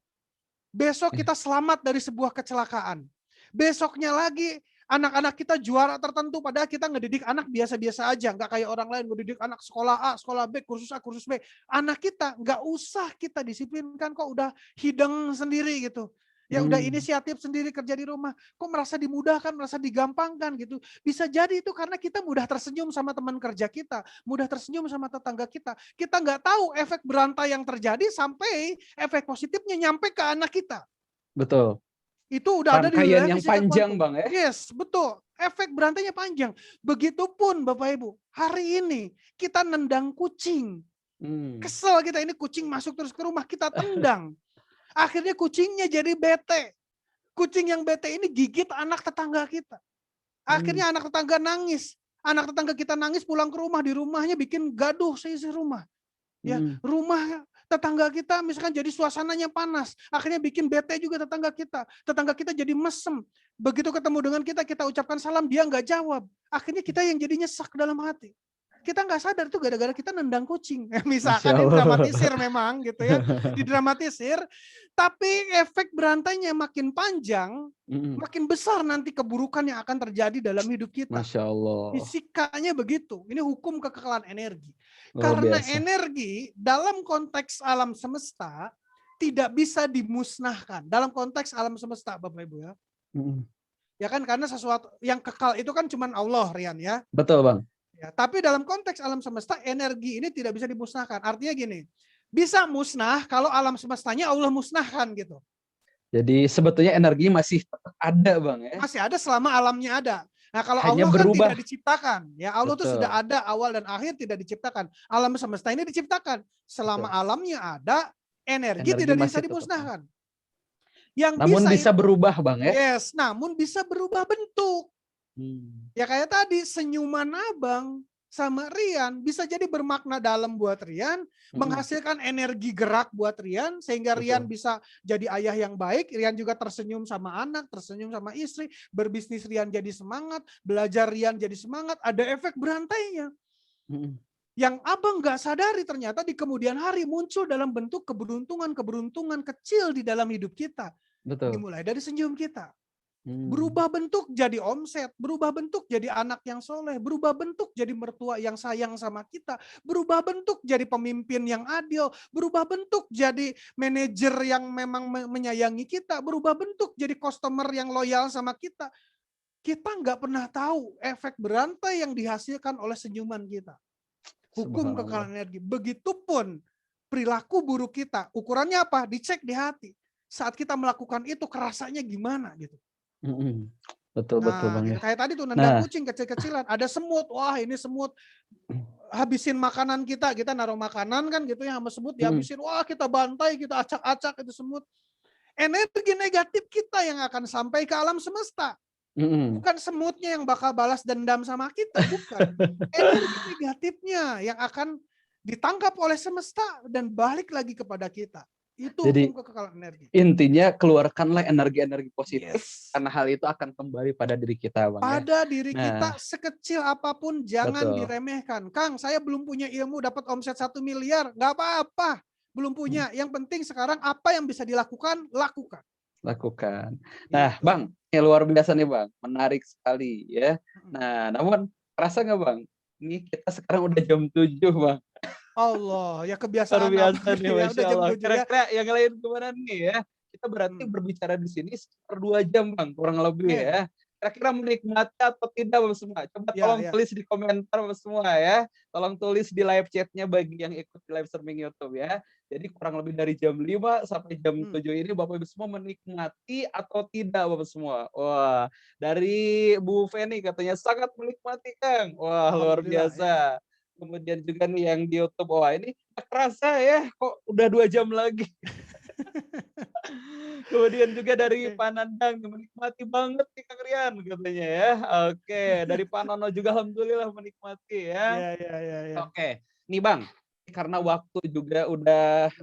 Besok kita selamat dari sebuah kecelakaan. Besoknya lagi anak-anak kita juara tertentu, padahal kita ngedidik anak biasa-biasa aja, nggak kayak orang lain ngedidik anak sekolah A, sekolah B, kursus A, kursus B. Anak kita nggak usah kita disiplinkan, kok udah hidang sendiri gitu. Ya udah inisiatif sendiri kerja di rumah, kok merasa dimudahkan, merasa digampangkan gitu. Bisa jadi itu karena kita mudah tersenyum sama teman kerja kita, mudah tersenyum sama tetangga kita. Kita nggak tahu efek berantai yang terjadi sampai efek positifnya nyampe ke anak kita. Betul. Itu udah ada di rangkaian wilayah yang fisika panjang, kuantum. Bang ya. Yes, betul. Efek berantainya panjang. Begitupun Bapak Ibu, hari ini kita nendang kucing. Kesel kita, ini kucing masuk terus ke rumah, kita tendang. Akhirnya kucingnya jadi bete. Kucing yang bete ini gigit anak tetangga kita. Akhirnya anak tetangga nangis. Anak tetangga kita nangis pulang ke rumah, di rumahnya bikin gaduh seisi rumah. Ya, rumah tetangga kita misalkan jadi suasananya panas, akhirnya bikin bete juga tetangga kita. Tetangga kita jadi mesem. Begitu ketemu dengan kita, kita ucapkan salam, dia nggak jawab. Akhirnya kita yang jadi nyesek dalam hati. Kita nggak sadar itu gara-gara kita nendang kucing. Misalkan ini dramatisir memang gitu ya, didramatisir. Tapi efek berantainya makin panjang, makin besar nanti keburukan yang akan terjadi dalam hidup kita. Masya Allah. Fisikanya begitu. Ini hukum kekekalan energi. Luar Karena biasa. energi dalam konteks alam semesta tidak bisa dimusnahkan. Dalam konteks alam semesta, Bapak Ibu ya. Ya kan, karena sesuatu yang kekal itu kan cuman Allah, Rian ya. Betul, Bang. Ya, tapi dalam konteks alam semesta energi ini tidak bisa dimusnahkan. Artinya gini, bisa musnah kalau alam semestanya Allah musnahkan gitu. Jadi sebetulnya energi masih tetap ada, Bang ya. Masih ada selama alamnya ada. Nah, kalau Hanya Allah berubah. kan tidak diciptakan. Ya, Allah itu sudah ada awal dan akhir, tidak diciptakan. Alam semesta ini diciptakan. Selama alamnya ada, energi tidak bisa dimusnahkan. Yang namun bisa berubah, Bang ya. Yes, namun bisa berubah bentuk. Ya kayak tadi senyuman abang sama Rian bisa jadi bermakna dalam buat Rian, menghasilkan energi gerak buat Rian, sehingga Rian bisa jadi ayah yang baik. Rian juga tersenyum sama anak, tersenyum sama istri, berbisnis Rian jadi semangat, belajar Rian jadi semangat, ada efek berantainya. Yang abang nggak sadari ternyata di kemudian hari muncul dalam bentuk keberuntungan-keberuntungan kecil di dalam hidup kita. Betul. Dimulai dari senyum kita. Berubah bentuk jadi omset, berubah bentuk jadi anak yang soleh, berubah bentuk jadi mertua yang sayang sama kita, berubah bentuk jadi pemimpin yang adil, berubah bentuk jadi manajer yang memang menyayangi kita, berubah bentuk jadi customer yang loyal sama kita. Kita nggak pernah tahu efek berantai yang dihasilkan oleh senyuman kita. Hukum kekalahan energi. Begitupun perilaku buruk kita. Ukurannya apa? Dicek di hati. Saat kita melakukan itu kerasanya gimana gitu. Betul Nah, Bang gitu. ya. Kayak tadi tuh nendang kucing kecil-kecilan, ada semut. Wah, ini semut habisin makanan kita naruh makanan kan gitu ya, sama semut dihabisin. Wah, kita bantai, kita acak-acak itu semut. Energi negatif kita yang akan sampai ke alam semesta. Bukan semutnya yang bakal balas dendam sama kita, bukan. Energi negatifnya yang akan ditangkap oleh semesta dan balik lagi kepada kita. Itu Jadi, hukum kekalahan energi. Intinya keluarkanlah energi-energi positif, karena hal itu akan kembali pada diri kita, Bang. Pada diri kita sekecil apapun jangan diremehkan. Kang, saya belum punya ilmu dapat omset 1 miliar, nggak apa-apa. Belum punya. Yang penting sekarang apa yang bisa dilakukan, lakukan. Nah, Bang, ini luar biasa nih, Bang. Menarik sekali ya. Nah, namun kerasa nggak, Bang? Ini kita sekarang udah jam 7, Bang. Allah, ya kebiasaan luar biasa nih, ya, udah jam 7 Kira-kira yang lain kemana nih ya? Kita berarti berbicara di sini sekitar 2 jam, Bang, kurang lebih ya. Kira-kira menikmati atau tidak, Bapak semua? Coba tolong tulis di komentar, Bapak semua ya. Tolong tulis di live chatnya bagi yang ikut di live streaming YouTube ya. Jadi kurang lebih dari jam 5 sampai jam 7 ini Bapak Ibu semua menikmati atau tidak, Bapak semua? Wah, dari Bu Feni katanya sangat menikmati, Kang. Wah, luar biasa. Kemudian juga nih yang di YouTube, wah ini kerasa ya, kok udah 2 jam lagi. Kemudian juga dari Pak Nandang, menikmati banget nih Kang Rian katanya ya. Oke, dari Pak Nono juga alhamdulillah menikmati ya. Oke, nih Bang, karena waktu juga udah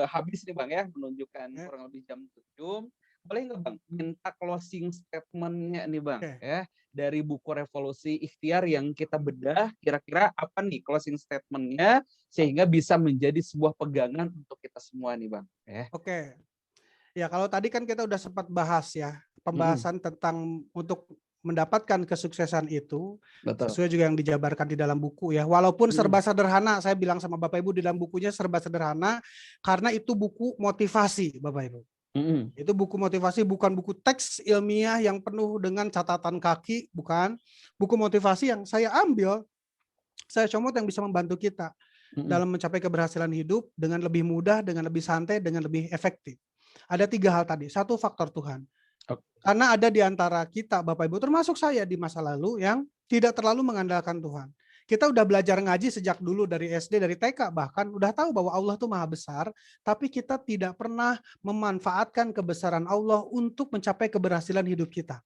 habis nih Bang ya, menunjukkan kurang lebih jam 7. Boleh nggak Bang minta closing statement-nya nih Bang ya, dari buku Revolusi Ikhtiar yang kita bedah, kira-kira apa nih closing statement-nya sehingga bisa menjadi sebuah pegangan untuk kita semua nih Bang ya. Oke. Ya, kalau tadi kan kita udah sempat bahas ya, pembahasan tentang untuk mendapatkan kesuksesan itu. Betul. Sesuai juga yang dijabarkan di dalam buku ya. Walaupun serba sederhana, saya bilang sama Bapak Ibu di dalam bukunya serba sederhana karena itu buku motivasi Bapak Ibu. Itu buku motivasi, bukan buku teks ilmiah yang penuh dengan catatan kaki, bukan. Buku motivasi yang saya ambil, saya comot yang bisa membantu kita dalam mencapai keberhasilan hidup dengan lebih mudah, dengan lebih santai, dengan lebih efektif. Ada 3 hal tadi. 1, faktor Tuhan. Karena ada di antara kita, Bapak Ibu, termasuk saya di masa lalu yang tidak terlalu mengandalkan Tuhan. Kita udah belajar ngaji sejak dulu dari SD, dari TK bahkan udah tahu bahwa Allah tuh maha besar, tapi kita tidak pernah memanfaatkan kebesaran Allah untuk mencapai keberhasilan hidup kita.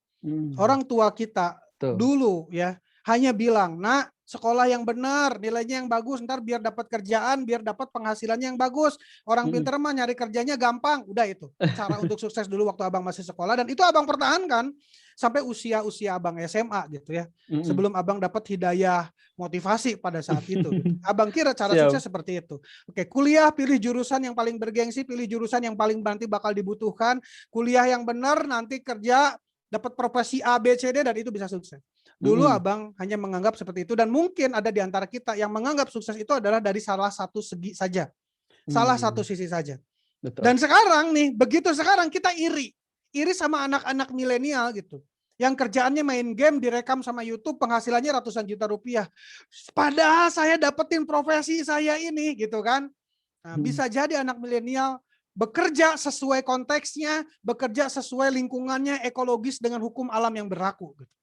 Orang tua kita dulu ya hanya bilang, "Nak, sekolah yang benar, nilainya yang bagus, ntar biar dapat kerjaan, biar dapat penghasilannya yang bagus. Orang pinter mah nyari kerjanya gampang." Udah itu cara untuk sukses dulu waktu abang masih sekolah, dan itu abang pertahankan sampai usia abang SMA gitu ya. Sebelum abang dapat hidayah motivasi pada saat itu. Abang kira cara sukses seperti itu. Oke, kuliah pilih jurusan yang paling bergengsi, pilih jurusan yang paling nanti bakal dibutuhkan, kuliah yang benar, nanti kerja dapat profesi A, B, C, D, dan itu bisa sukses. Dulu abang hanya menganggap seperti itu, dan mungkin ada di antara kita yang menganggap sukses itu adalah dari salah satu segi saja. Salah satu sisi saja. Betul. Dan sekarang nih, begitu sekarang kita iri sama anak-anak milenial gitu. Yang kerjaannya main game, direkam sama YouTube, penghasilannya ratusan juta rupiah. Padahal saya dapetin profesi saya ini gitu kan. Nah, bisa jadi anak milenial bekerja sesuai konteksnya, bekerja sesuai lingkungannya, ekologis dengan hukum alam yang berlaku. Gitu.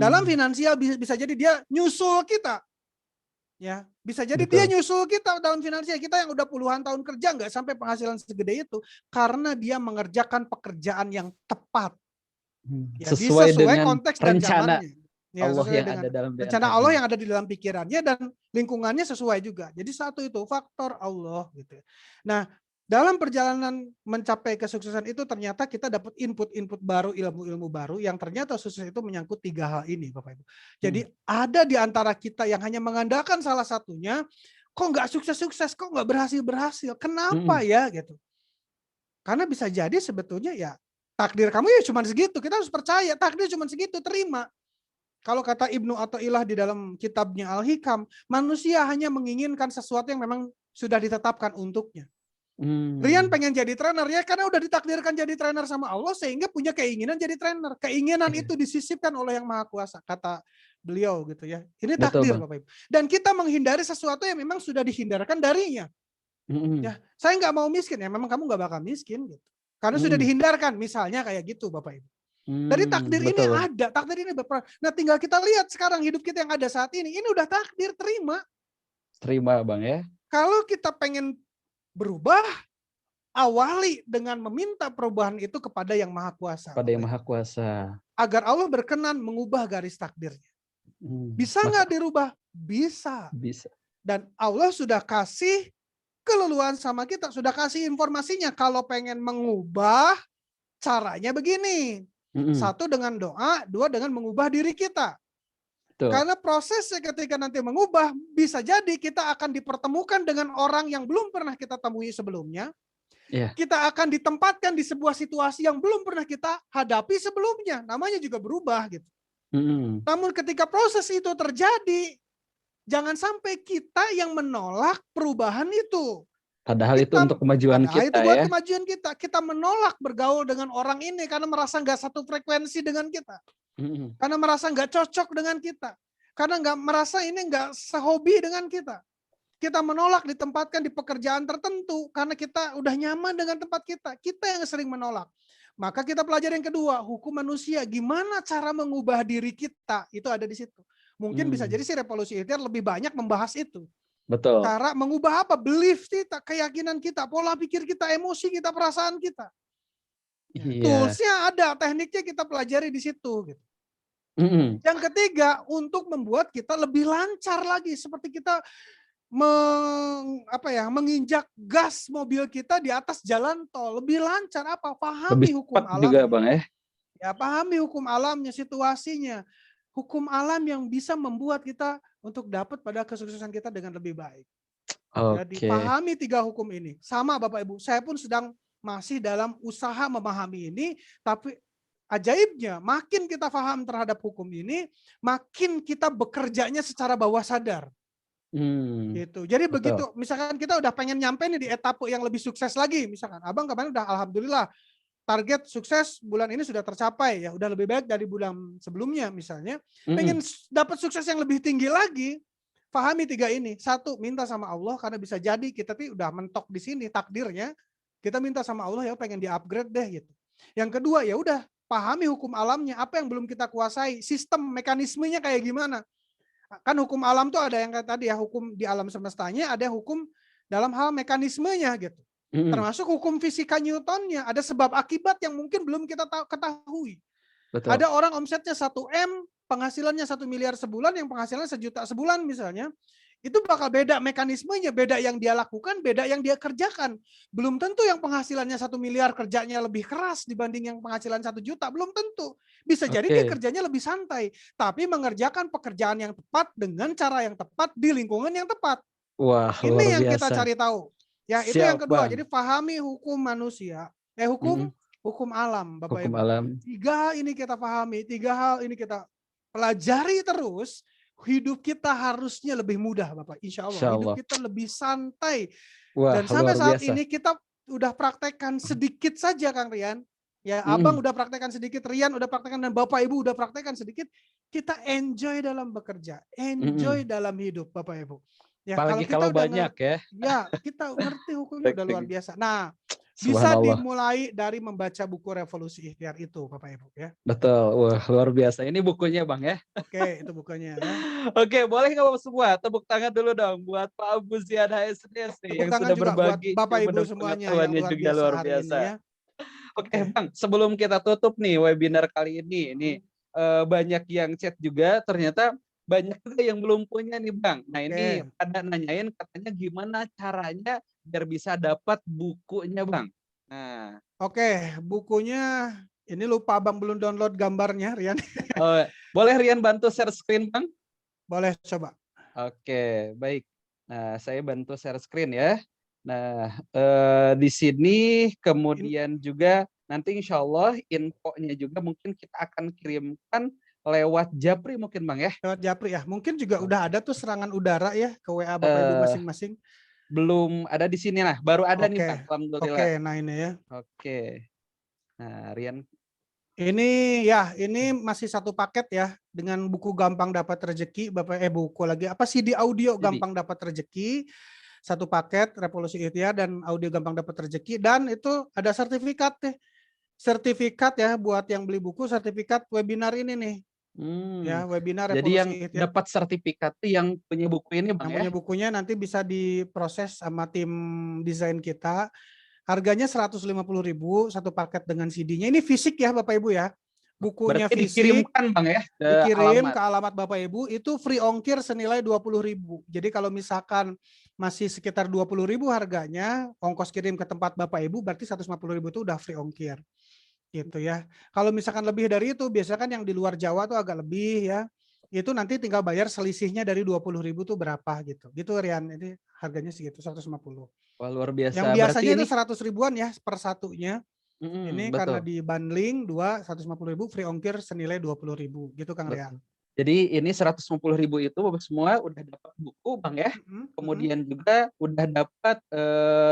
Dalam finansial bisa jadi dia nyusul kita. Ya, bisa jadi dia nyusul kita dalam finansial. Kita yang udah puluhan tahun kerja nggak sampai penghasilan segede itu karena dia mengerjakan pekerjaan yang tepat. Ya, sesuai dengan konteks rencana dan ya, Allah yang ada dalam rencana Allah yang ada di dalam pikirannya dan lingkungannya sesuai juga. Jadi satu itu faktor Allah gitu. Nah, dalam perjalanan mencapai kesuksesan itu ternyata kita dapat input baru, ilmu-ilmu baru yang ternyata sukses itu menyangkut 3 hal ini Bapak Ibu. Jadi ada di antara kita yang hanya mengandalkan salah satunya, kok nggak sukses-sukses, kok nggak berhasil-berhasil, kenapa ya gitu. Karena bisa jadi sebetulnya ya Takdir kamu ya cuma segitu, kita harus percaya takdir cuma segitu, terima. Kalau kata Ibnu Athaillah di dalam kitabnya Al-Hikam, manusia hanya menginginkan sesuatu yang memang sudah ditetapkan untuknya. Rian pengen jadi trainer ya karena udah ditakdirkan jadi trainer sama Allah sehingga punya keinginan jadi trainer. Keinginan itu disisipkan oleh Yang Maha Kuasa, kata beliau gitu ya. Ini takdir Bapak Ibu. Dan kita menghindari sesuatu yang memang sudah dihindarkan darinya. Ya, saya nggak mau miskin ya, memang kamu nggak bakal miskin gitu. Karena sudah dihindarkan, misalnya kayak gitu Bapak Ibu. Dari takdir ini ada, takdir ini berperan. Nah, tinggal kita lihat sekarang hidup kita yang ada saat ini udah takdir, terima. Terima Bang ya. Kalau kita pengen berubah, awali dengan meminta perubahan itu kepada Yang Maha Kuasa. Pada Yang Maha Kuasa. Agar Allah berkenan mengubah garis takdirnya. Bisa nggak dirubah? Bisa. Bisa. Dan Allah sudah kasih keleluhan sama kita, sudah kasih informasinya. Kalau pengen mengubah, caranya begini. Satu dengan doa, dua dengan mengubah diri kita. Betul. Karena prosesnya ketika nanti mengubah, bisa jadi kita akan dipertemukan dengan orang yang belum pernah kita temui sebelumnya. Kita akan ditempatkan di sebuah situasi yang belum pernah kita hadapi sebelumnya. Namanya juga berubah gitu. Namun ketika proses itu terjadi, jangan sampai kita yang menolak perubahan itu. Padahal itu untuk kemajuan kita itu buat ya. kemajuan kita. Kita menolak bergaul dengan orang ini karena merasa nggak satu frekuensi dengan kita. Karena merasa nggak cocok dengan kita. Karena nggak merasa ini nggak sehobi dengan kita. Kita menolak ditempatkan di pekerjaan tertentu karena kita udah nyaman dengan tempat kita. Kita yang sering menolak. Maka kita pelajari yang kedua, hukum manusia. Gimana cara mengubah diri kita? Itu ada di situ. Mungkin bisa jadi si revolusi ikhtiar lebih banyak membahas itu. Betul. Cara mengubah apa? Belief kita, keyakinan kita, pola pikir kita, emosi kita, perasaan kita. Toolsnya ada, tekniknya kita pelajari di situ. Gitu. Yang ketiga, untuk membuat kita lebih lancar lagi. Seperti kita menginjak gas mobil kita di atas jalan tol. Lebih lancar apa? Pahami lebih hukum cepat alam. juga Bang ya. Ya, pahami hukum alamnya, situasinya. Hukum alam yang bisa membuat kita untuk dapat pada kesuksesan kita dengan lebih baik. Jadi pahami 3 hukum ini. Sama Bapak Ibu, saya pun sedang masih dalam usaha memahami ini, tapi ajaibnya makin kita paham terhadap hukum ini, makin kita bekerjanya secara bawah sadar. Gitu. Jadi begitu, misalkan kita udah pengen nyampe nih di etape yang lebih sukses lagi, misalkan Abang kemarin udah alhamdulillah target sukses bulan ini sudah tercapai ya, udah lebih baik dari bulan sebelumnya misalnya. Pengen dapat sukses yang lebih tinggi lagi, pahami 3 ini. 1, minta sama Allah karena bisa jadi kita tuh udah mentok di sini takdirnya. Kita minta sama Allah ya pengen di-upgrade deh gitu. Yang kedua ya udah pahami hukum alamnya, apa yang belum kita kuasai, sistem mekanismenya kayak gimana. Kan hukum alam tuh ada yang kayak tadi ya, hukum di alam semestanya, ada hukum dalam hal mekanismenya gitu. Termasuk hukum fisika Newtonnya, ada sebab akibat yang mungkin belum kita ketahui. Betul. Ada orang omsetnya 1M, penghasilannya 1 miliar sebulan, yang penghasilannya 1 juta sebulan misalnya, itu bakal beda mekanismenya, beda yang dia lakukan, beda yang dia kerjakan. Belum tentu yang penghasilannya 1 miliar kerjanya lebih keras dibanding yang penghasilan 1 juta, belum tentu. Bisa jadi dia kerjanya lebih santai, tapi mengerjakan pekerjaan yang tepat dengan cara yang tepat di lingkungan yang tepat. Wah, ini yang biasa. Kita cari tahu. Ya, itu yang kedua. Bang. Jadi pahami hukum manusia, hukum alam, Bapak Ibu. Alam. 3 hal ini kita pahami, 3 hal ini kita pelajari terus. Hidup kita harusnya lebih mudah, Bapak. Insya Allah. Hidup kita lebih santai. Wah, dan sampai saat ini kita udah praktekkan sedikit saja, Kang Rian. Ya, Abang udah praktekkan sedikit, Rian udah praktekkan, dan Bapak Ibu udah praktekkan sedikit. Kita enjoy dalam bekerja, enjoy dalam hidup, Bapak Ibu. Ya, apalagi kalau banyak ya, kita ngerti hukumnya udah luar biasa. Nah, bisa dimulai dari membaca buku Revolusi Ikhtiar itu, Bapak Ibu ya. Betul, wah luar biasa. Ini bukunya Bang ya. Oke, itu bukunya. Ya. Oke, boleh nggak semua tepuk tangan dulu dong buat Pak Abu Ziad HSDS yang sudah berbagi buat Bapak Ibu semuanya yang luar biasa ya. Oke, Bang, sebelum kita tutup nih webinar kali ini banyak yang chat juga, ternyata banyak juga yang belum punya nih Bang. Nah ini ada nanyain katanya gimana caranya biar bisa dapat bukunya Bang. Nah, bukunya ini lupa Bang belum download gambarnya Rian. Boleh Rian bantu share screen Bang? Boleh coba. Oke, baik. Nah saya bantu share screen ya. Nah di sini kemudian juga Nanti insya Allah infonya juga mungkin kita akan kirimkan lewat Japri mungkin Bang ya. Lewat Japri ya. Mungkin juga udah ada tuh serangan udara ya ke WA Bapak Ibu Eh, masing-masing. belum ada di sini lah, baru ada nih Oke. Bang. Alhamdulillah. Oke, nah ini ya. Oke. Nah, Rian. Ini masih satu paket ya dengan buku gampang dapat rezeki Bapak buku lagi apa CD audio CD. gampang dapat rezeki satu paket Revolusi Ikhtiar dan audio gampang dapat rezeki dan itu ada sertifikat deh. Sertifikat ya buat yang beli buku sertifikat webinar ini nih. Ya, webinar Jadi Revolusi yang Ikhtiar. dapat sertifikat tuh yang punya buku ini Bang Yang ya. punya bukunya nanti bisa diproses sama tim desain kita. Harganya 150.000 satu paket dengan CD-nya. Ini fisik ya Bapak Ibu ya. Bukunya Berarti fisik. dikirimkan Bang ya ke Dikirim alamat. ke alamat Bapak Ibu itu free ongkir senilai 20.000. Jadi kalau misalkan masih sekitar 20.000 harganya, ongkos kirim ke tempat Bapak Ibu berarti 150.000 itu udah free ongkir. Gitu ya. Kalau misalkan lebih dari itu, biasanya kan yang di luar Jawa tuh agak lebih ya. Itu nanti tinggal bayar selisihnya dari 20.000 tuh berapa gitu. Gitu Rian, ini harganya segitu 150. Wah, luar biasa. Yang biasanya Berarti itu 100 ribuan ya per satunya. Ini karena betul. di bundling 150.000 free ongkir senilai 20.000 gitu Kang Rian. Jadi ini 150.000 itu Bapak semua udah dapat buku Bang ya. Kemudian juga udah dapat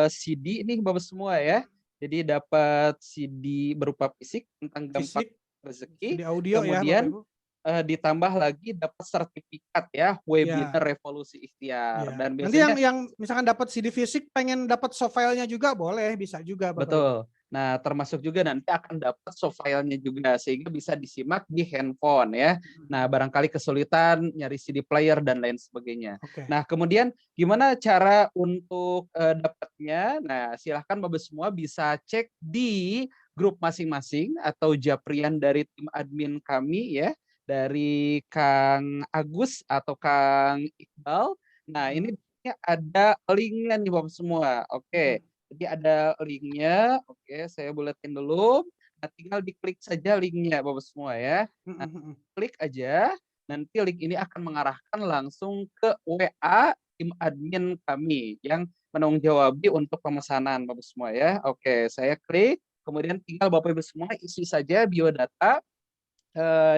CD ini Bapak semua ya. Jadi dapat CD berupa fisik tentang gampang rezeki. CD audio kemudian ya Bapak Ibu. Ditambah lagi dapat sertifikat ya webinar Revolusi Ikhtiar. Dan Nanti biasanya yang misalkan dapat CD fisik pengen dapat soft file-nya juga boleh, bisa juga Bapak Ibu. betul. Nah, termasuk juga nanti akan dapat soft file-nya juga sehingga bisa disimak di handphone ya. Nah, barangkali kesulitan nyari CD player dan lain sebagainya. Nah, kemudian gimana cara untuk dapatnya? Nah, silahkan Bapak semua bisa cek di grup masing-masing atau Japrian dari tim admin kami ya, dari Kang Agus atau Kang Iqbal. Nah, ini ada linknya nih Bapak semua. Oke. Jadi ada linknya, oke saya buletin dulu. Nah, tinggal diklik saja linknya Bapak semua ya. Nah, klik aja, nanti link ini akan mengarahkan langsung ke WA tim admin kami yang menanggung jawab untuk pemesanan Bapak semua ya. Oke, saya klik, kemudian tinggal Bapak Ibu semua isi saja biodata.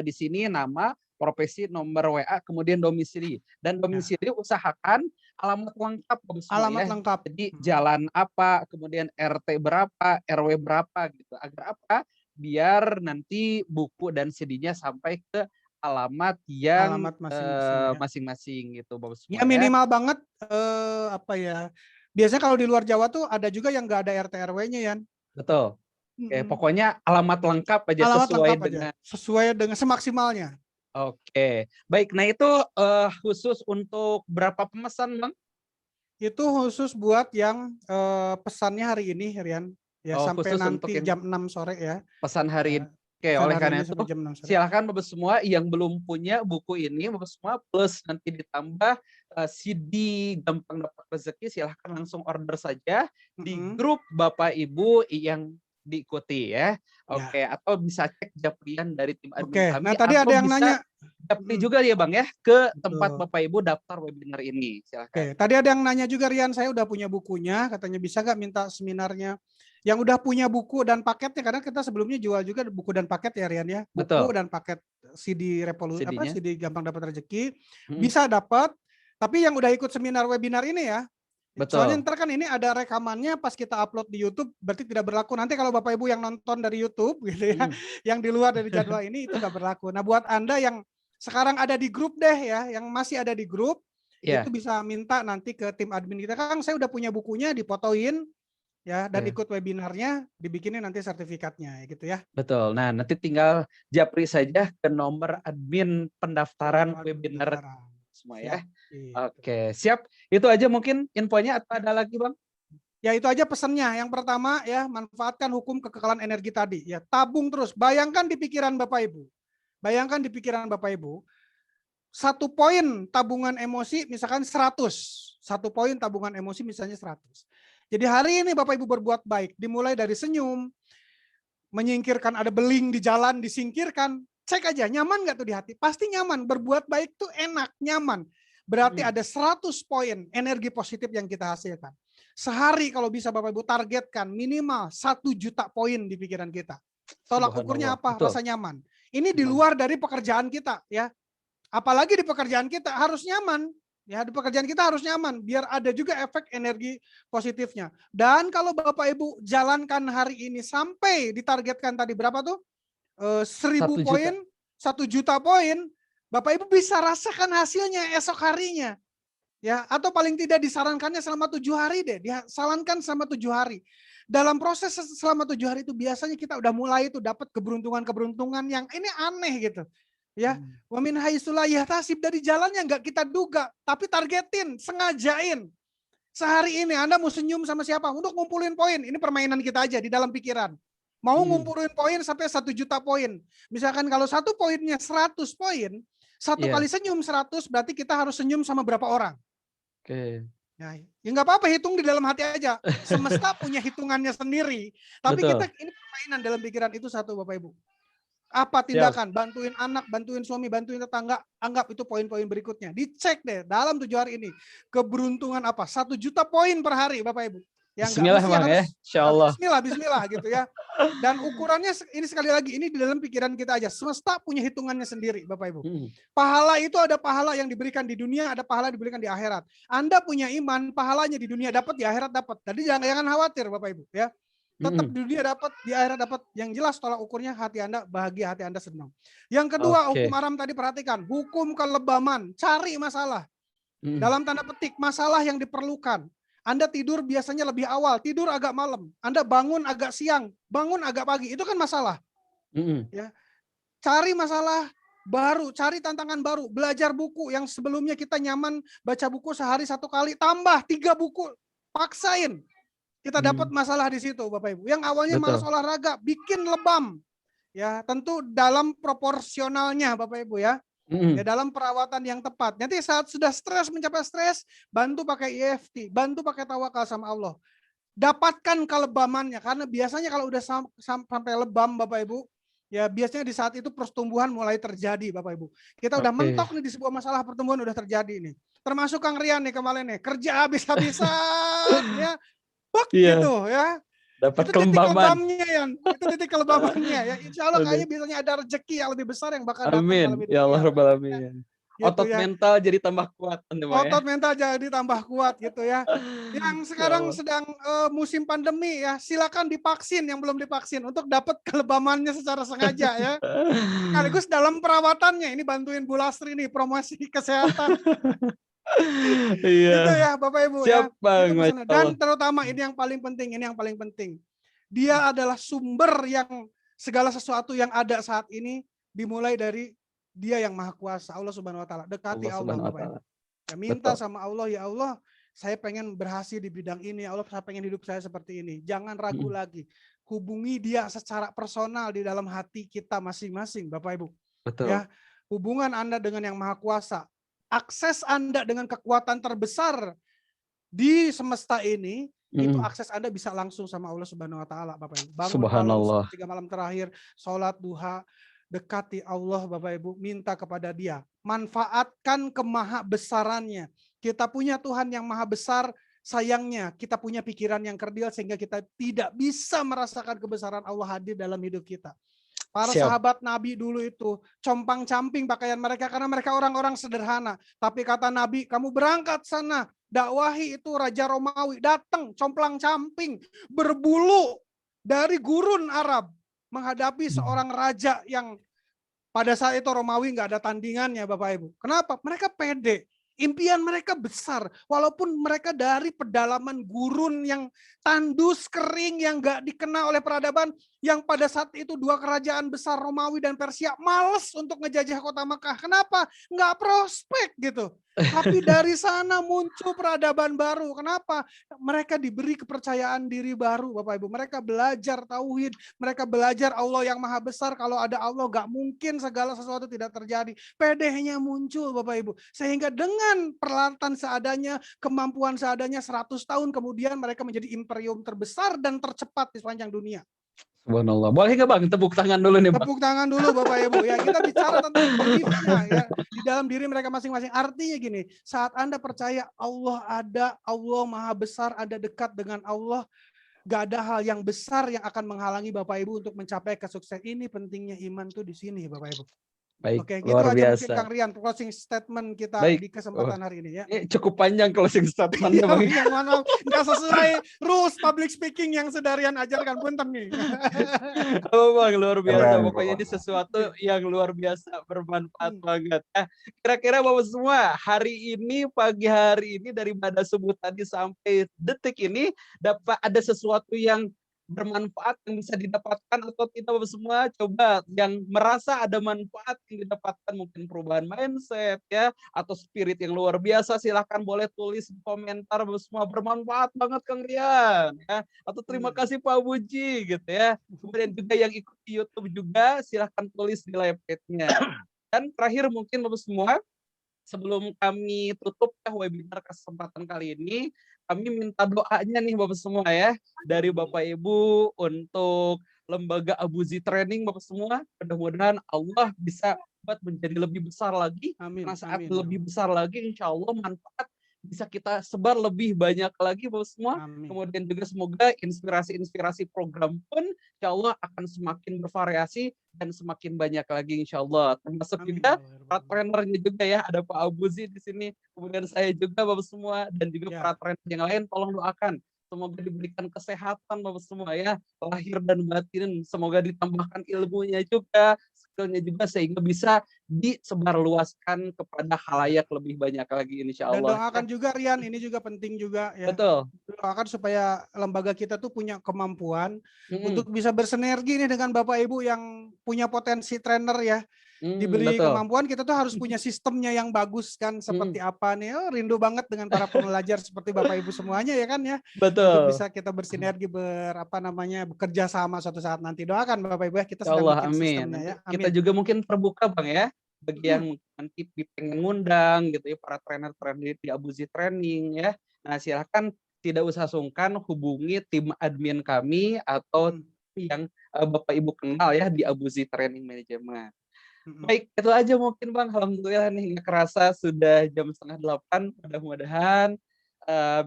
Di sini nama, profesi, nomor WA, kemudian domisili. Dan domisili usahakan alamat lengkap semua alamat ya. lengkap. Jadi jalan apa, kemudian RT berapa, RW berapa gitu. Agar apa? Biar nanti buku dan CD-nya sampai ke alamat yang masing-masing gitu Bapak semua. Ya minimal banget apa ya. Biasanya kalau di luar Jawa tuh ada juga yang nggak ada RT RW-nya ya. Betul. Oke, pokoknya alamat lengkap aja alamat sesuai lengkap dengan aja. Sesuai dengan semaksimalnya. Oke, baik. Nah itu khusus untuk berapa pemesan, Bang? Itu khusus buat yang pesannya hari ini, Rian. Ya sampai nanti jam 6 sore ya. Pesan hari ini. Oke, oleh karena itu silakan Bapak semua yang belum punya buku ini, Bapak semua plus nanti ditambah CD gampang dapat rezeki, silahkan langsung order saja di grup Bapak Ibu yang diikuti ya. Oke, atau bisa cek Japrian dari tim admin kami. Nah, tadi ada yang nanya Japri juga ya Bang ya ke tempat Bapak Ibu daftar webinar ini. Silakan. Oke, tadi ada yang nanya juga Rian, saya udah punya bukunya, katanya bisa nggak minta seminarnya. Yang udah punya buku dan paketnya, karena kita sebelumnya jual juga buku dan paket ya Rian ya. Buku Betul. dan paket CD Revolusi apa CD gampang dapat rezeki bisa dapat. Tapi yang udah ikut seminar webinar ini ya. Betul. Soalnya ntar kan ini ada rekamannya pas kita upload di YouTube berarti tidak berlaku. Nanti kalau Bapak Ibu yang nonton dari YouTube gitu ya, yang di luar dari jadwal ini itu nggak berlaku. Nah buat Anda yang sekarang ada di grup deh ya, yang masih ada di grup itu bisa minta nanti ke tim admin kita, Kang saya udah punya bukunya, difotoin ya dan ikut webinarnya, dibikinin nanti sertifikatnya gitu ya. Betul. Nah nanti tinggal japri saja ke nomor admin pendaftaran webinar semua ya. Oke, siap. Itu aja mungkin infonya atau ada lagi Bang? Ya itu aja pesannya. Yang pertama ya, manfaatkan hukum kekekalan energi tadi. Ya tabung terus. Bayangkan di pikiran Bapak Ibu. Bayangkan di pikiran Bapak Ibu. 1 poin tabungan emosi misalkan 100. 1 poin tabungan emosi misalnya 100. Jadi hari ini Bapak Ibu berbuat baik. Dimulai dari senyum. Menyingkirkan ada beling di jalan, disingkirkan. Cek aja nyaman nggak tuh di hati? Pasti nyaman. Berbuat baik tuh enak, nyaman. Berarti ada 100 poin energi positif yang kita hasilkan. Sehari kalau bisa Bapak Ibu targetkan minimal 1 juta poin di pikiran kita. Tolak ukurnya apa? Betul. Rasa nyaman. Ini di luar dari pekerjaan kita ya. Apalagi di pekerjaan kita harus nyaman. Ya, di pekerjaan kita harus nyaman biar ada juga efek energi positifnya. Dan kalau Bapak Ibu jalankan hari ini sampai ditargetkan tadi berapa tuh? 1000 1 juta. poin, 1 juta poin, Bapak Ibu bisa rasakan hasilnya esok harinya. Ya, atau paling tidak disarankannya selama 7 hari deh, disarankan selama 7 hari. Dalam proses selama 7 hari itu biasanya kita udah mulai itu dapat keberuntungan-keberuntungan yang ini aneh gitu. Ya, wa min haitsu la yahtasib, dari jalan yang enggak kita duga, tapi targetin, sengajain. Sehari ini Anda mau senyum sama siapa? Untuk ngumpulin poin. Ini permainan kita aja di dalam pikiran. Mau ngumpulin poin sampai 1 juta poin. Misalkan kalau satu poinnya 100 poin, satu kali senyum 100 berarti kita harus senyum sama berapa orang? Oke. Ya nggak apa-apa, hitung di dalam hati aja. Semesta punya hitungannya sendiri. Tapi Betul. kita ini permainan dalam pikiran itu satu Bapak Ibu. Apa tindakan? Bantuin anak, bantuin suami, bantuin tetangga. Anggap itu poin-poin berikutnya. Dicek deh dalam 7 hari ini. Keberuntungan apa? 1 juta poin per hari Bapak Ibu. Yang Bismillah Bang ya, insyaallah. Bismillah gitu ya. Dan ukurannya ini sekali lagi, ini di dalam pikiran kita aja. Semesta punya hitungannya sendiri Bapak Ibu. Pahala itu ada pahala yang diberikan di dunia, ada pahala yang diberikan di akhirat. Anda punya iman, pahalanya di dunia dapat, di akhirat dapat. Jadi jangan khawatir Bapak Ibu ya. Tetap di dunia dapat, di akhirat dapat. Yang jelas tolak ukurnya hati Anda bahagia, hati Anda senang. Yang kedua, hukum haram tadi perhatikan. Hukum kelebaman, cari masalah. Dalam tanda petik, masalah yang diperlukan. Anda tidur biasanya lebih awal, tidur agak malam. Anda bangun agak siang, bangun agak pagi. Itu kan masalah. Ya. Cari masalah baru, cari tantangan baru. Belajar buku yang sebelumnya kita nyaman baca buku sehari 1 kali, tambah 3 buku. Paksain. Kita dapat masalah di situ Bapak Ibu. Yang awalnya malas olahraga, bikin lebam. Ya, tentu dalam proporsionalnya Bapak Ibu ya. Ya, dalam perawatan yang tepat. Nanti saat sudah stres, mencapai stres, bantu pakai EFT, bantu pakai tawakal sama Allah. Dapatkan kelebamannya, karena biasanya kalau udah sampai lebam Bapak Ibu, ya biasanya di saat itu pertumbuhan mulai terjadi Bapak Ibu. Kita udah mentok nih di sebuah masalah pertumbuhan udah terjadi nih. Termasuk Kang Rian nih kemarin nih, kerja habis-habisan ya. Gitu ya. Dapat itu titik kelebaman. lebamnya ya. Itu titik kelebamannya ya. Insya Allah kayaknya biasanya ada rezeki yang lebih besar yang bakal datang dalam hidup Ya Allah kita. Rabbal Alamin. Gitu Otot ya. mental jadi tambah kuat. Otot mental jadi tambah kuat gitu ya. Yang sekarang sedang musim pandemi ya, silakan divaksin yang belum divaksin untuk dapat kelebamannya secara sengaja ya. Sekaligus dalam perawatannya ini bantuin Bu Lastri nih promosi kesehatan. Itu ya Bapak Ibu ya. Dan terutama ini yang paling penting, Dia adalah sumber yang segala sesuatu yang ada saat ini dimulai dari Dia yang Maha Kuasa, Allah Subhanahu wa taala. Dekati Allah Bapak Ibu. Ya, minta sama Allah, ya Allah, saya pengen berhasil di bidang ini, ya Allah, saya pengen hidup saya seperti ini. Jangan ragu lagi. Hubungi Dia secara personal di dalam hati kita masing-masing Bapak Ibu. Betul. Ya, hubungan Anda dengan yang Maha Kuasa. Akses Anda dengan kekuatan terbesar di semesta ini, itu akses Anda bisa langsung sama Allah Subhanahu wa taala Bapak Ibu. Bangun malam, 3 malam terakhir, sholat duha, dekati Allah Bapak Ibu, minta kepada Dia. Manfaatkan kemaha besarannya. Kita punya Tuhan yang maha besar, sayangnya kita punya pikiran yang kerdil sehingga kita tidak bisa merasakan kebesaran Allah hadir dalam hidup kita. Para sahabat Nabi dulu itu compang-camping pakaian mereka karena mereka orang-orang sederhana. Tapi kata Nabi, kamu berangkat sana, dakwahi itu Raja Romawi, datang complang-camping, berbulu dari gurun Arab menghadapi seorang raja yang pada saat itu Romawi nggak ada tandingannya Bapak Ibu. Kenapa? Mereka pede. Impian mereka besar, walaupun mereka dari pedalaman gurun yang tandus, kering, yang gak dikenal oleh peradaban, yang pada saat itu 2 kerajaan besar Romawi dan Persia males untuk ngejajah kota Mekah. Kenapa? Nggak prospek gitu. Tapi dari sana muncul peradaban baru. Kenapa? Mereka diberi kepercayaan diri baru Bapak Ibu. Mereka belajar tauhid, mereka belajar Allah yang maha besar. Kalau ada Allah gak mungkin segala sesuatu tidak terjadi. Pedehnya muncul Bapak Ibu. Sehingga dengan peralatan seadanya, kemampuan seadanya 100 tahun kemudian mereka menjadi imperium terbesar dan tercepat di sepanjang dunia. Subhanallah. Boleh nggak Bang tepuk tangan dulu nih Bang? Tepuk tangan dulu Bapak Ibu. Ya, kita bicara tentang beliefnya ya di dalam diri mereka masing-masing. Artinya gini, saat Anda percaya Allah ada, Allah Maha Besar, Anda dekat dengan Allah, gak ada hal yang besar yang akan menghalangi Bapak Ibu untuk mencapai kesuksesan. Ini pentingnya iman tuh di sini Bapak Ibu. Baik, Oke, gitu luar aja mungkin biasa. Kang Rian closing statement kita Baik. di kesempatan hari ini ya. Ini cukup panjang closing statement-nya Iya, Bang. yang mana nggak sesuai rules public speaking yang sudah Rian ajarkan punten nih. Oh Bang, luar biasa. Keren, Pokoknya ini pokoknya. sesuatu yang luar biasa, bermanfaat Hmm. banget. Kira-kira Bapak semua, hari ini, pagi hari ini, daripada subuh tadi sampai detik ini, dapat ada sesuatu yang bermanfaat yang bisa didapatkan atau tidak Bapak semua? Coba yang merasa ada manfaat yang didapatkan, mungkin perubahan mindset ya, atau spirit yang luar biasa, silahkan boleh tulis di komentar Bapak semua. Bermanfaat banget Kang Rian ya. Atau terima kasih Pak Buji gitu ya. Kemudian juga yang ikut di YouTube juga silahkan tulis di live chat-nya. Dan terakhir mungkin Bapak semua, sebelum kami tutup webinar kesempatan kali ini, kami minta doanya nih Bapak semua ya, dari Bapak Ibu untuk lembaga Abuzi Training Bapak semua. Mudah-mudahan Allah bisa buat menjadi lebih besar lagi. Amin. Karena saat Amin. lebih besar lagi, insya Allah manfaat bisa kita sebar lebih banyak lagi Bapak semua. Amin. Kemudian juga semoga inspirasi-inspirasi program pun insya Allah akan semakin bervariasi dan semakin banyak lagi insya Allah. Termasuk Amin. juga para trainernya juga ya, ada Pak Abuzi di sini, kemudian saya juga Bapak semua, dan juga Ya. para trainer yang lain, tolong doakan. Semoga diberikan kesehatan Bapak semua ya, lahir dan batin, semoga ditambahkan ilmunya juga, skillnya juga, sehingga bisa disebarluaskan kepada khalayak lebih banyak lagi insya Dan Allah. doakan juga Rian, ini juga penting juga ya. Betul. Doakan supaya lembaga kita tuh punya kemampuan Mm-mm. untuk bisa bersinergi nih dengan Bapak Ibu yang punya potensi trainer ya. Diberi Betul. kemampuan, kita tuh harus punya sistemnya yang bagus kan, seperti apa nih. Oh, rindu banget dengan para pembelajar seperti Bapak Ibu semuanya ya kan ya. Untuk Betul. bisa kita bersinergi bekerja sama suatu saat nanti. Doakan Bapak Ibu ya, kita Insya sedang Allah, bikin amin. sistemnya Nanti ya. kita Amin. juga mungkin terbuka Bang ya, bagi yang nanti pengen ngundang gitu ya, para trainer-trainer di Abuzi Training ya. Nah silahkan, tidak usah sungkan hubungi tim admin kami atau yang Bapak Ibu kenal ya di Abuzi Training Management. Baik, itu aja mungkin Bang. Alhamdulillah nih nggak kerasa sudah jam 7:30. Mudah-mudahan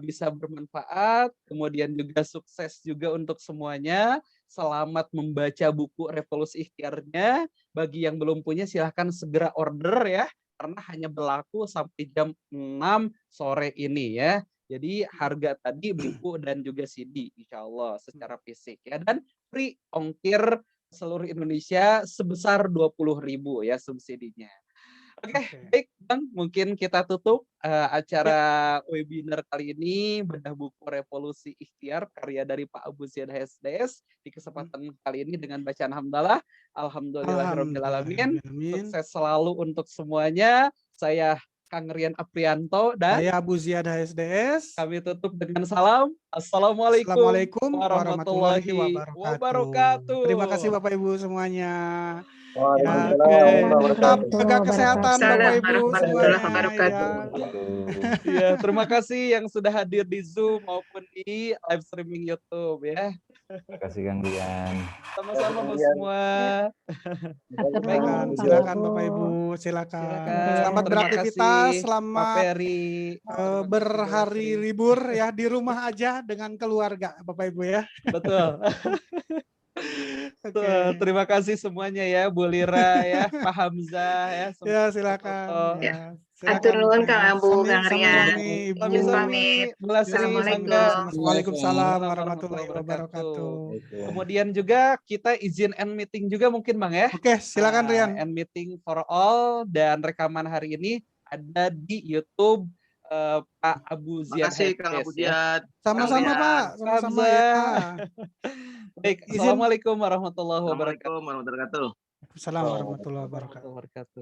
bisa bermanfaat. Kemudian juga sukses juga untuk semuanya. Selamat membaca buku Revolusi Ikhtiarnya. Bagi yang belum punya silahkan segera order ya. Karena hanya berlaku sampai jam 6 sore ini ya. Jadi harga tadi buku dan juga CD insya Allah secara fisik ya. Dan free ongkir seluruh Indonesia sebesar 20.000 ya subsidinya. Oke, baik Bang, mungkin kita tutup acara webinar kali ini, bedah buku Revolusi Ikhtiar karya dari Pak Abu Ziad HSDS di kesempatan kali ini dengan bacaan hamdalah. Alhamdulillahirabbil alamin. Sukses selalu untuk semuanya. Saya Kang Rian Aprianto dan saya Abu Ziad HSDS. Kami tutup dengan salam. Assalamualaikum warahmatullahi wabarakatuh. Terima kasih Bapak Ibu semuanya. Waalaikumsalam Tetap jaga kesehatan Bapak Ibu warahmatullahi semuanya. wabarakatuh. Ya, terima kasih yang sudah hadir di Zoom maupun di live streaming YouTube ya. Terima kasih Kang Dian. Sama-sama Bu semua. Silakan Bapak Ibu, silakan. Selamat Terima beraktivitas, kasih, Pak selamat Ferry. berhari libur ya di rumah aja dengan keluarga Bapak Ibu ya. Betul. Terima kasih semuanya ya, Bu Lira ya, Pak Hamzah ya. Ya silakan. Ya. Atur nuhun Kang Abu, Kang Rian. Ibu pamit. Waalaikumsalam warahmatullahi wabarakatuh. Kemudian juga kita izin end meeting juga mungkin Bang ya. Oke, silakan Rian. End meeting for all dan rekaman hari ini ada di YouTube Pak Abu Ziad. Terima kasih Kang Abu Ziad. Sama-sama Pak, sama-sama ya. Baik, Assalamualaikum warahmatullahi wabarakatuh. Assalamualaikum warahmatullahi wabarakatuh. Assalamualaikum warahmatullahi wabarakatuh.